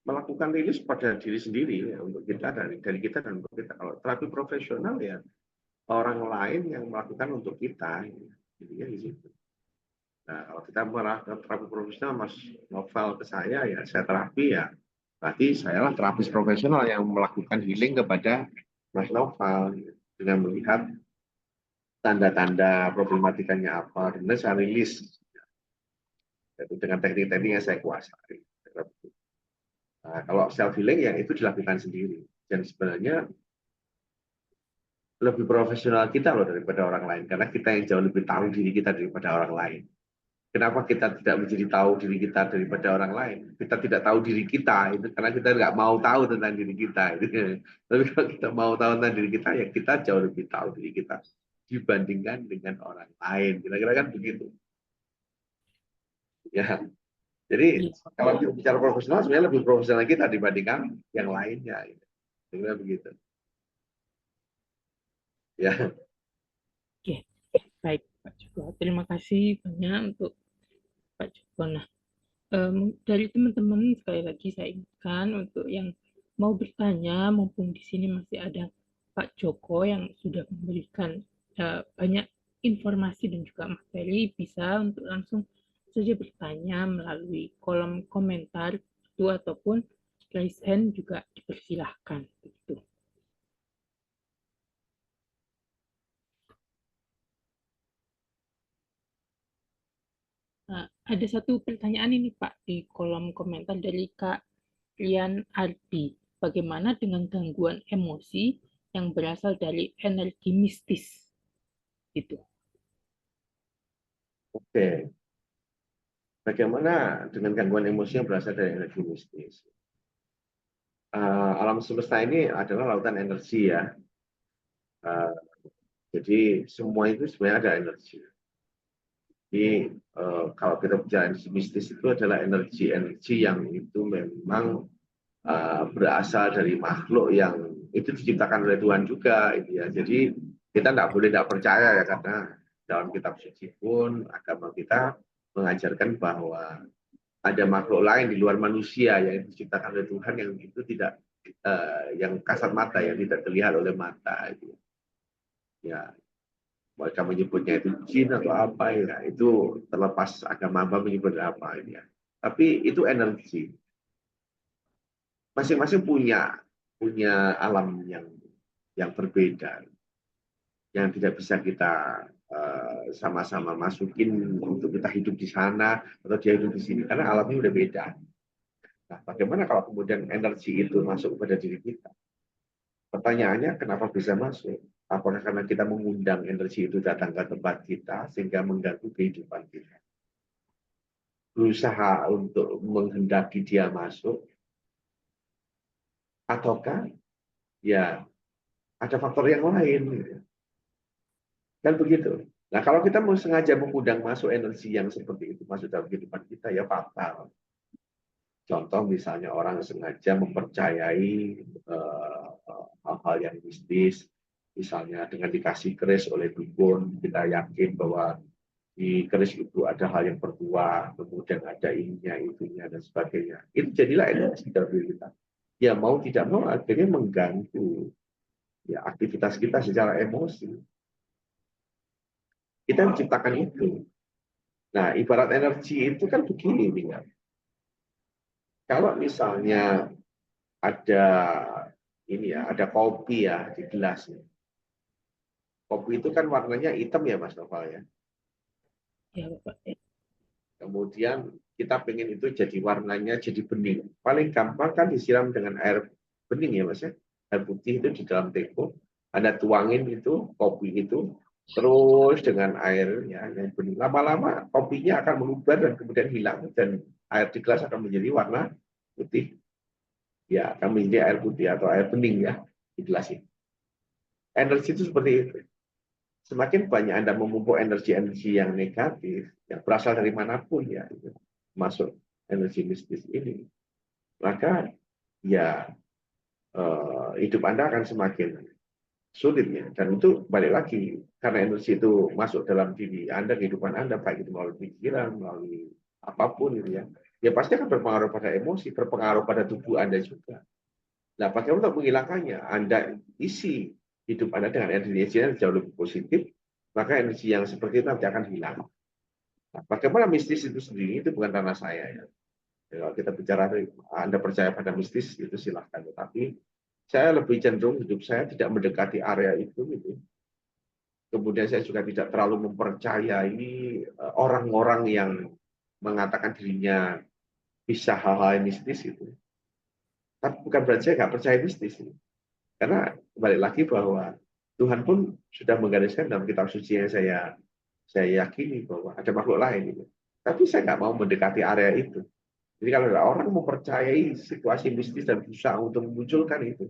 melakukan rilis pada diri sendiri ya, untuk kita dari kita dan untuk kita. Kalau terapi profesional ya orang lain yang melakukan untuk kita, gitu ya di situ. Nah, kalau kita melakukan terapi profesional, Mas Novel ke saya terapi ya, berarti saya lah terapis profesional yang melakukan healing kepada Mas Novel dengan melihat tanda-tanda problematikanya apa, dan saya rilis dengan teknik-teknik yang saya kuasai. Nah, kalau self healing ya itu dilakukan sendiri, dan sebenarnya lebih profesional kita loh daripada orang lain, karena kita yang jauh lebih tahu diri kita daripada orang lain. Kenapa kita tidak menjadi tahu diri kita daripada orang lain? Kita tidak tahu diri kita itu karena kita nggak mau tahu tentang diri kita. Tapi kalau kita mau tahu tentang diri kita, ya kita jauh lebih tahu diri kita dibandingkan dengan orang lain. Kira-kira kan begitu. Ya, jadi Iya, kalau kita bicara profesional, sebenarnya lebih profesional kita dibandingkan yang lainnya. Kira-kira begitu. Ya, oke. Baik Pak Joko, terima kasih banyak untuk Pak Joko. Nah, dari teman-teman sekali lagi saya ingatkan untuk yang mau bertanya, mumpung di sini masih ada Pak Joko yang sudah memberikan banyak informasi dan juga materi, bisa untuk langsung saja bertanya melalui kolom komentar itu ataupun raise hand juga dipersilahkan begitu. Nah, ada satu pertanyaan ini Pak di kolom komentar dari Kak Rian Ardi. Bagaimana dengan gangguan emosi yang berasal dari energi mistis? Gitu. oke. Bagaimana dengan gangguan emosi yang berasal dari energi mistis? Alam semesta ini adalah lautan energi ya. Uh, jadi semua itu sebenarnya ada energi. Jadi kalau kita bicara energi mistis itu adalah energi-energi yang itu memang berasal dari makhluk yang itu diciptakan oleh Tuhan juga, gitu ya. Jadi kita tidak percaya ya, karena dalam kitab suci pun agama kita mengajarkan bahwa ada makhluk lain di luar manusia yang diciptakan oleh Tuhan yang itu tidak yang kasat mata, yang tidak terlihat oleh mata, gitu ya. Mereka menyebutnya itu jin atau apa ya, itu terlepas agama apa menyebut apa ini ya. Tapi itu energi. Masing-masing punya punya alam yang berbeda, yang tidak bisa kita sama-sama masukin untuk kita hidup di sana atau dia hidup di sini, karena alamnya udah beda. Nah, bagaimana kalau kemudian energi itu masuk kepada diri kita? Pertanyaannya, kenapa bisa masuk? Apakah karena kita mengundang energi itu datang ke tempat kita sehingga mengganggu kehidupan kita? Berusaha untuk menghendaki dia masuk, ataukah ya ada faktor yang lain? Gitu. Kan begitu. Nah, kalau kita mau sengaja mengundang masuk energi yang seperti itu masuk dalam kehidupan kita, ya fatal. Contoh misalnya orang sengaja mempercayai hal-hal yang mistis, misalnya dengan dikasih keris oleh dukun, kita yakin bahwa di keris itu ada hal yang berdua, kemudian ada ininya, itunya, dan sebagainya. Itu jadilah energi dalam diri kita. Ya mau tidak mau akhirnya mengganggu ya aktivitas kita secara emosi. Kita menciptakan itu. Nah, ibarat energi itu kan begini, ya. Kalau misalnya ada ini ya, ada kopi ya di gelas. Kopi itu kan warnanya hitam ya, Mas Noval ya. Ya, Bapak. Kemudian kita pengen itu jadi warnanya jadi bening. Paling gampang kan disiram dengan air bening ya, Mas ya. Air putih itu di dalam teko. Anda tuangin itu kopi itu terus dengan air ya yang bening. Lama-lama kopinya akan meluber dan kemudian hilang dan air di gelas akan menjadi warna putih. Ya, akan menjadi air putih atau air bening ya di gelas ini. Energi itu seperti itu. Semakin banyak Anda memupuk energi-energi yang negatif, yang berasal dari manapun ya, masuk energi mistis ini, maka ya hidup Anda akan semakin sulit ya. Dan itu balik lagi, karena energi itu masuk dalam diri Anda, kehidupan Anda, baik itu melalui pikiran, melalui apapun gitu ya, ya pasti akan berpengaruh pada emosi, berpengaruh pada tubuh Anda juga. Nah, bagaimana untuk menghilangkannya? Anda isi hidup Anda dengan energi yang jauh lebih positif, maka energi yang seperti itu nanti akan hilang. Nah, bagaimana mistis itu sendiri, itu bukan ranah saya. Ya. Kalau kita bicara, Anda percaya pada mistis, itu silahkan. Tetapi saya lebih cenderung hidup saya tidak mendekati area itu. Gitu. Kemudian saya juga tidak terlalu mempercayai orang-orang yang mengatakan dirinya bisa hal-hal mistis itu. Tapi bukan berarti saya nggak percaya mistis. Karena balik lagi bahwa Tuhan pun sudah menggariskan dalam kitab suci yang saya yakini bahwa ada makhluk lain itu. Tapi saya nggak mau mendekati area itu. Jadi kalau ada orang mempercayai situasi mistis dan berusaha untuk memunculkan itu,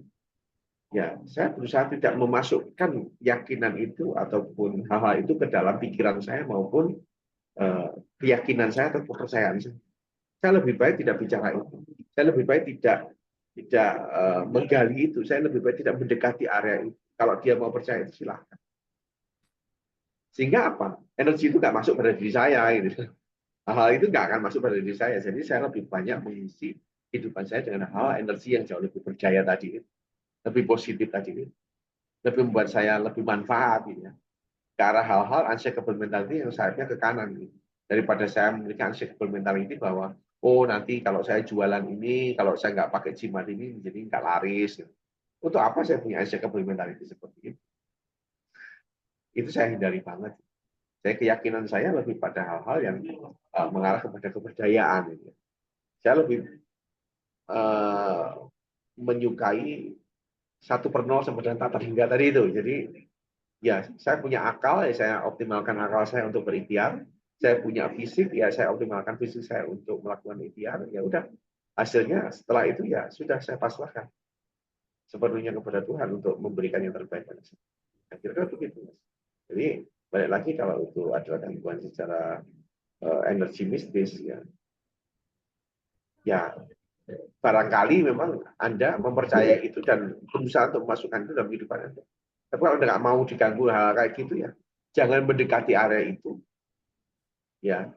ya saya berusaha tidak memasukkan keyakinan itu ataupun hal-hal itu ke dalam pikiran saya maupun eh, keyakinan saya atau kepercayaan saya. Saya lebih baik tidak bicara itu. Saya lebih baik tidak menggali itu. Saya lebih baik tidak mendekati area itu. Kalau dia mau percaya itu silahkan. Sehingga apa? Energi itu nggak masuk pada diri saya. Gitu. Hal-hal itu nggak akan masuk pada diri saya. Jadi saya lebih banyak mengisi kehidupan saya dengan hal energi yang jauh lebih berjaya tadi. Lebih positif tadi. Lebih membuat saya lebih manfaat. Gitu ya. Ke arah hal-hal unshakable mentality yang sayapnya ke kanan. Gitu. Daripada saya memiliki unshakable mentality bahwa oh nanti kalau saya jualan ini, kalau saya nggak pakai jimat ini, jadi nggak laris. Gitu. Untuk apa saya punya unshakable mentality seperti itu? Itu saya hindari banget. Saya keyakinan saya lebih pada hal-hal yang mengarah kepada kepercayaan. Gitu. Saya lebih uh, menyukai 1/0 sampai dengan tak terhingga tadi itu. Jadi ya saya punya akal, ya saya optimalkan akal saya untuk berikhtiar. Saya punya fisik, ya saya optimalkan fisik saya untuk melakukan ikhtiar. Ya udah, hasilnya setelah itu ya sudah saya pasrahkan sepenuhnya kepada Tuhan untuk memberikan yang terbaik. Kira-kira begitu, Mas. Jadi balik lagi kalau itu adalah gangguan secara energi mistis, ya barangkali memang Anda mempercayai itu dan berusaha untuk memasukkan itu dalam kehidupan Anda. Tapi kalau Anda nggak mau diganggu hal kayak gitu ya, jangan mendekati area itu. Ya,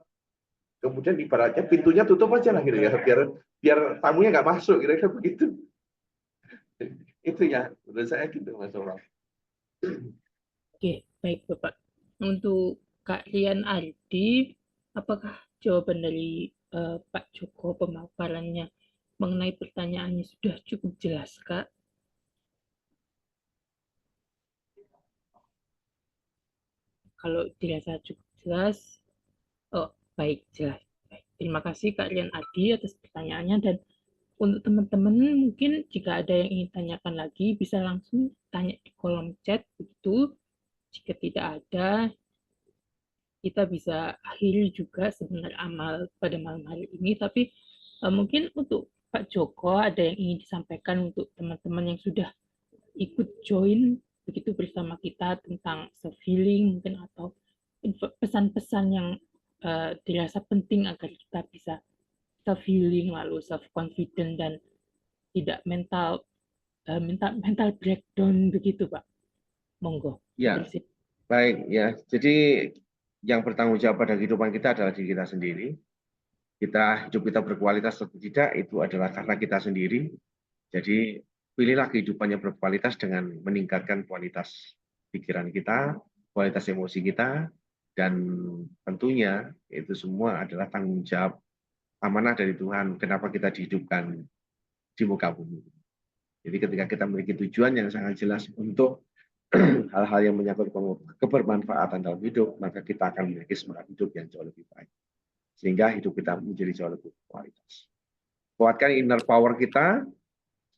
kemudian ibaratnya pintunya tutup aja lah gitu ya, biar tamunya nggak masuk, kira-kira begitu. Itu ya, menurut saya gitu Mas Ronald. Oke, baik Bapak. Untuk Kak Rian Ardi, apakah jawaban dari Pak Joko pemaparannya mengenai pertanyaannya sudah cukup jelas, Kak? Kalau dirasa cukup jelas, oh baik, jelas. Baik. Terima kasih Kak Rian Ardi atas pertanyaannya dan Untuk teman-teman mungkin jika ada yang ingin tanyakan lagi bisa langsung tanya di kolom chat begitu. Jika tidak ada, kita bisa akhiri juga sebenarnya amal pada malam hari ini. Tapi mungkin untuk Pak Joko ada yang ingin disampaikan untuk teman-teman yang sudah ikut join begitu bersama kita tentang self healing mungkin atau pesan-pesan yang dirasa penting agar kita bisa self healing lalu self confident dan tidak mental breakdown begitu Pak. Monggo. Ya, baik ya. Jadi yang bertanggung jawab pada kehidupan kita adalah diri kita sendiri. Hidup kita berkualitas atau tidak itu adalah karena kita sendiri. Jadi pilihlah kehidupan yang berkualitas dengan meningkatkan kualitas pikiran kita, kualitas emosi kita, dan tentunya itu semua adalah tanggung jawab amanah dari Tuhan. Kenapa kita dihidupkan di muka bumi. Jadi ketika kita memiliki tujuan yang sangat jelas untuk hal-hal yang menyangkut kebermanfaatan dalam hidup, maka kita akan memiliki semangat hidup yang jauh lebih baik. Sehingga hidup kita menjadi jauh lebih berkualitas. Kuatkan inner power kita,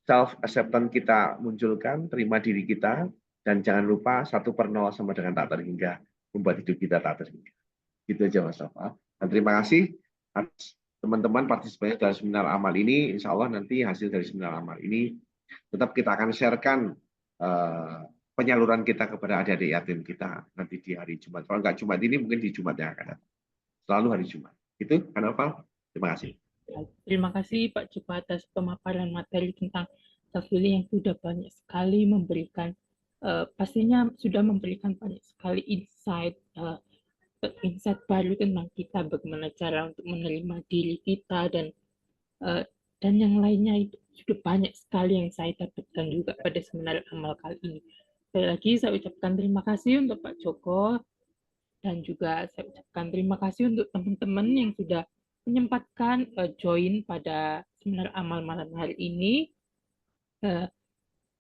self-acceptance kita munculkan, terima diri kita, dan jangan lupa 1/0 sama dengan tak terhingga, membuat hidup kita tak terhingga. Gitu aja Mas Nova. Dan terima kasih atas teman-teman partisipasi dalam seminar amal ini. Insya Allah nanti hasil dari seminar amal ini tetap kita akan sharekan penyaluran kita kepada adik-adik yatim kita nanti di hari Jumat. Kalau nggak Jumat ini mungkin di Jumat yang akan datang. Selalu hari Jumat. Itu Kak Noval. Terima kasih. Terima kasih Pak Joko atas pemaparan materi tentang self healing yang sudah banyak sekali memberikan pastinya sudah memberikan banyak sekali insight baru tentang kita bagaimana cara untuk menerima diri kita dan yang lainnya itu sudah banyak sekali yang saya dapatkan juga pada seminar amal kali ini. Sekali lagi saya ucapkan terima kasih untuk Pak Joko dan juga saya ucapkan terima kasih untuk teman-teman yang sudah menyempatkan join pada seminar amal malam hari ini.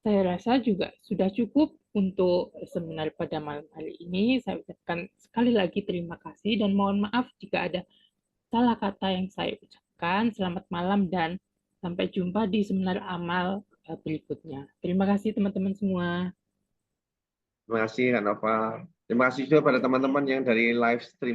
Saya rasa juga sudah cukup untuk seminar pada malam hari ini. Saya ucapkan sekali lagi terima kasih dan mohon maaf jika ada salah kata yang saya ucapkan. Selamat malam dan sampai jumpa di seminar amal berikutnya. Terima kasih teman-teman semua. Terima kasih Kak Noval. Terima kasih juga pada teman-teman yang dari live streaming.